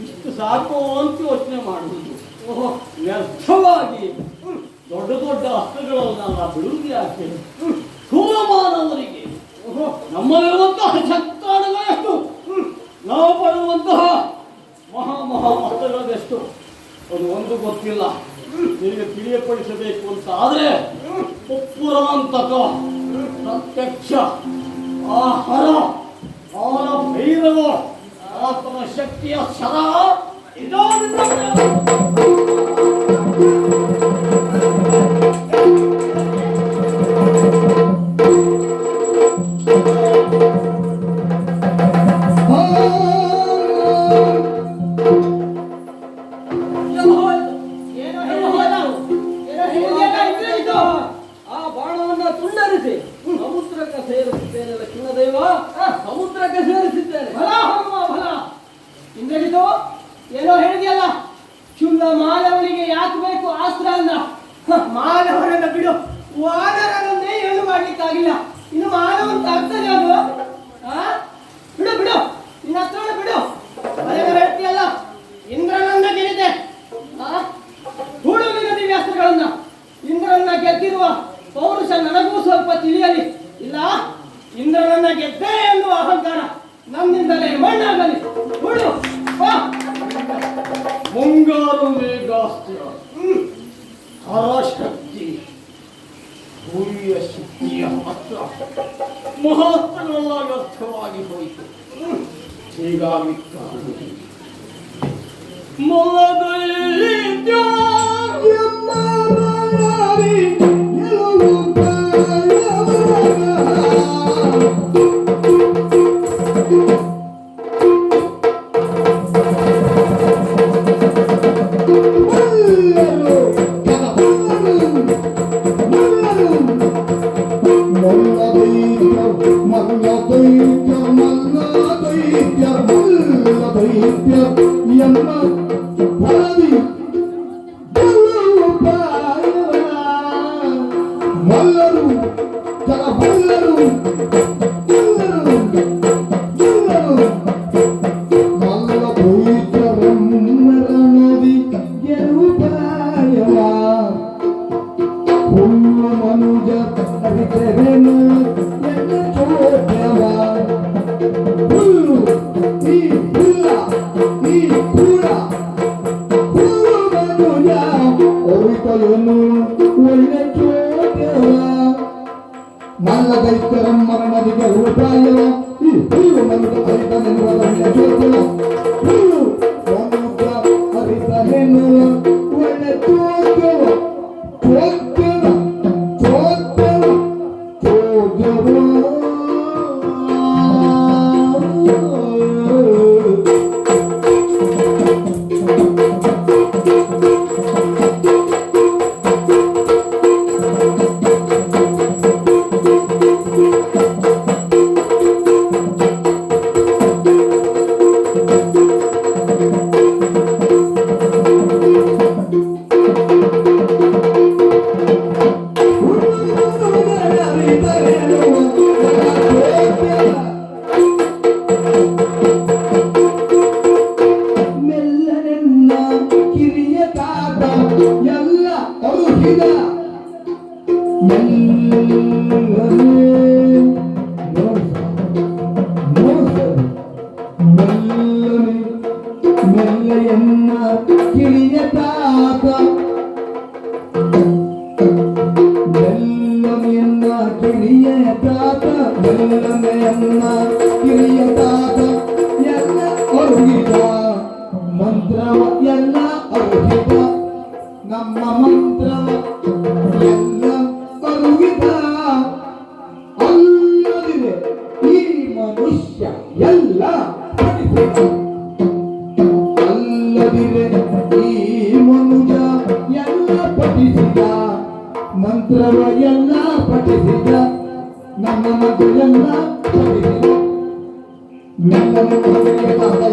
Speaker 3: ಇಷ್ಟು ಸಾಕು ಅಂತ ಯೋಚನೆ ಮಾಡುವುದು. ವ್ಯರ್ಥವಾಗಿ ದೊಡ್ಡ ದೊಡ್ಡ ಅಸ್ತ್ರಗಳನ್ನೆಲ್ಲ ಬಿಡುವುದು ಯಾಕೆ? ಸುಲಮಾನವರಿಗೆ ನಮ್ಮಲ್ಲಿರುವಂತಹ ಶಸ್ತ್ರಾಣಗಳೆಷ್ಟು, ನಾವು ಪಡುವಂತಹ ಮಹಾ ಅಸ್ತ್ರಗಳೆಷ್ಟು, ಅದು ಒಂದು ಗೊತ್ತಿಲ್ಲ. ನಿನಗೆ ತಿಳಿಯಪಡಿಸಬೇಕು ಅಂತ ಆದ್ರೆ ಪುರಾಂತಕ ಪ್ರತ್ಯಕ್ಷ ಆ ಹರ ಅವನ ಭೈರವ ಆತನ ಶಕ್ತಿಯ ಶರ
Speaker 6: ಆ ಬಾಣವನ್ನ ತುಂಡರಿಸಿ ಸಮುದ್ರಕ್ಕೆ ಸೇರಿಸಿದ್ದೇನೆ. ಲಕ್ಷ್ಮಣದೇವ, ಸಮುದ್ರಕ್ಕೆ ಸೇರಿಸಿದ್ದೇನೆ. ಫಲ ಇಂದ್ರಜಿತು, ಏನೋ ಹೇಳಿದೆಯಲ್ಲ, ಶುದ್ಧ ಮಾನವನಿಗೆ ಯಾಕೆ ಬೇಕು ಆಸ್ತ್ರ ಅಂದ. ಮಾನವನನ್ನ ಬಿಡು, ವಾನರನ್ನೇ ಏನು ಮಾಡ್ಲಿಕ್ಕಾಗಿಲ್ಲ, ಇನ್ನು ಮಾನವನ್ ಆಗ್ತದೆ ಅದು. ಬಿಡು ಬಿಡು, ನಿನ್ನ ಹತ್ರ ಬಿಡು. ಅದೇ ಹೇಳ್ತೀಯಲ್ಲ, ಇಂದ್ರನನ್ನ ಗೆಲ್ಲಿದೆ, ಹೂಡು ನಿನ್ನ ದಿವ್ಯಾಸ್ತ್ರಗಳನ್ನ. ಇಂದ್ರನನ್ನ ಗೆದ್ದಿರುವ ಪೌರುಷ ನನಗೂ ಸ್ವಲ್ಪ ತಿಳಿಯಲಿ. ಇಲ್ಲ, ಇಂದ್ರನನ್ನ ಗೆದ್ದೆ ಎನ್ನುವ ಅಹಂಕಾರ ನಮ್ಮಿಂದಲೇ ಮಣ್ಣಾಗಲಿ. ಹೂಡು
Speaker 3: ಮುಂಗಾರು ಮೇಘಾಸ್ತ್ರ ಹರಶಕ್ತಿ ಭೂಮಿಯ ಶಕ್ತಿಯ ಅಸ್ತ್ರ ಮಹಾಸ್ತ್ರಗಳೆಲ್ಲ ವ್ಯರ್ಥವಾಗಿ ಹೋಯಿತು. ಹೀಗಾಗಿ ಮೊಲದೈತ್ಯ
Speaker 1: ಮರಣದಿಗೆ ಉಪಾಯವ ಈ ಹೂವು ಮನುಜ ಹರಿತನೆನ್ನುವ ಒಳ್ಳೆ ಚೋದ್ಯವ ಹೂವು ಮನುಜ ಹರಿತನೆನ್ನುವ ಒಳ್ಳೆ ಚೋದ್ಯವ ಚೋದ್ಯವ ಚೋದ್ಯವ ಚೋದ್ಯವ ಮಂತ್ರವ ಎಲ್ಲ ಅರುಹಿತ ನಮ್ಮ ಮಂತ್ರವ ಎಲ್ಲ ಅರುಹಿತ ಅಲ್ಲದಿರೆ ಈ ಮನುಷ್ಯ ಎಲ್ಲ ಪಠಿಸಿದ ಅಲ್ಲದಿರೆ ಈ ಮನುಜ ಎಲ್ಲ ಪಠಿಸಿದ ಮಂತ್ರವ ಎಲ್ಲ ಪಠಿಸಿದ ನಮ್ಮ ಮಗು ಎಲ್ಲ ಪಠಿಸಿದ ಮೆಲ್ಲನೆ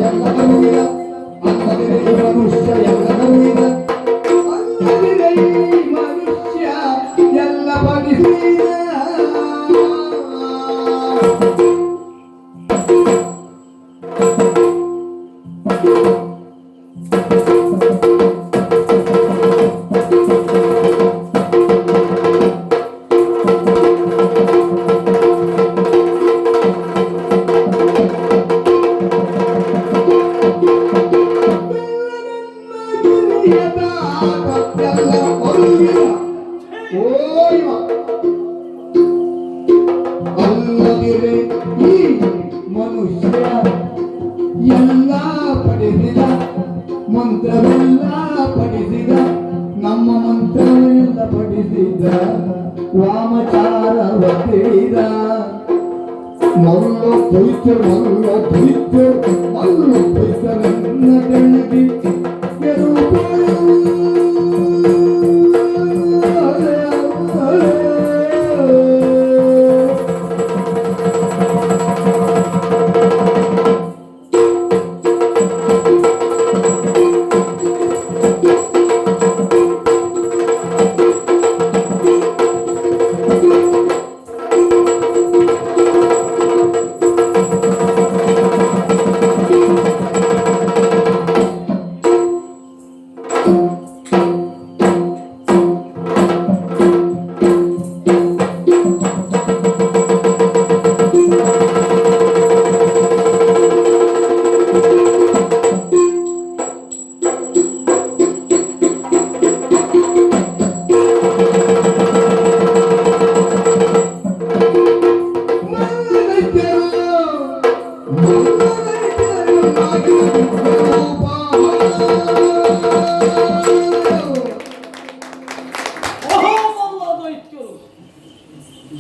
Speaker 1: ಎಲ್ಲ ಅರುಹಿತ ಅಲ್ಲದಿರೆ ಈ ಮನುಷ್ಯ ಎಲ್ಲ ಅರುಹಿತ ಅಲ್ಲದಿರೆ ಈ ಮನುಷ್ಯ ಎಲ್ಲ ಪಡಿಸಿದ ಅಲ್ಲದಿರೆ ಈ ಮನುಷ್ಯ ಎಲ್ಲ ಪಡೆದಿದ ಮಂತ್ರವೆಲ್ಲ ಪಡಿಸಿದ ನಮ್ಮ ಮಂತ್ರವೆಲ್ಲ ಪಡಿಸಿದ ವಾಮಚಾರವ ತಿಳಿದ ಮಲ್ಲು ಪೊಯ್ತು ಮಲ್ಲು ಪೊಯ್ತು ಮಲ್ಲು ಪೊಯ್ತು ನನ್ನ ತೆಳಗಿ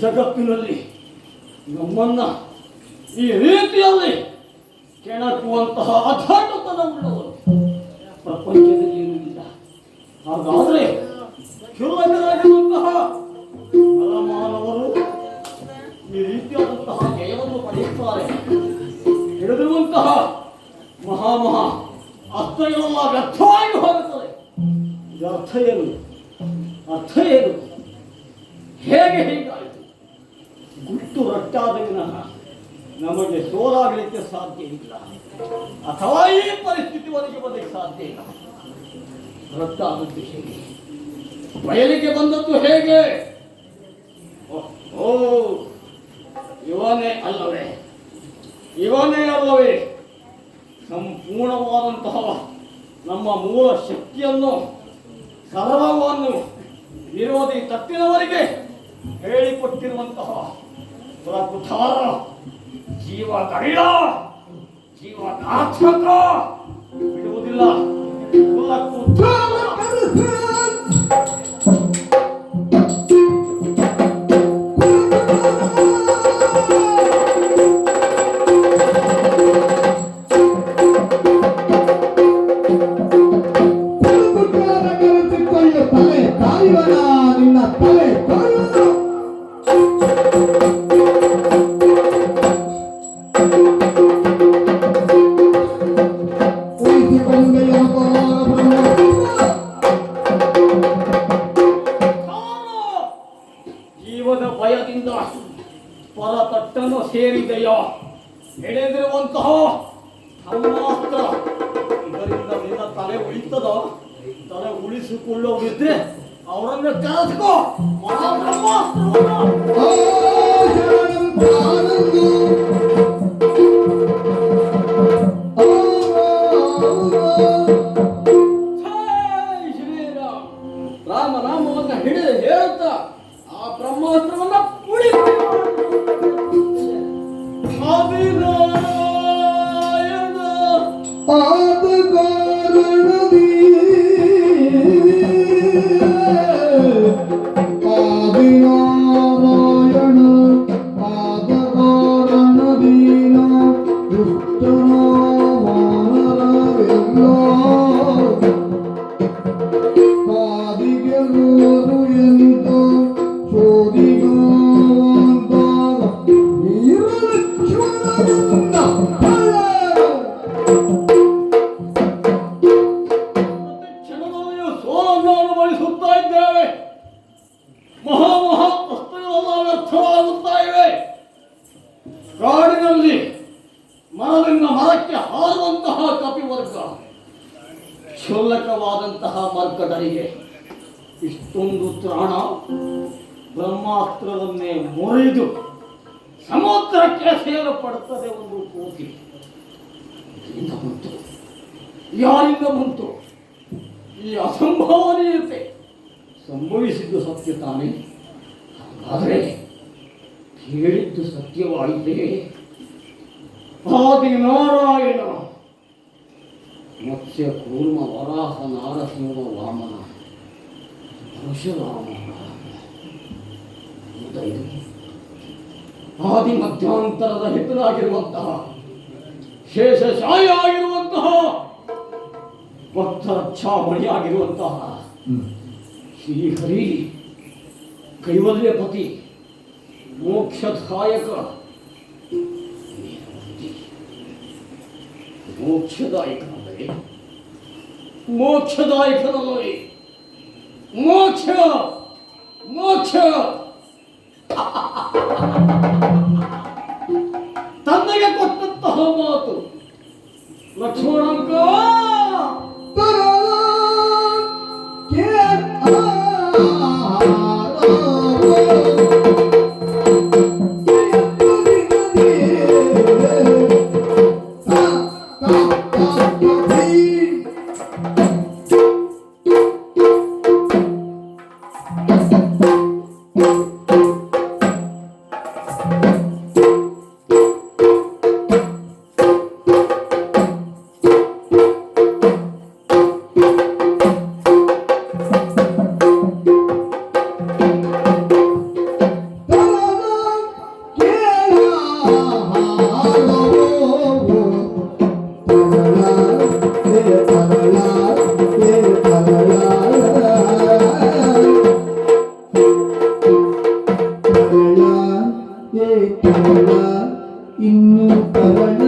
Speaker 3: ಜಗತ್ತಿನಲ್ಲಿ ನಮ್ಮನ್ನ ಈ ರೀತಿಯಲ್ಲಿ ಕೆಣಕುವಂತಹ ಅಧಾಟತನ ಉಳ್ಳವರು ಪ್ರಪಂಚದಲ್ಲಿ ಏನೂ ಇಲ್ಲ. ಹಾಗಾದ್ರೆ ಕ್ಷುಲ್ಲಕರಾಗಿರುವಂತಹ ನರಮಾನವರು ಈ ರೀತಿಯಾದಂತಹ ಜಯವನ್ನು ಪಡೆಯುತ್ತಾರೆ. ಹಿಡಿದಿರುವಂತಹ ಮಹಾ ಅರ್ಥಗಳೆಲ್ಲ ವ್ಯರ್ಥವಾಗಿ ಹೋಗುತ್ತದೆ. ಅರ್ಥ ಏನು ಹೇಗೆ ಹೀಗಾಯಿತು? ಗುಟ್ಟು ರಟ್ಟಾದ ವಿನಃ ನಮಗೆ ಸೋಲಾಗಲಿಕ್ಕೆ ಸಾಧ್ಯ ಇಲ್ಲ, ಅಥವಾ ಈ ಪರಿಸ್ಥಿತಿ ಒದಗಿ ಬರಲಿಕ್ಕೆ ಸಾಧ್ಯ ಇಲ್ಲ. ರಟ್ಟಾದದ್ದು ಹೇಗೆ? ಬಯಲಿಗೆ ಬಂದದ್ದು ಹೇಗೆ? ಓ ಇವನೇ ಅಲ್ಲವೇ ಸಂಪೂರ್ಣವಾದಂತಹ ನಮ್ಮ ಮೂಲ ಶಕ್ತಿಯನ್ನು ಸರ್ವವನ್ನು ವಿರೋಧಿ ತಪ್ಪಿನವರಿಗೆ ಹೇಳಿಕೊಟ್ಟಿರುವಂತಹ ಪ್ರಬುದ್ಧರ ಜೀವ ಗಡಿಲ ಜೀವ ನಾಥಕ ಬಿಡುವುದಿಲ್ಲ.
Speaker 1: ನಿನ್ನ ತಲೆ
Speaker 3: ಜೀವದ ಭಯದಿಂದ ಪರತಟ್ಟನ್ನು ಸೇರಿದೆಯೋ ಎಳೆದಿರುವಂತಹ ಬ್ರಹ್ಮಾಸ್ತ್ರ, ಇದರಿಂದ ನಿನ್ನ ತಲೆ ಉಳಿತದೋ? ತಲೆ ಉಳಿಸಿಕೊಳ್ಳೋದಿದ್ರೆ ಅವರನ್ನು ಕರೆಸ್ಕೋ. ರಾಮನಾಮವನ್ನು ಹಿಡಿದು ಹೇಳುತ್ತಾ ಆ ಬ್ರಹ್ಮಾಸ್ತ್ರವನ್ನ
Speaker 1: ಕಾದಿಗೆ ಚೋದಿಗ
Speaker 3: ವರ್ಗ ಕ್ಷುಲ್ಲಕವಾದಂತಹ ಮರ್ಕಟರಿಗೆ ಇಷ್ಟೊಂದು ತ್ರಾಣ. ಬ್ರಹ್ಮಾಸ್ತ್ರವನ್ನೇ ಮುರಿದು ಸಮುದ್ರಕ್ಕೆ ಸೇರಪಡುತ್ತದೆ ಒಂದು ಕೋಟಿ. ಇದರಿಂದ ಬಂತು, ಯಾರಿಂದ ಬಂತು ಈ ಅಸಂಭವನೀಯತೆ? ಸಂಭವಿಸಿದ್ದು ಸತ್ಯ ತಾನೇ? ಹಾಗಾದರೆ ಹೇಳಿದ್ದು ಸತ್ಯವಾಯಿತೆ? ಆದಿನಾರಾಯಣ, ಮತ್ಸ್ಯ ಕೂರ್ಮ ವರಾಹ ನಾರಸಿಂಹ ವಾಮನ ಪರಶುರಾಮ, ಆದಿ ಮಧ್ಯಾಂತರದ ಹೆಸರಾಗಿರುವಂತಹ ಶೇಷಶಾಯಿ ಆಗಿರುವಂತಹ ಭಕ್ತರಕ್ಷಾಮಣಿಯಾಗಿರುವಂತಹ ಶ್ರೀಹರಿ ಕೈವಲ್ಯಪತಿ ಮೋಕ್ಷದಾಯಕ ಮೋಕ್ಷದಾಯಕನಲ್ಲವೇ? ಮೋಕ್ಷದಾಯಕನಲ್ಲವೇ? ಮೋಕ್ಷ ಮೋಕ್ಷ ತನ್ನಗೆ ಕೊಟ್ಟಂತಹ ಮಾತು ಲಕ್ಷ್ಮಣಂಕ
Speaker 1: ಇನ್ನು ತರಣ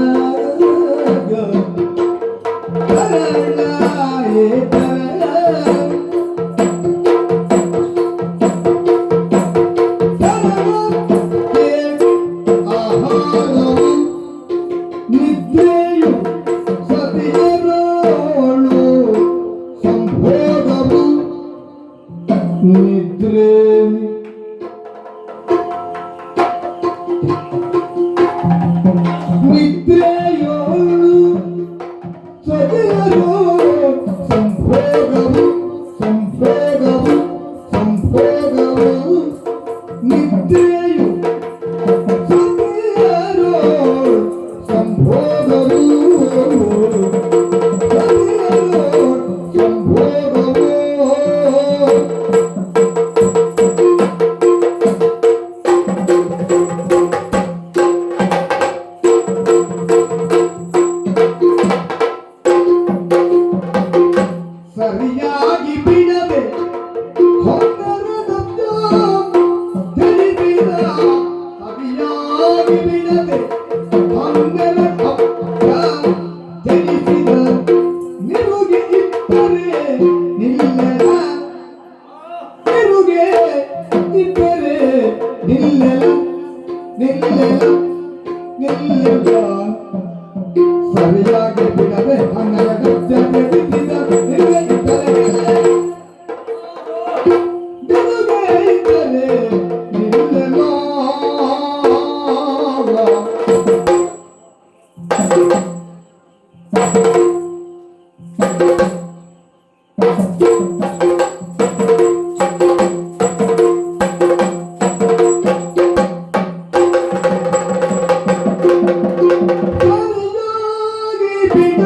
Speaker 1: ನಿದ್ರೆಯು ಸತಿಯರೋಳು ಸಂಭೋಗವು ನಿದ್ರೆ ನಿದ್ರೆಯೋಳು ಸತಿಯರೋಳು ಸಂಭೋಗವು ಸಂಭೋಗವು ಸಂಭೋಗವು ನಿದ್ರೆಯು ಸತಿಯರೋಳು ಸಂಭೋಗವು ಸರಿಯಾಗಿ ಬಿಡದೆ ಸರಿಯಾಗಿ ಬಿಡದೆ ಜನಿಸಿದ ನಿರುಗೆ ಇದ್ದರೆ ನಿಲ್ಲೆಲ ನಿರುಗೆ ಇದ್ದರೆ ನಿಲ್ಲೆಲ ನಿಲ್ಲೆಲ ನಿಲ್ಲೆಲ ಸರಿಯಾಗಿ ಬಿಡದೆ ಹನ್ನೆರಡು ಬಿದ್ದಿದ್ದ ನಿರುಗೆ ಇದ್ದರೆ ನಿರುಗೆ ಇದ್ದರೆ ನಿಲ್ಲೆಲ ಸರಿಯಾಗಿ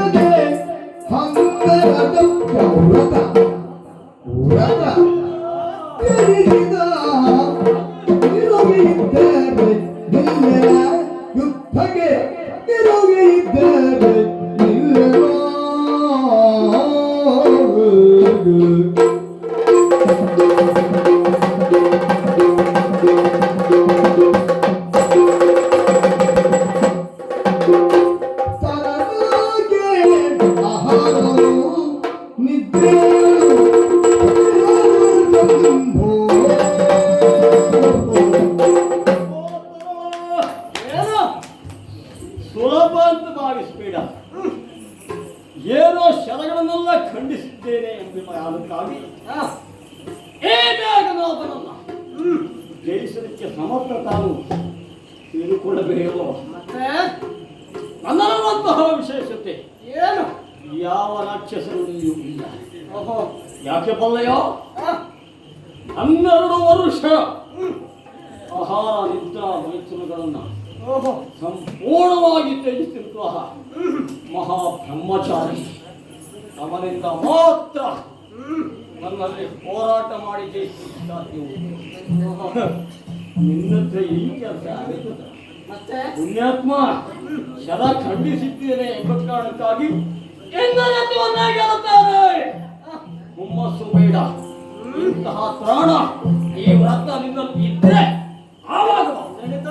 Speaker 3: ನಡೆಸಲಿಕ್ಕೆ ಸಮರ್ಥ ತಾನು ತಿಳಿದುಕೊಳ್ಳಬೇಕೋ.
Speaker 6: ಮತ್ತೆ
Speaker 3: ನನ್ನಲ್ಲಿರುವಂತಹ ವಿಶೇಷತೆ
Speaker 6: ಏನು?
Speaker 3: ಯಾವ ರಾಕ್ಷಸರಲ್ಲಿಯೂ ಇಲ್ಲ.
Speaker 6: ಓಹೋ.
Speaker 3: ಯಾಕೆ ಬಲ್ಲೆಯೋ?
Speaker 6: ಆ,
Speaker 3: 12 ವರ್ಷ ಆಹಾರ ನಿದ್ರಾ ಮೈಥುನಗಳನ್ನು
Speaker 6: ಓಹೋ.
Speaker 3: ಸಂಪೂರ್ಣವಾಗಿ ತ್ಯಜಿಸಿರುವಂತಹ ಮಹಾಬ್ರಹ್ಮಚಾರಿ ಅವನಿಂದ ಮಾತ್ರ ನನ್ನಲ್ಲಿ ಹೋರಾಟ ಮಾಡಿ ಜಯಿಸಲಿಕ್ಕೆ ಸಾಧ್ಯವು. ನಿನ್ನತ್ರ ಈ ಕೆಲಸ ಆಗುತ್ತದೆ.
Speaker 6: ಮತ್ತೆ
Speaker 3: ಪುಣ್ಯಾತ್ಮ ಶರ ಖಂಡಿಸಿದ್ದೇನೆ ಎಂಬ ಕಾರಣಕ್ಕಾಗಿ ಎಂದೆಂದವನ್ನೇ ಗೆಲ್ಲುತ್ತಾರೆ. ಹುಮ್ಮಸ್ಸು ಬೇಡ. ಇಂತಹ ತ್ರಾಣ ಈ ವ್ರತ ನಿನ್ನಲ್ಲಿ ಇದ್ರೆ ಆವಾಗ ನಡೆದ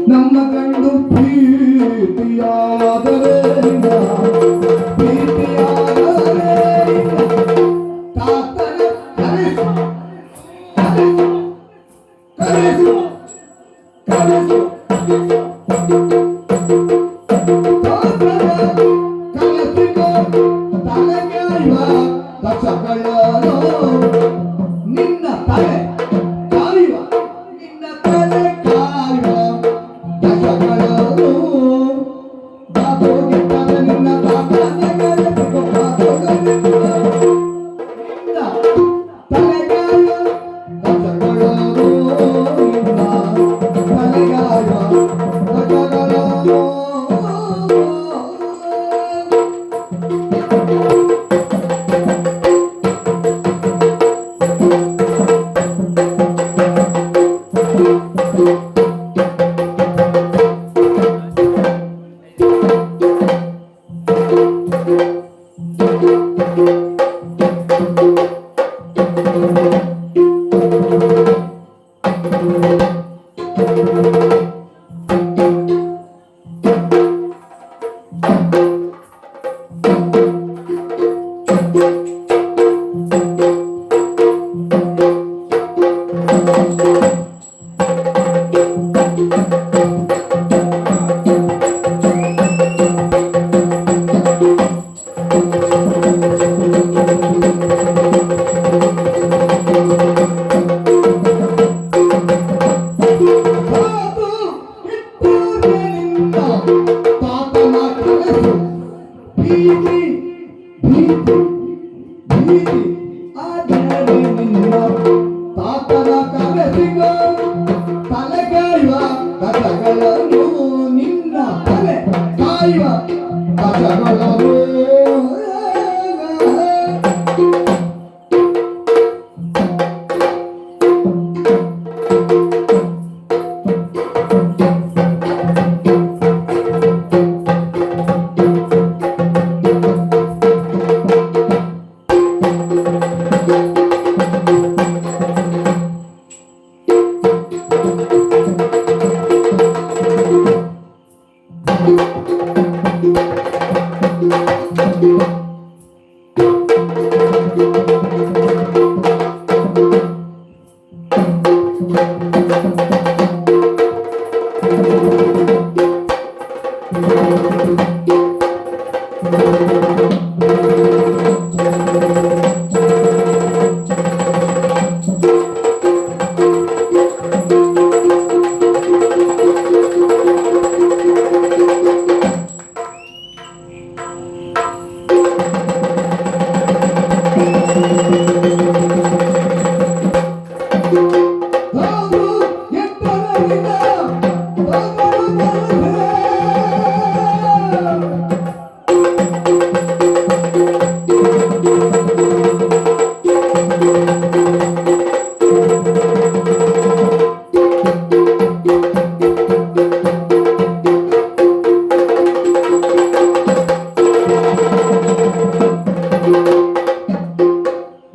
Speaker 1: ನಮ್ಮ ಗಂಡು ಪ್ರೀತಿಯಾದರೆ ತಾತನ ಕರೆಸು ಕರೆಸು ಕರೆಸು ತಾತನ ಕರೆಸಿಕೋ ತಲೆಗಾಯುವ ದಶಗಳನ್ನು ನಿನ್ನ ತಲೆ ಕಾಯುವ ನಿನ್ನ ತಲೆ ಕಾಯುವ ದಶಗಳನ್ನು ಬಾಬೋಗೆ ತಲೆ ನಿನ್ನ ತಾತನ ಕರೆಸಿಕೋ ಬಾಬೋಗೆ ನಿನ್ನ ತಲೆಗಾಯುವ ದಶಗಳನ್ನು ನಿನ್ನ ತಲೆಗಾಯುವ ದಶಗಳನ್ನು ತಾತನ ಕನಸು ಭೀತಿ ಭೀತಿ ಭೀತಿ ಆದರೆ ನಿನ್ನ ತಾತನ ಕನಸಿಗಳು ತಲೆಗಾಯುವ ಕಥಗಳನ್ನು ನಿನ್ನ ತಲೆ ಕಾಯುವ ಕಥಗಳನ್ನು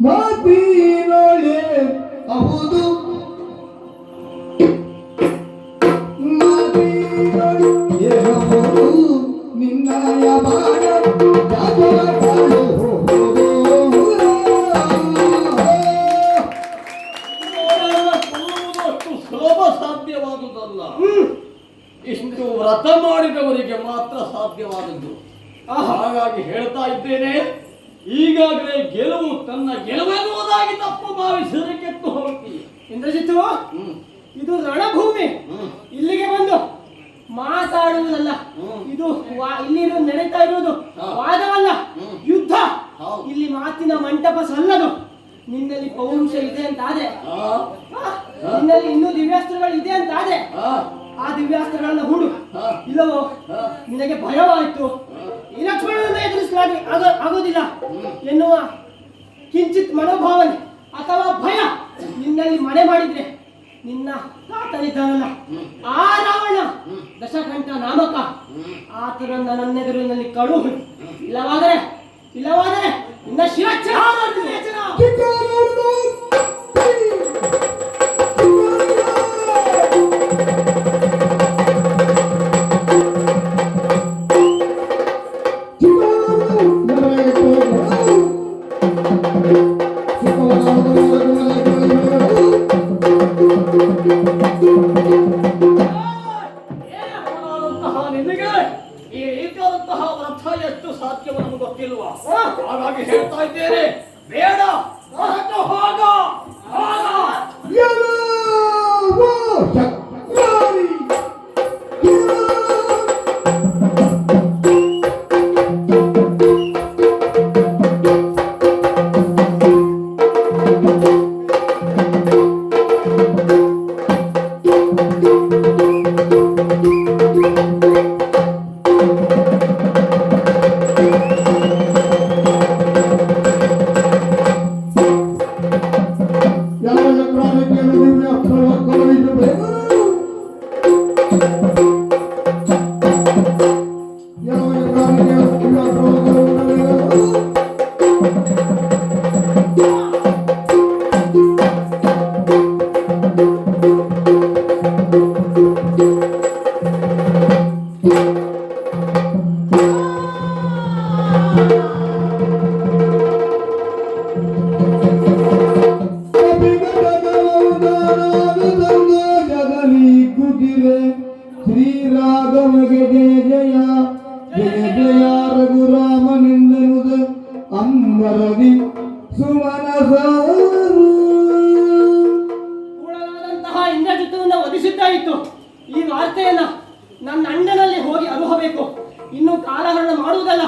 Speaker 1: ಮಾತಿನೊಳೆ ಹೌದು ಮಾತಿನೊಳೆ ಹೌದು ನಿನ್ನಯ ಬಾಣ
Speaker 3: ಕೊಲ್ಲುವುದಷ್ಟು ಸುಲಭ ಸಾಧ್ಯವಾದುದಲ್ಲ. ಇಷ್ಟು ವ್ರತ ಮಾಡಿದವರಿಗೆ ಮಾತ್ರ ಸಾಧ್ಯವಾದದ್ದು. ಹಾಗಾಗಿ ಹೇಳ್ತಾ ಇದ್ದೇನೆ, ಈಗಾಗಲೇ ಗೆಲುವು ತನ್ನ ಗೆಲುವೆನ್ನುವುದಾಗಿ ತಪ್ಪು ಭಾವಿಸಿದರೆ ಕೆಟ್ಟು ಹೋಗ್ತೀಯ.
Speaker 6: ಇಂದ್ರಜಿತ್ತು, ಇದು ರಣಭೂಮಿ. ಇಲ್ಲಿಗೆ ಬಂದು ಮಾತಾಡುವುದಲ್ಲ. ಇದು ಇಲ್ಲಿ ನಡೀತಾ ಇರುವುದು ವಾದವಲ್ಲ, ಯುದ್ಧ. ಇಲ್ಲಿ ಮಾತಿನ ಮಂಟಪ ಸಲ್ಲದು. ನಿನ್ನಲ್ಲಿ ಪೌರುಷ ಇದೆ ಅಂತಾದ್ರೆ, ನಿನ್ನಲ್ಲಿ ಇನ್ನೂ ದಿವ್ಯಾಸ್ತ್ರಗಳು ಇದೆ ಅಂತಾದ್ರೆ ಆ ದಿವ್ಯಾಸ್ತ್ರಗಳನ್ನ ಹೂಡು. ಇಲ್ಲವೋ ನಿನಗೆ ಭಯವಾಯಿತು, ಈ ಲಕ್ಷ್ಮಣನನ್ನು ಎದುರಿಸಲಾಗಿ ಆಗೋದಿಲ್ಲ ಎನ್ನುವ ಕಿಂಚಿತ್ ಮನೋಭಾವನೆ ಅಥವಾ ಭಯ ನಿನ್ನಲ್ಲಿ ಮನೆ ಮಾಡಿದ್ರೆ, ನಿನ್ನ ತಾತನಿದ್ದಾನಲ್ಲ ಆ ರಾವಣ ದಶಕಂಠ ನಾಮಕ, ಆತನನ್ನ ನನ್ನೆದುರಿನಲ್ಲಿ ಕಳುಹು. ಇಲ್ಲವಾದರೆ ನಿನ್ನ ಶಿರಚ್ಛೇದ.
Speaker 3: ನಿನಗೆ ಈ ರೀತಿಯಾದಂತಹ ವ್ರತ ಎಷ್ಟು ಸಾಧ್ಯವೋ ನಮಗೆ ಗೊತ್ತಿಲ್ವಾ? ಹಾಗಾಗಿ ಹೇಳ್ತಾ ಇದ್ದೇನೆ, ಬೇಡ, ಹೊರಟು ಹೋಗ.
Speaker 1: ಶ್ರೀರಾಘವಗೆ ಜಯ ಜಯ ಜಯ ಜಯ ರಘುರಾಮನೆಂದನುದ ಅಂಬರದಿ ಸುಮನಸಾರು.
Speaker 6: ಕೂಡಲಾದಂತಹ ಇಂದ್ರಜಿತನನ್ನು ವಧಿಸಿದ್ದಾಯಿತು. ಈ ವಾರ್ತೆಯನ್ನ ನನ್ನ ಅಣ್ಣನಲ್ಲಿ ಹೋಗಿ ಅನುಭವಿಸಬೇಕು. ಇನ್ನು ಕಾಲಹರಣ ಮಾಡುವುದಲ್ಲ.